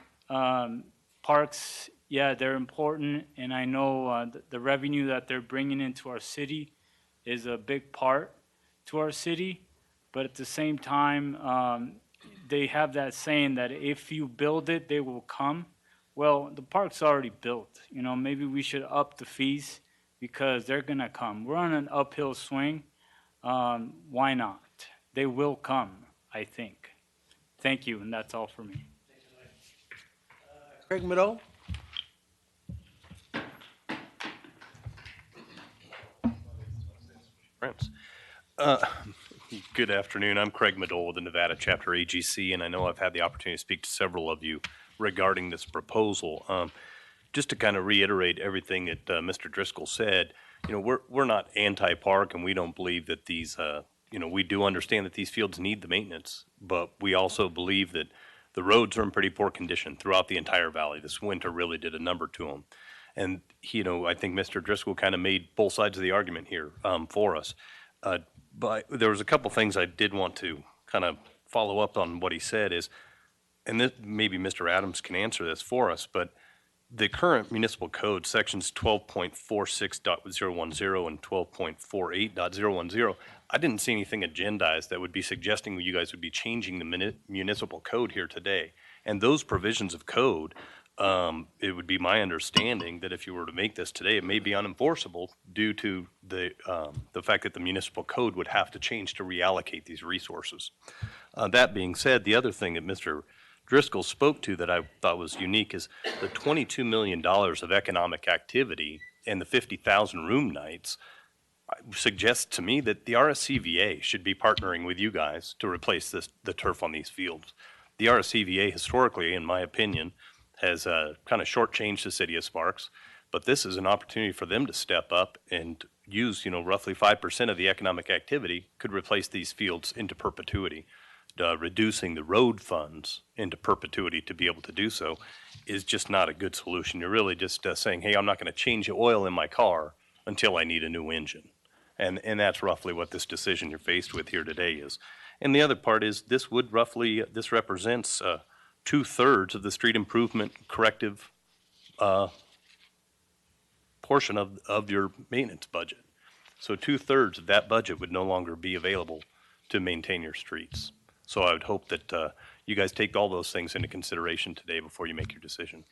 Parks, yeah, they're important, and I know the revenue that they're bringing into our city is a big part to our city. But at the same time, they have that saying that if you build it, they will come. Well, the park's already built. Maybe we should up the fees because they're going to come. We're on an uphill swing. Why not? They will come, I think. Thank you, and that's all for me. Craig Mado. Friends. Good afternoon. I'm Craig Madole with the Nevada Chapter AGC, and I know I've had the opportunity to speak to several of you regarding this proposal. Just to kind of reiterate everything that Mr. Driscoll said, we're not anti-park, and we don't believe that these, we do understand that these fields need the maintenance, but we also believe that the roads are in pretty poor condition throughout the entire valley. This winter really did a number to them. And, I think Mr. Driscoll kind of made both sides of the argument here for us. But there was a couple things I did want to kind of follow up on what he said is, and this, maybe Mr. Adams can answer this for us, but the current municipal code, sections 12.46.010 and 12.48.010, I didn't see anything agendized that would be suggesting you guys would be changing the municipal code here today. And those provisions of code, it would be my understanding that if you were to make this today, it may be unenforceable due to the fact that the municipal code would have to change to reallocate these resources. That being said, the other thing that Mr. Driscoll spoke to that I thought was unique is the $22 million of economic activity and the 50,000 room nights suggests to me that the RSCVA should be partnering with you guys to replace the turf on these fields. The RSCVA historically, in my opinion, has kind of shortchanged the city of Sparks, but this is an opportunity for them to step up and use, roughly 5% of the economic activity could replace these fields into perpetuity. Reducing the road funds into perpetuity to be able to do so is just not a good solution. You're really just saying, hey, I'm not going to change the oil in my car until I need a new engine. And that's roughly what this decision you're faced with here today is. And the other part is this represents 2/3 of the street improvement corrective portion of your maintenance budget. So 2/3 of that budget would no longer be available to maintain your streets. So I would hope that you guys take all those things into consideration today before you make your decision.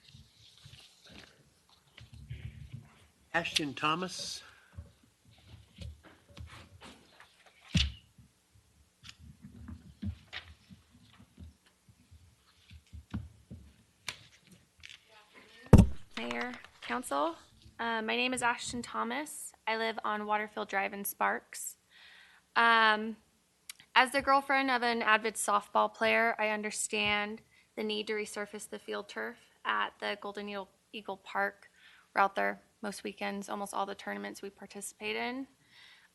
Ashton Thomas. Mayor, Council. My name is Ashton Thomas. I live on Waterfield Drive in Sparks. As the girlfriend of an avid softball player, I understand the need to resurface the field turf at the Golden Eagle Park. We're out there most weekends, almost all the tournaments we participate in.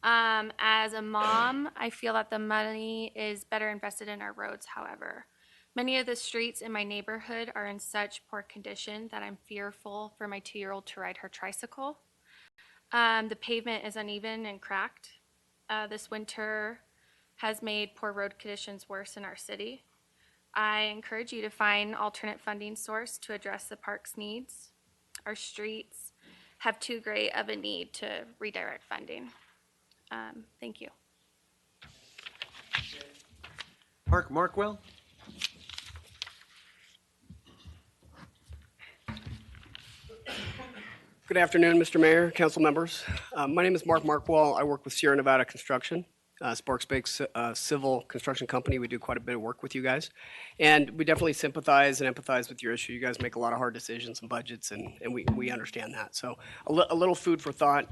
As a mom, I feel that the money is better invested in our roads, however. Many of the streets in my neighborhood are in such poor condition that I'm fearful for my 2-year-old to ride her tricycle. The pavement is uneven and cracked. This winter has made poor road conditions worse in our city. I encourage you to find alternate funding source to address the park's needs. Our streets have too great of a need to redirect funding. Thank you. Mark Markwell. Good afternoon, Mr. Mayor, council members. My name is Mark Markwell. I work with Sierra Nevada Construction, Sparks-based civil construction company. We do quite a bit of work with you guys. And we definitely sympathize and empathize with your issue. You guys make a lot of hard decisions and budgets, and we understand that. So a little food for thought.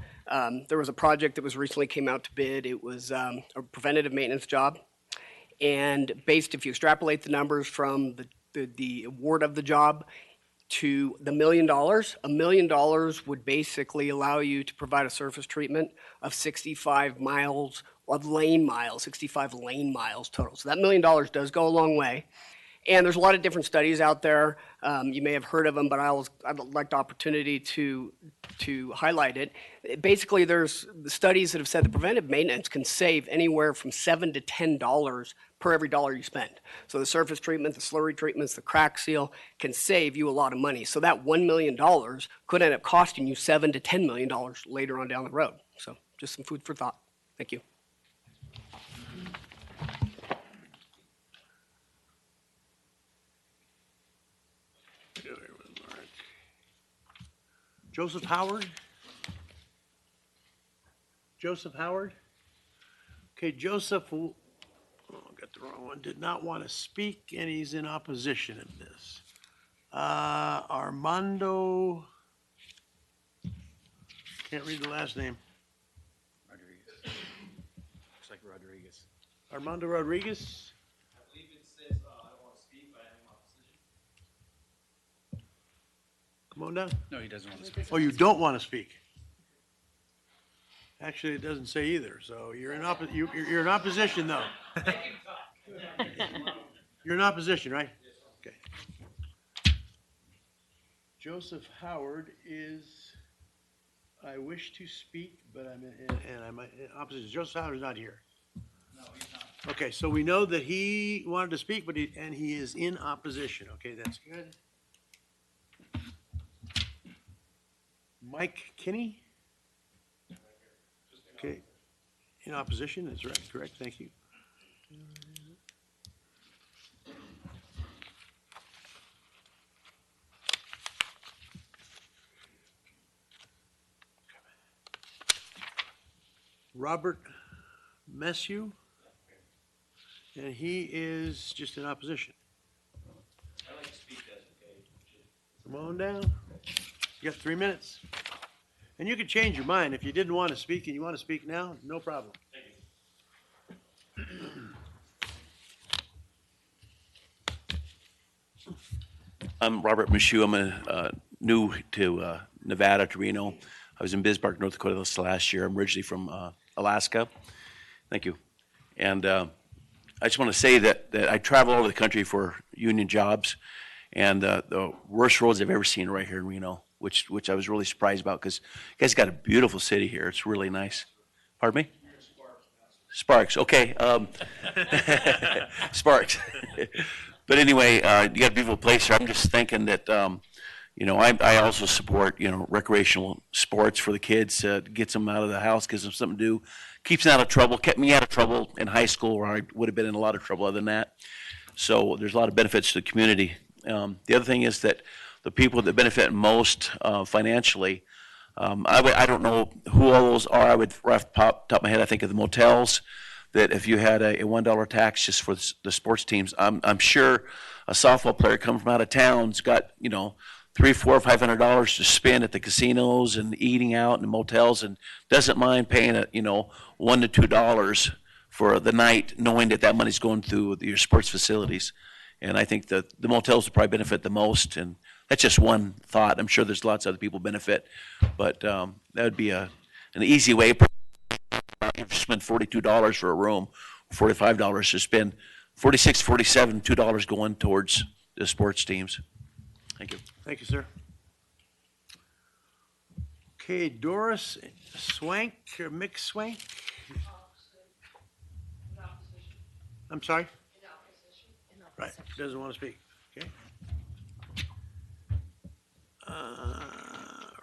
There was a project that was recently came out to bid. It was a preventative maintenance job. And if you extrapolate the numbers from the award of the job, to the $1 million. $1 million would basically allow you to provide a surface treatment of 65 miles of lane miles, 65 lane miles total. So that $1 million does go a long way. And there's a lot of different studies out there. You may have heard of them, but I'd like the opportunity to highlight it. Basically, there's studies that have said that preventive maintenance can save anywhere from $7 to $10 per every dollar you spend. So the surface treatment, the slurry treatments, the crack seal can save you a lot of money. So that $1 million could end up costing you $7 to $10 million later on down the road. So just some food for thought. Thank you. Joseph Howard? Joseph Howard? Okay, Joseph, oh, I got the wrong one, did not want to speak, and he's in opposition of this. Armando, can't read the last name. Rodriguez. Looks like Rodriguez. Armando Rodriguez? I believe it says I don't want to speak, but I'm in opposition. Come on down. No, he doesn't want to speak. Oh, you don't want to speak? Actually, it doesn't say either, so you're you're in opposition, though. You're in opposition, right? Okay. Joseph Howard is, I wish to speak, but I'm in opposition. Joseph Howard's not here. No, he's not. Okay, so we know that he wanted to speak, but he is in opposition. Okay, that's good. Mike Kinney? Okay, in opposition, that's right, correct, thank you. Robert Messieu, and he is just in opposition. I'd like to speak, that's okay. Come on down. You got 3 minutes. And you can change your mind. If you didn't want to speak and you want to speak now, no problem. I'm Robert Michoud. I'm new to Nevada, to Reno. I was in Bismarck, North Dakota this last year. I'm originally from Alaska. Thank you. And I just want to say that I travel all over the country for union jobs, and the worst roads I've ever seen are right here in Reno, which I was really surprised about because you guys got a beautiful city here. It's really nice. Pardon me? Sparks. Okay. Sparks. But anyway, you got a beautiful place here. I'm just thinking that, I also support, recreational sports for the kids, gets them out of the house, gives them something to do, keeps them out of trouble, kept me out of trouble in high school where I would have been in a lot of trouble other than that. So there's a lot of benefits to the community. The other thing is that the people that benefit most financially, I don't know who all those are. I would, right off the top of my head, I think of the motels, that if you had a $1 tax just for the sports teams, I'm sure a softball player coming from out of town's got, $300, $400, $500 to spend at the casinos and eating out in the motels and doesn't mind paying $1 to $2 for the night, knowing that money's going through your sports facilities. And I think that the motels would probably benefit the most. And that's just one thought. I'm sure there's lots of other people benefit, but that would be an easy way. You spend $42 for a room, $45 to spend $46, $47, $2 going towards the sports teams. Thank you. Thank you, sir. Okay, Doris Swank, or Mick Swank? I'm sorry? Right, doesn't want to speak, okay.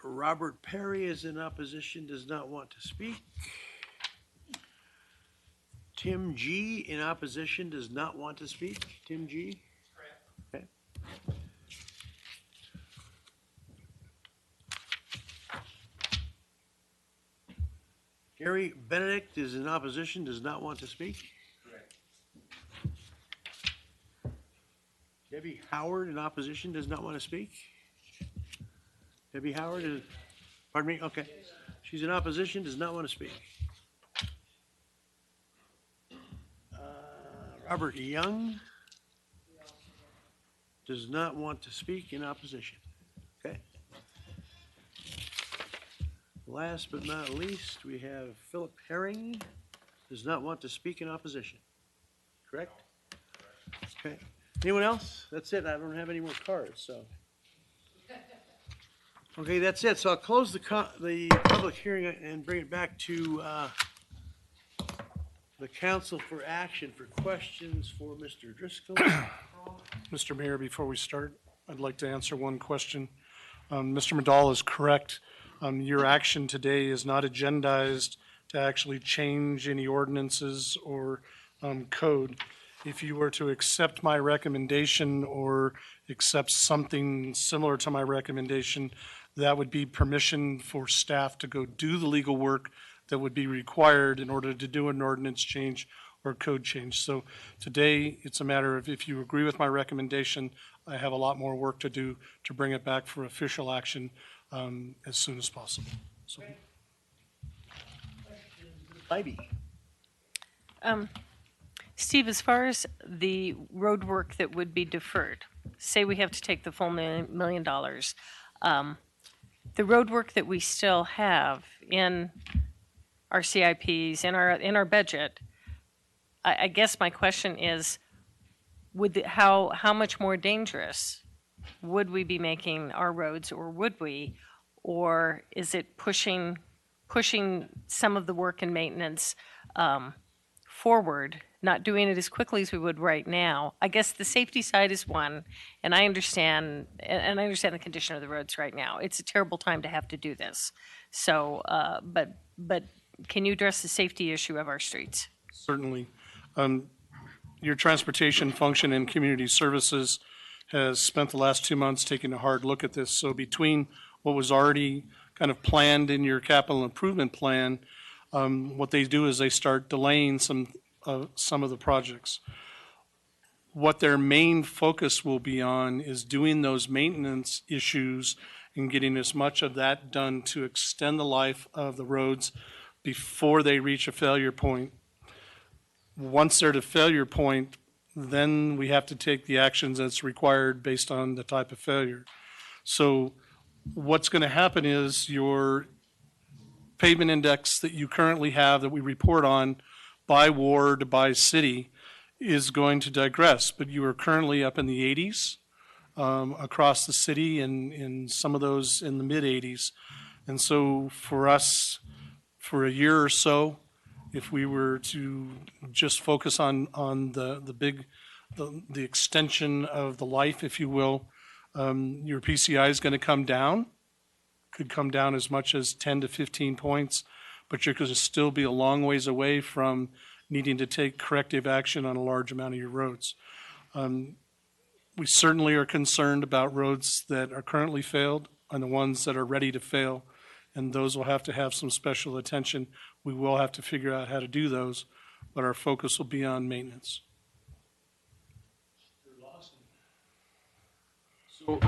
Robert Perry is in opposition, does not want to speak. Tim G in opposition, does not want to speak. Tim G? Okay. Gary Benedict is in opposition, does not want to speak. Correct. Debbie Howard in opposition, does not want to speak. Debbie Howard is, pardon me, okay. She's in opposition, does not want to speak. Robert Young does not want to speak in opposition. Okay. Last but not least, we have Philip Herring, does not want to speak in opposition. Correct? Okay. Anyone else? That's it. I don't have any more cards, so. Okay, that's it. So I'll close the public hearing and bring it back to the council for action for questions for Mr. Driscoll. Mr. Mayor, before we start, I'd like to answer one question. Mr. Madal is correct. Your action today is not agendized to actually change any ordinances or code. If you were to accept my recommendation or accept something similar to my recommendation, that would be permission for staff to go do the legal work that would be required in order to do an ordinance change or code change. So today, it's a matter of if you agree with my recommendation, I have a lot more work to do to bring it back for official action as soon as possible. So. Ivy. Steve, as far as the road work that would be deferred, say we have to take the full $1 million, the road work that we still have in our CIPs, in our budget. I guess my question is, how much more dangerous would we be making our roads, or would we? Or is it pushing some of the work and maintenance forward, not doing it as quickly as we would right now? I guess the safety side is one, and I understand the condition of the roads right now. It's a terrible time to have to do this. So, but can you address the safety issue of our streets? Certainly. Your transportation function and community services has spent the last 2 months taking a hard look at this. So between what was already kind of planned in your capital improvement plan, what they do is they start delaying some of the projects. What their main focus will be on is doing those maintenance issues and getting as much of that done to extend the life of the roads before they reach a failure point. Once they're at a failure point, then we have to take the actions that's required based on the type of failure. So what's going to happen is your pavement index that you currently have that we report on by ward, by city, is going to digress. But you are currently up in the 80s across the city, and in some of those in the mid 80s. And so for us, for a year or so, if we were to just focus on the extension of the life, if you will, your PCI is going to come down, could come down as much as 10 to 15 points, but you're going to still be a long ways away from needing to take corrective action on a large amount of your roads. We certainly are concerned about roads that are currently failed and the ones that are ready to fail, and those will have to have some special attention. We will have to figure out how to do those, but our focus will be on maintenance. So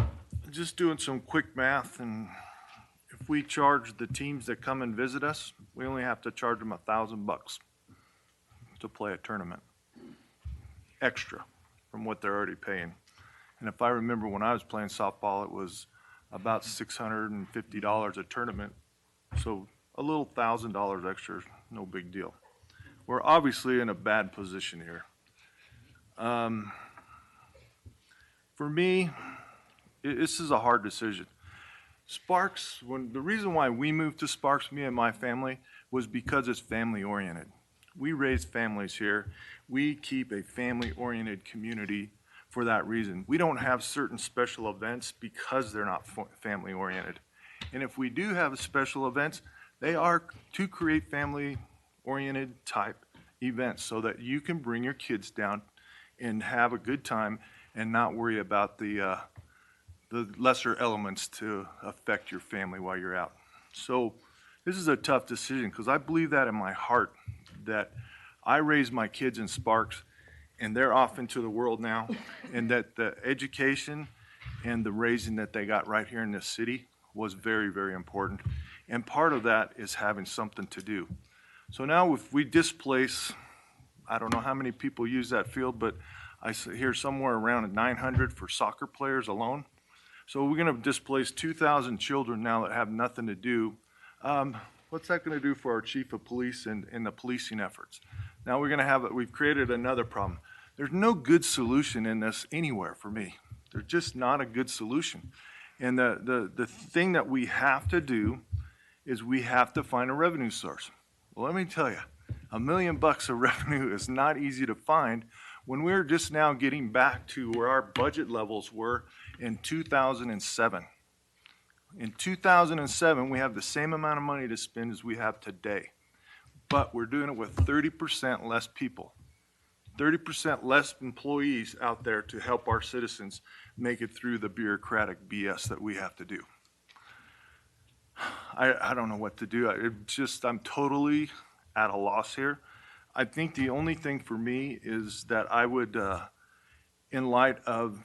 just doing some quick math, and if we charge the teams that come and visit us, we only have to charge them $1,000 to play a tournament, extra from what they're already paying. And if I remember when I was playing softball, it was about $650 a tournament. So a little $1,000 extra is no big deal. We're obviously in a bad position here. For me, this is a hard decision. Sparks, the reason why we moved to Sparks, me and my family, was because it's family oriented. We raise families here. We keep a family oriented community for that reason. We don't have certain special events because they're not family oriented. And if we do have special events, they are to create family oriented type events so that you can bring your kids down and have a good time and not worry about the lesser elements to affect your family while you're out. So this is a tough decision because I believe that in my heart, that I raised my kids in Sparks and they're off into the world now, and that the education and the raising that they got right here in this city was very, very important. And part of that is having something to do. So now if we displace, I don't know how many people use that field, but I hear somewhere around 900 for soccer players alone. So we're going to displace 2,000 children now that have nothing to do. What's that going to do for our chief of police and the policing efforts? Now we've created another problem. There's no good solution in this anywhere for me. There's just not a good solution. And the thing that we have to do is we have to find a revenue source. Well, let me tell you, $1 million of revenue is not easy to find when we're just now getting back to where our budget levels were in 2007. In 2007, we have the same amount of money to spend as we have today, but we're doing it with 30% less people, 30% less employees out there to help our citizens make it through the bureaucratic BS that we have to do. I don't know what to do. I'm totally at a loss here. I think the only thing for me is that I would, in light of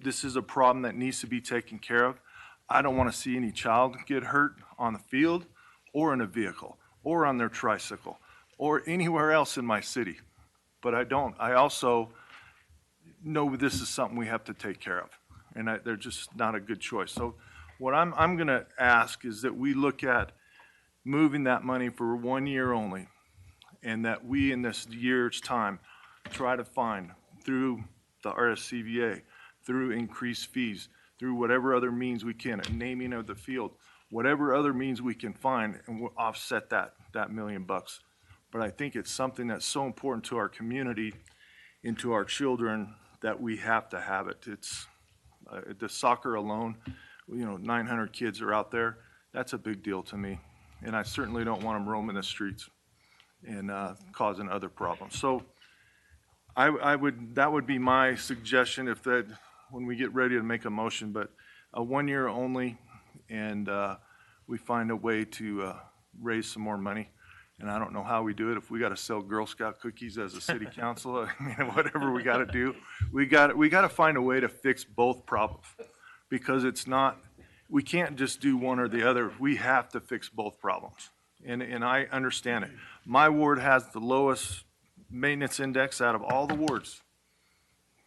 this is a problem that needs to be taken care of, I don't want to see any child get hurt on the field or in a vehicle or on their tricycle or anywhere else in my city. But I also know this is something we have to take care of, and they're just not a good choice. So what I'm going to ask is that we look at moving that money for 1 year only, and that we in this year's time try to find through the RSCVA, through increased fees, through whatever other means we can, a naming of the field, whatever other means we can find, and we'll offset that $1 million. But I think it's something that's so important to our community and to our children that we have to have it. It's the soccer alone, 900 kids are out there. That's a big deal to me, and I certainly don't want them roaming the streets and causing other problems. So that would be my suggestion when we get ready to make a motion, but a 1 year only, and we find a way to raise some more money. And I don't know how we do it. If we got to sell Girl Scout cookies as a city council, I mean, whatever we got to do, we got to find a way to fix both problems, because we can't just do one or the other. We have to fix both problems. And I understand it. My ward has the lowest maintenance index out of all the wards.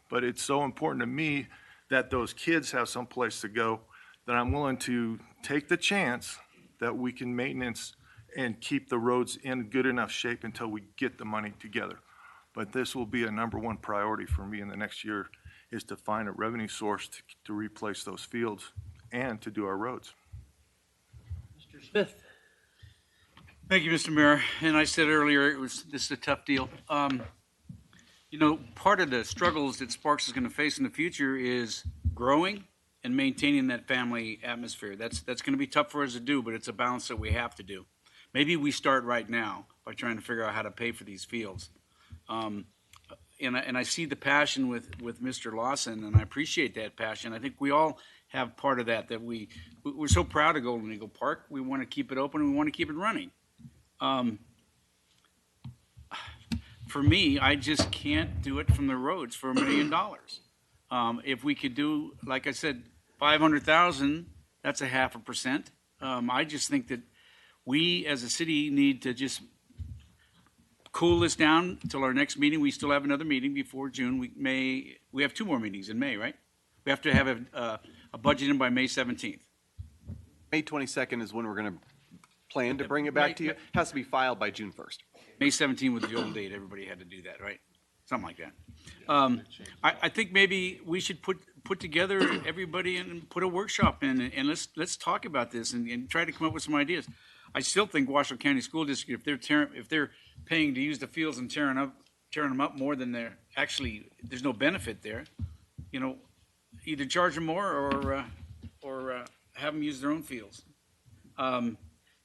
But it's so important to me that those kids have some place to go that I'm willing to take the chance that we can maintenance and keep the roads in good enough shape until we get the money together. But this will be a #1 priority for me in the next year, is to find a revenue source to replace those fields and to do our roads. Mr. Smith. Thank you, Mr. Mayor. And I said earlier, this is a tough deal. Part of the struggles that Sparks is going to face in the future is growing and maintaining that family atmosphere. That's going to be tough for us to do, but it's a balance that we have to do. Maybe we start right now by trying to figure out how to pay for these fields. And I see the passion with Mr. Lawson, and I appreciate that passion. I think we all have part of that we're so proud of Golden Eagle Park. We want to keep it open, and we want to keep it running. For me, I just can't do it from the roads for $1 million. If we could do, like I said, 500,000, that's a 0.5%. I just think that we as a city need to just cool this down until our next meeting. We still have another meeting before June. We have 2 more meetings in May, right? We have to have a budget in by May 17th. May 22nd is when we're going to plan to bring it back to you. It has to be filed by June 1st. May 17th was the old date. Everybody had to do that, right? Something like that. I think maybe we should put together everybody and put a workshop in, and let's talk about this and try to come up with some ideas. I still think Washoe County School District, if they're paying to use the fields and tearing them up more than they're actually, there's no benefit there. Either charge them more or have them use their own fields.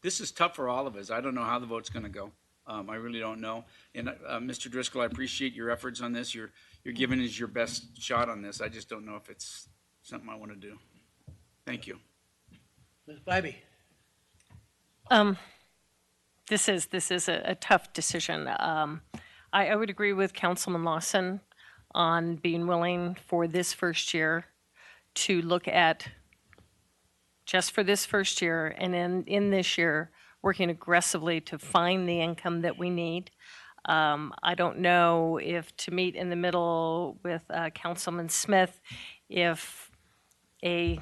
This is tough for all of us. I don't know how the vote's going to go. I really don't know. And Mr. Driscoll, I appreciate your efforts on this. You're giving us your best shot on this. I just don't know if it's something I want to do. Thank you. Ms. Bybee. This is a tough decision. I would agree with Councilman Lawson on being willing for this first year to look at just for this first year, and in this year, working aggressively to find the income that we need. I don't know if to meet in the middle with Councilman Smith, if a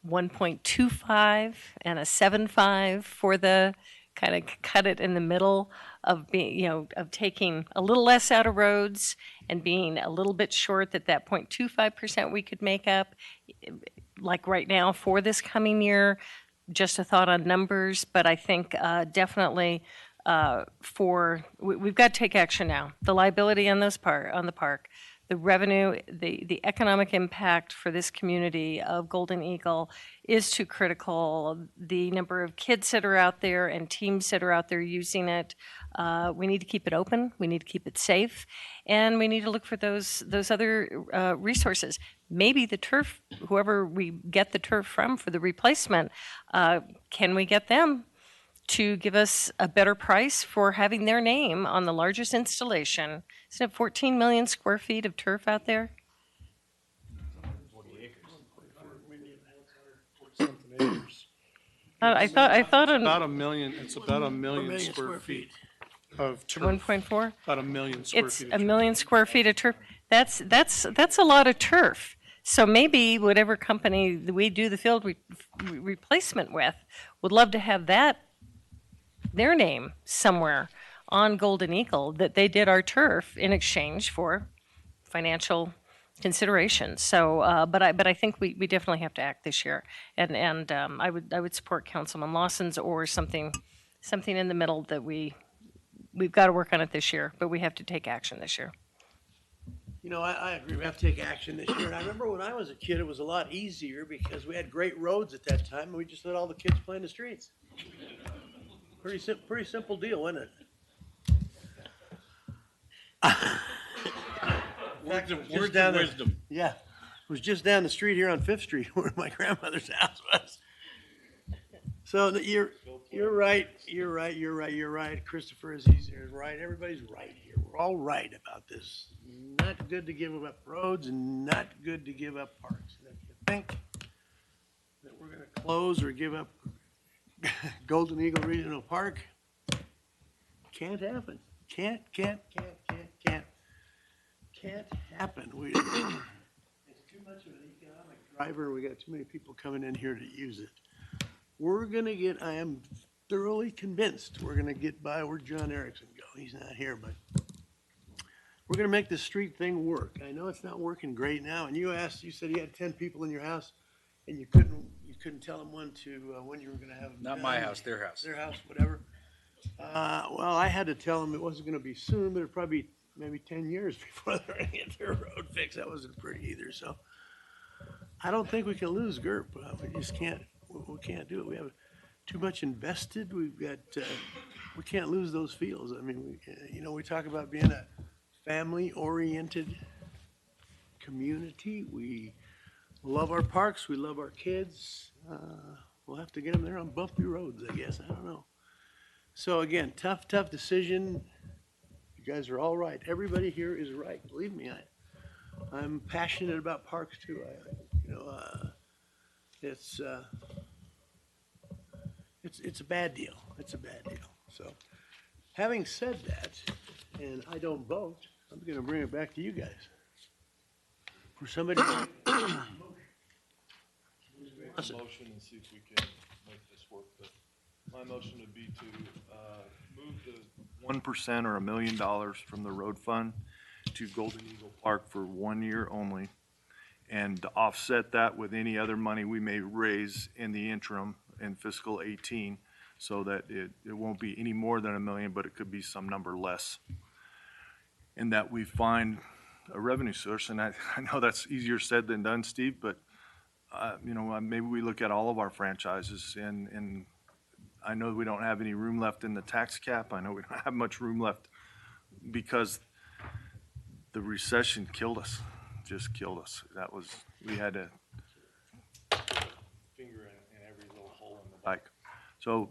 1.25 and a 7.5 for the kind of cut it in the middle of being, of taking a little less out of roads and being a little bit short that 0.25% we could make up, like right now for this coming year. Just a thought on numbers, but I think definitely we've got to take action now. The liability on the park, the revenue, the economic impact for this community of Golden Eagle is too critical. The number of kids that are out there and teams that are out there using it, we need to keep it open. We need to keep it safe, and we need to look for those other resources. Maybe the turf, whoever we get the turf from for the replacement, can we get them to give us a better price for having their name on the largest installation? Isn't it 14 million square feet of turf out there? I thought about a million. It's about a million square feet of turf. 1.4. About a million square It's feet. a million square feet of turf. That's a lot of turf. So maybe whatever company we do the field replacement with would love to have that their name somewhere on Golden Eagle that they did our turf in exchange for financial considerations. So, but I think we definitely have to act this year, and I would support Councilman Lawson's or something in the middle that we've got to work on it this year, but we have to take action this year. You know, I agree. We have to take action this year. And I remember when I was a kid, it was a lot easier because we had great roads at that time, and we just let all the kids play in the streets. Pretty simple deal, wasn't it? Words of wisdom. Yeah. It was just down the street here on Fifth Street where my grandmother's house was. So you're right. You're right. Christopher is right. Everybody's right here. We're all right about this. Not good to give up roads and not good to give up parks. And if you think that we're going to close or give up Golden Eagle Regional Park, can't happen. Can't happen. It's too much of an economic driver. We got too many people coming in here to use it. I am thoroughly convinced we're gonna get by where John Erickson go. He's not here, but we're gonna make this street thing work. I know it's not working great now, and you said you had 10 people in your house, and you couldn't tell them when you were gonna have them. Not my house, their house. Their house, whatever. Well, I had to tell them it wasn't gonna be soon, but it'd probably be maybe 10 years before they're gonna get their road fixed. That wasn't pretty either, so. I don't think we can lose GURP. We just can't. We can't do it. We have too much invested. We've got. We can't lose those fields. I mean, we talk about being a family-oriented community. We love our parks. We love our kids. We'll have to get them there on bumpy roads, I guess. I don't know. So again, tough decision. You guys are all right. Everybody here is right. Believe me, I'm passionate about parks too. It's a bad deal. It's a bad deal. So, having said that, and I don't vote, I'm going to bring it back to you guys. For somebody. Motion and see if we can make this work. But my motion would be to move the 1% or $1 million from the road fund to Golden Eagle Park for 1 year only, and to offset that with any other money we may raise in the interim in fiscal 18, so that it won't be any more than $1 million, but it could be some number less. And that we find a revenue source, and I know that's easier said than done, Steve, but maybe we look at all of our franchises, and I know we don't have any room left in the tax cap. I know we don't have much room left because the recession killed us, just killed us. We had to finger in every little hole in the dike. So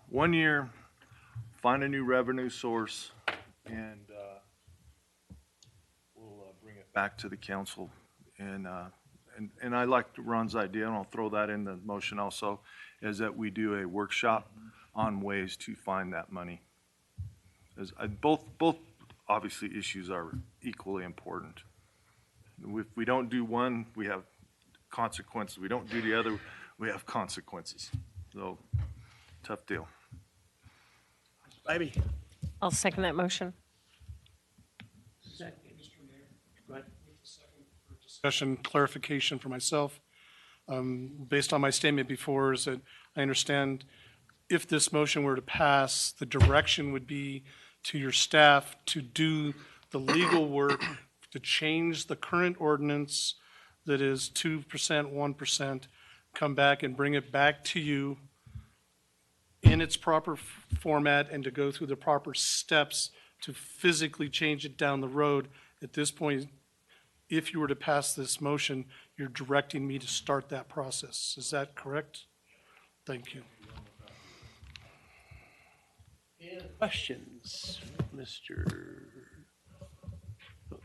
1 year, find a new revenue source, and we'll bring it back to the council. And I like Ron's idea, and I'll throw that in the motion also, is that we do a workshop on ways to find that money. Both obviously issues are equally important. If we don't do one, we have consequences. We don't do the other, we have consequences. So, tough deal. Ivy. I'll second that motion. Discussion clarification for myself. Based on my statement before, is that I understand if this motion were to pass, the direction would be to your staff to do the legal work to change the current ordinance that is 2%, 1%, come back and bring it back to you in its proper format, and to go through the proper steps to physically change it down the road. At this point, if you were to pass this motion, you're directing me to start that process. Is that correct? Thank you. Any questions,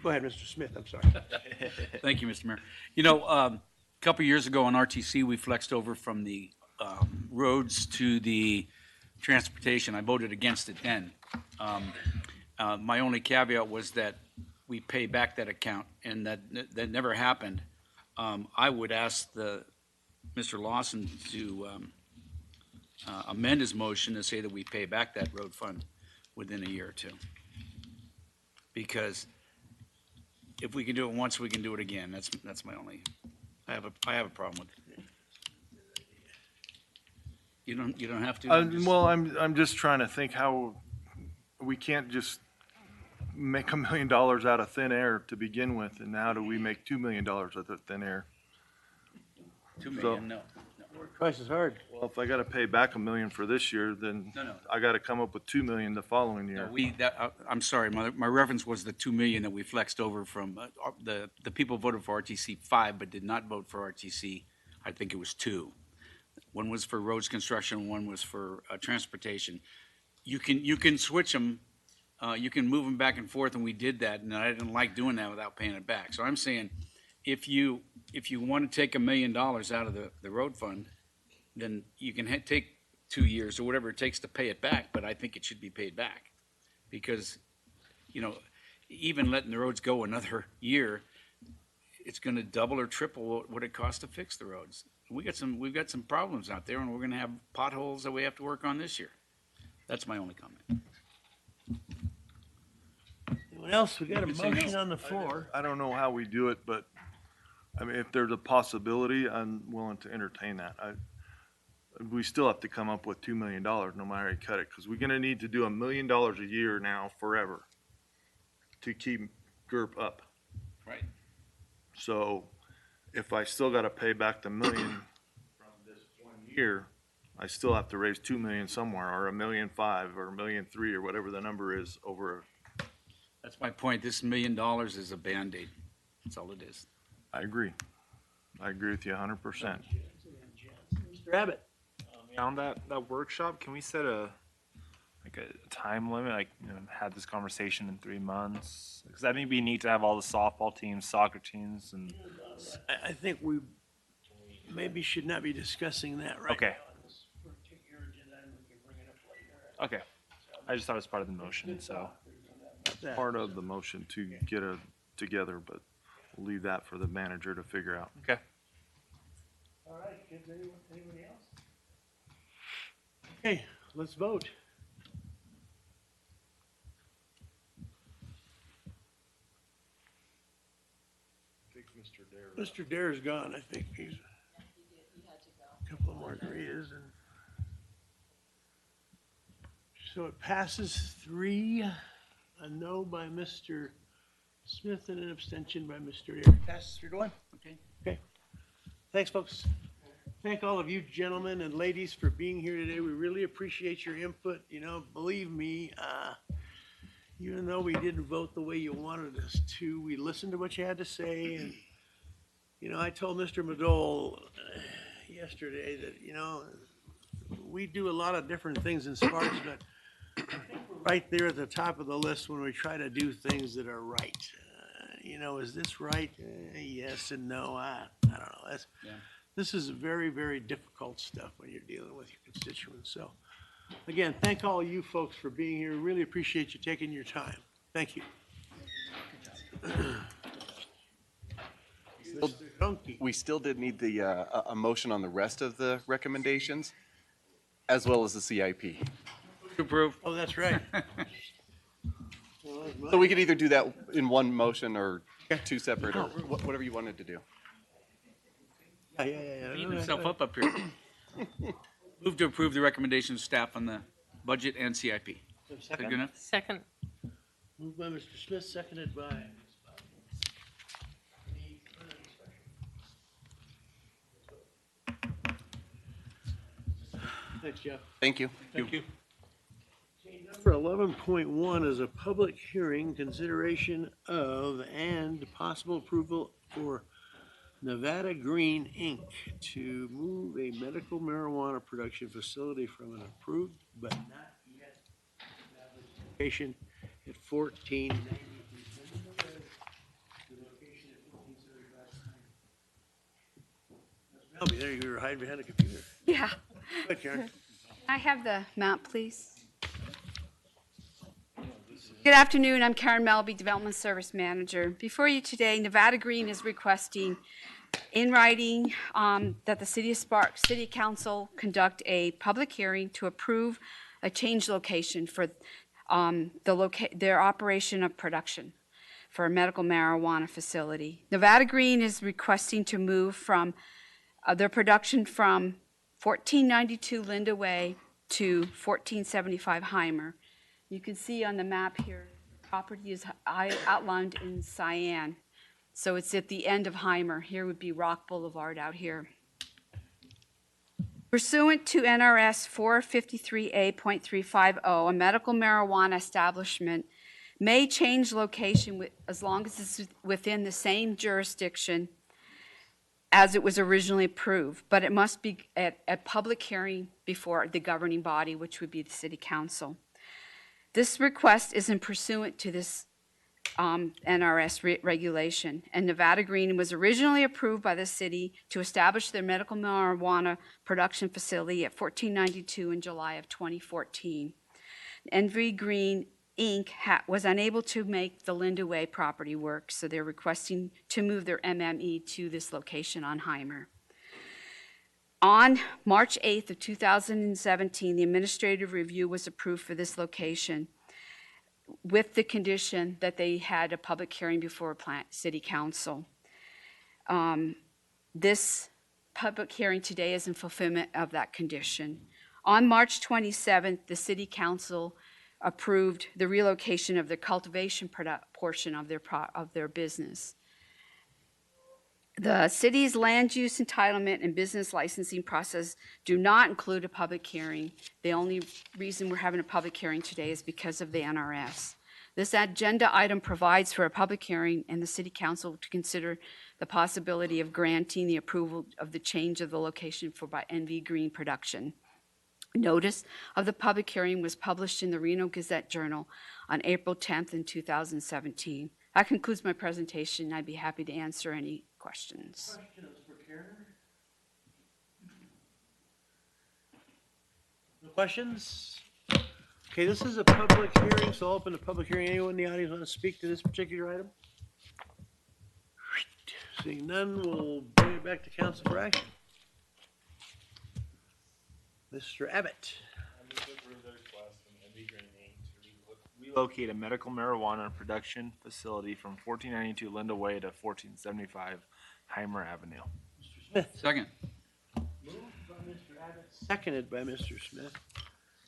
Go ahead, Mr. Smith, I'm sorry. Thank you, Mr. Mayor. A couple years ago on RTC, we flexed over from the roads to the transportation. I voted against it then. My only caveat was that we pay back that account, and that never happened. I would ask Mr. Lawson to amend his motion to say that we pay back that road fund within a year or two. Because if we can do it once, we can do it again. That's my only, I have a problem with it. You don't have to? Well, I'm just trying to think how, we can't just make $1 million out of thin air to begin with, and how do we make $2 million out of thin air? 2 million, no. Twice as hard. Well, if I gotta pay back $1 million for this year, then No. I gotta come up with $2 million the following year. I'm sorry, my reference was the 2 million that we flexed over from, the people voted for RTC 5, but did not vote for RTC, I think it was 2. One was for roads construction, one was for transportation. You can switch them, you can move them back and forth, and we did that, and I didn't like doing that without paying it back. So I'm saying, if you want to take $1 million out of the road fund, then you can take 2 years or whatever it takes to pay it back, but I think it should be paid back. Because, even letting the roads go another year, it's gonna double or triple what it costs to fix the roads. We've got some problems out there, and we're gonna have potholes that we have to work on this year. That's my only comment. Anyone else? We got a You can say no. motion on the floor. I don't know how we do it, but, I mean, if there's a possibility, I'm willing to entertain that. We still have to come up with $2 million, no matter how you cut it, because we're gonna need to do $1 million a year now forever to keep GURP up. Right. So if I still gotta pay back the $1 million from this 1 year, I still have to raise $2 million somewhere, or $1.5 million, or $1.3 million, or whatever the number is over. That's my point. This $1 million is a Band-Aid. That's all it is. I agree. I agree with you 100%. Mr. Abbott. On that workshop, can we set a time limit, have this conversation in 3 months? Because I think we need to have all the softball teams, soccer teams, and. I think we maybe should not be discussing that right Okay. now. Okay. I just thought it was part of the motion, so. Part of the motion to get it together, but we'll leave that for the manager to figure out. Okay. All right, kids, anybody else? Okay, let's vote. Mr. Dare's gone, I think. He's a couple of margaritas and. So it passes 3, a no by Mr. Smith and an abstention by Mr. Dare. Passes 3-1. Okay. Thanks, folks. Thank all of you gentlemen and ladies for being here today. We really appreciate your input. Believe me, even though we didn't vote the way you wanted us to, we listened to what you had to say. And, I told Mr. Madole yesterday that, we do a lot of different things in Sparks, but I think we're right there at the top of the list when we try to do things that are right. Is this right? Yes and no. I don't know. This is very, very difficult stuff when you're dealing with your constituents. So, again, thank all you folks for being here. Really appreciate you taking your time. Thank you. We still did need a motion on the rest of the recommendations, as well as the CIP. Approve. Oh, that's right. So we could either do that in one motion or 2 separate, or whatever you wanted to do. Yeah. Beating himself up here. Move to approve the recommendations of staff on the budget and CIP. Is that good enough? Second. Moved by Mr. Smith, seconded by Ms. Bowden. Any further discussion? Thanks, Jeff. Thank you. Thank you. Number 11.1 is a public hearing, consideration of and possible approval for Nevada Green, Inc. to move a medical marijuana production facility from an approved but not yet established location at 1490. Melby, there you were hiding behind a computer. Yeah. Good, Karen. I have the map, please. Good afternoon. I'm Karen Melby, Development Service Manager. Before you today, Nevada Green is requesting in writing that the City of Sparks City Council conduct a public hearing to approve a change location for their operation of production for a medical marijuana facility. Nevada Green is requesting to move from their production from 1492 Linda Way to 1475 Heimer. You can see on the map here, property is outlined in cyan. So it's at the end of Heimer. Here would be Rock Boulevard out here. Pursuant to NRS 453A.350, a medical marijuana establishment may change location as long as it's within the same jurisdiction as it was originally approved, but it must be at a public hearing before the governing body, which would be the City Council. This request is in pursuant to this NRS regulation, and Nevada Green was originally approved by the city to establish their medical marijuana production facility at 1492 in July of 2014. NV Green Inc. was unable to make the Linda Way property work, so they're requesting to move their MME to this location on Heimer. On March 8th of 2017, the administrative review was approved for this location with the condition that they had a public hearing before City Council. This public hearing today is in fulfillment of that condition. On March 27th, the City Council approved the relocation of the cultivation portion of their business. The city's land use entitlement and business licensing process do not include a public hearing. The only reason we're having a public hearing today is because of the NRS. This agenda item provides for a public hearing and the City Council to consider the possibility of granting the approval of the change of the location for by NV Green Production. Notice of the public hearing was published in the Reno Gazette-Journal on April 10th in 2017. That concludes my presentation. I'd be happy to answer any questions. No questions? Okay, this is a public hearing, so I'll open the public hearing. Anyone in the audience want to speak to this particular item? Seeing none, we'll bring it back to council for action. Mr. Abbott. Relocate a medical marijuana production facility from 1492 Linda Way to 1475 Heimer Avenue. Mr. Smith. Second. Moved by Mr. Abbott, seconded by Mr. Smith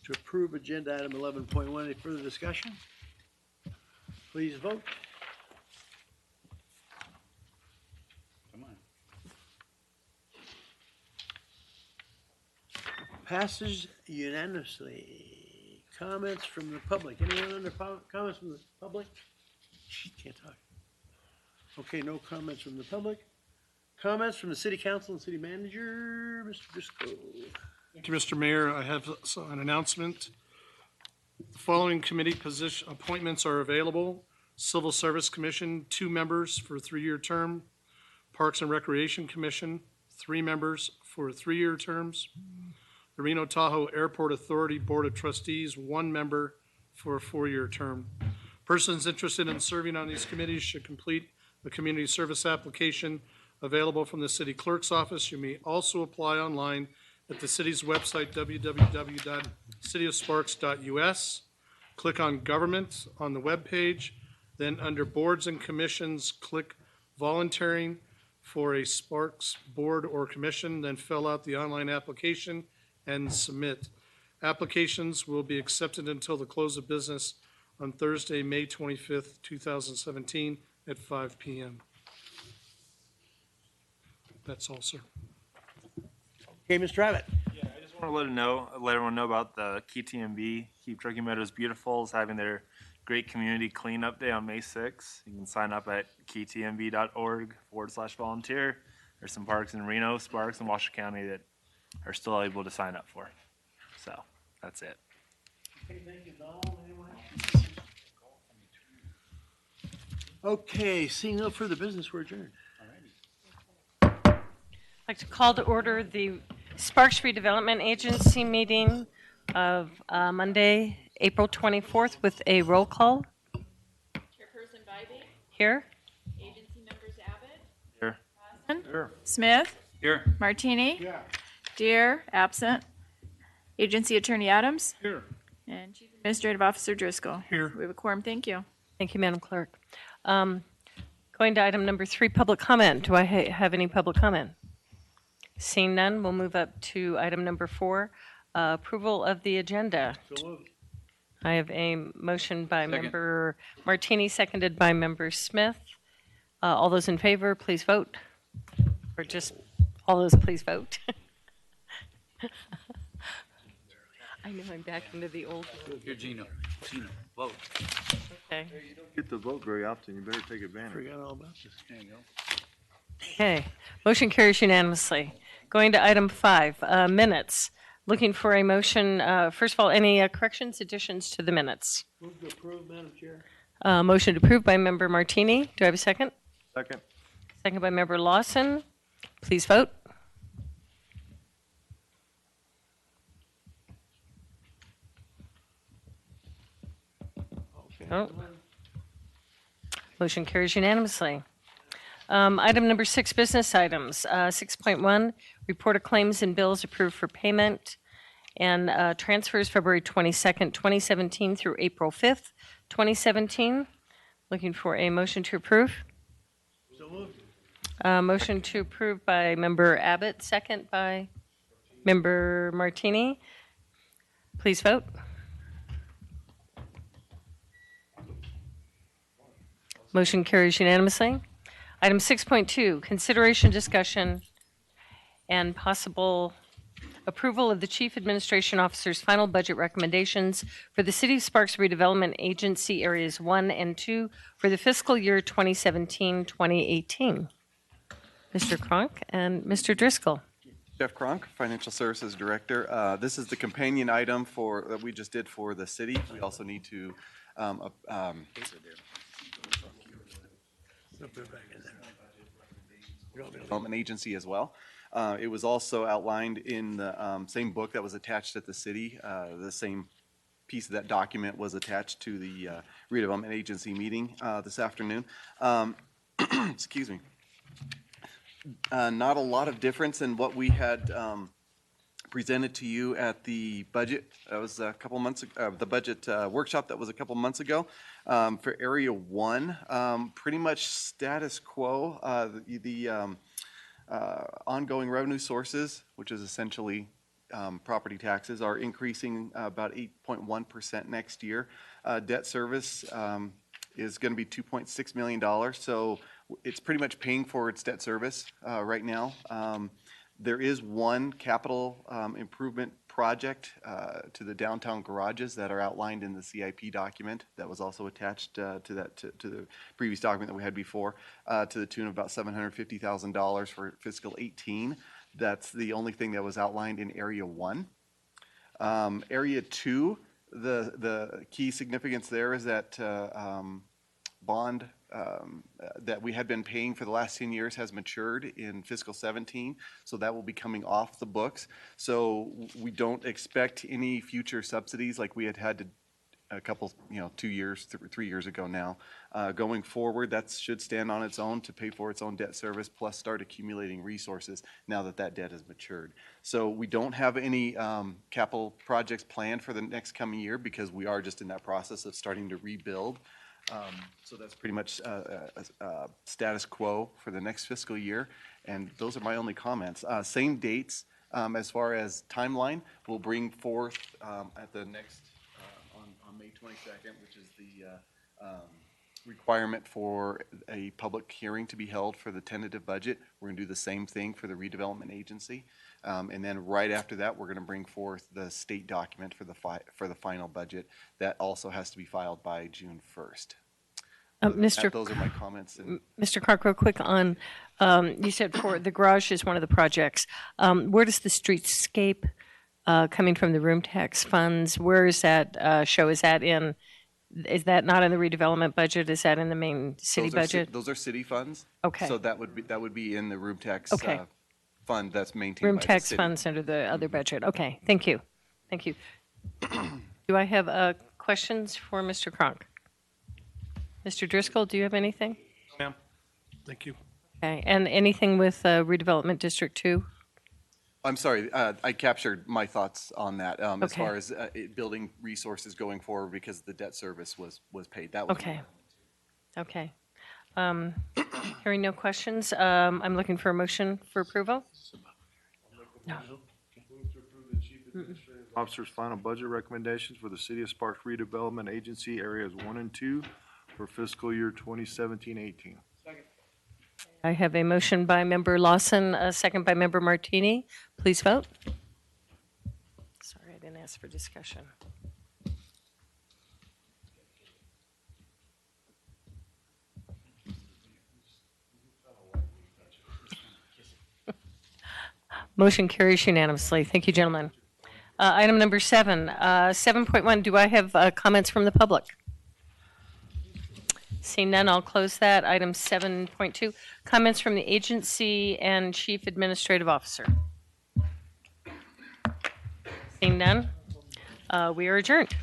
to approve agenda item 11.1. Any further discussion? Please vote. Come on. Passes unanimously. Comments from the public. Anyone under comments from the public? Can't talk. Okay, no comments from the public. Comments from the City Council and City Manager, Mr. Driscoll. Thank you, Mr. Mayor. I have an announcement. The following committee position appointments are available. Civil Service Commission, 2 members for a 3-year term. Parks and Recreation Commission, 3 members for 3-year terms. The Reno Tahoe Airport Authority Board of Trustees, 1 member for a 4-year term. Persons interested in serving on these committees should complete the community service application available from the city clerk's office. You may also apply online at the city's website, www.cityofsparks.us. Click on Government on the web page, then under Boards and Commissions, click Volunteering for a Sparks Board or Commission, then fill out the online application and submit. Applications will be accepted until the close of business on Thursday, May 25th, 2017 at 5 p.m. That's all, sir. Okay, Mr. Abbott. Yeah, I just want to let everyone know about the KTMB, Keep Truckee Meadows Beautiful, is having their great community cleanup day on May 6th. You can sign up at ktmb.org/volunteer. There's some parks in Reno, Sparks, and Washoe County that are still able to sign up for. So that's it. Okay, thank you, Donald. Anyone else? Okay, seeing no further business, we're adjourned. I'd like to call to order the Sparks Redevelopment Agency meeting of Monday, April 24th with a roll call. Chairperson Bybee. Here. Agency members Abbott. Here. Haas Smith. Here. Martini. Deere, absent. Agency Attorney Adams. Here. And Chief Administrative Officer Driscoll. Here. We have a quorum. Thank you. Thank you, Madam Clerk. Going to item number 3, public comment. Do I have any public comment? Seeing none, we'll move up to item number 4, approval of the agenda. I have a motion by Member Martini, seconded by Member Smith. All those in favor, please vote. Or just all those, please vote. I know I'm back into the old one. Here, Gino, vote. Okay. You don't get to vote very often, you better take advantage. Forgot all about this. There you go. Okay, motion carries unanimously. Going to item 5, minutes. Looking for a motion, first of all, any corrections, additions to the minutes? Move to approve, Madam Chair. Motion approved by Member Martini. Do I have a second? Second. Second by Member Lawson. Please vote. Oh. Motion carries unanimously. Item number 6, business items. 6.1, report of claims and bills approved for payment and transfers February 22nd, 2017 through April 5th, 2017. Looking for a motion to approve. So moved. Motion to approve by Member Abbott, second by Member Martini. Please vote. Motion carries unanimously. Item 6.2, consideration, discussion, and possible approval of the Chief Administration Officer's final budget recommendations for the City of Sparks Redevelopment Agency Areas 1 and 2 for the fiscal year 2017-2018. Mr. Cronk and Mr. Driscoll. Jeff Cronk, Financial Services Director. This is the companion item that we just did for the city. We also need to development agency as well. It was also outlined in the same book that was attached at the city. The same piece of that document was attached to the redevelopment agency meeting this afternoon. Excuse me. Not a lot of difference in what we had presented to you at the budget. That was a couple months ago, the budget workshop that was a couple months ago. For Area 1, pretty much status quo. The ongoing revenue sources, which is essentially property taxes, are increasing about 8.1% next year. Debt service is going to be $2.6 million, so it's pretty much paying for its debt service right now. There is one capital improvement project to the downtown garages that are outlined in the CIP document that was also attached to the previous document that we had before, to the tune of about $750,000 for fiscal 18. That's the only thing that was outlined in Area 1. Area 2, the key significance there is that bond that we had been paying for the last 10 years has matured in fiscal 17, so that will be coming off the books. So we don't expect any future subsidies like we had to a couple, 2 years, 3 years ago now. Going forward, that should stand on its own to pay for its own debt service, plus start accumulating resources now that that debt has matured. So we don't have any capital projects planned for the next coming year because we are just in that process of starting to rebuild. So that's pretty much status quo for the next fiscal year, and those are my only comments. Same dates as far as timeline. We'll bring forth at the next, on May 22nd, which is the requirement for a public hearing to be held for the tentative budget. We're going to do the same thing for the redevelopment agency. And then right after that, we're going to bring forth the state document for the final budget. That also has to be filed by June 1st. Those are my comments. Mr. Clark, real quick on, you said for the garage is one of the projects. Where does the streetscape coming from the room tax funds, where is that show? Is that not in the redevelopment budget? Is that in the main city budget? Those are city funds. Okay. So that would be in the room tax fund that's maintained Room by the tax city. funds under the other budget. Okay, thank you. Thank you. Do I have questions for Mr. Cronk? Mr. Driscoll, do you have anything? Ma'am. Thank you. Okay, and anything with redevelopment District 2? I'm sorry, I captured my thoughts on that, as Okay. far as building resources going forward because the debt service was paid. That was. Okay. Okay. Hearing no questions, I'm looking for a motion for approval. No. Officer's final budget recommendations for the City of Sparks Redevelopment Agency Areas 1 and 2 for fiscal year 2017-18. I have a motion by Member Lawson, a second by Member Martini. Please vote. Sorry, I didn't ask for discussion. Motion carries unanimously. Thank you, gentlemen. Item number 7, 7.1, do I have comments from the public? Seeing none, I'll close that. Item 7.2, comments from the agency and chief administrative officer. Seeing none, we are adjourned.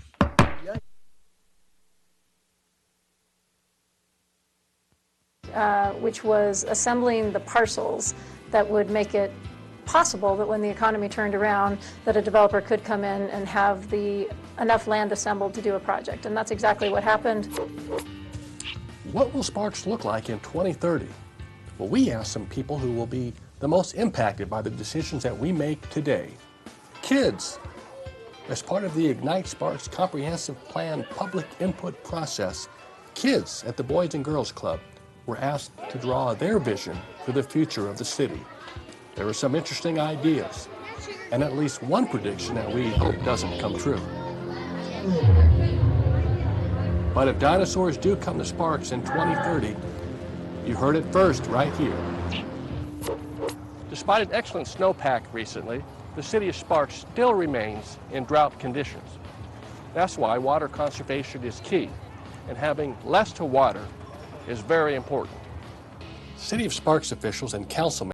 Which was assembling the parcels that would make it possible that when the economy turned around, that a developer could come in and have enough land assembled to do a project. And that's exactly what happened. What will Sparks look like in 2030? Well, we asked some people who will be the most impacted by the decisions that we make today. Kids. As part of the Ignite Sparks Comprehensive Plan public input process, kids at the Boys and Girls Club were asked to draw their vision for the future of the city. There were some interesting ideas, and at least one prediction that we hope doesn't come true. But if dinosaurs do come to Sparks in 2030, you heard it first right here. Despite an excellent snowpack recently, the city of Sparks still remains in drought conditions. That's why water conservation is key, and having less to water is very important. City of Sparks officials and council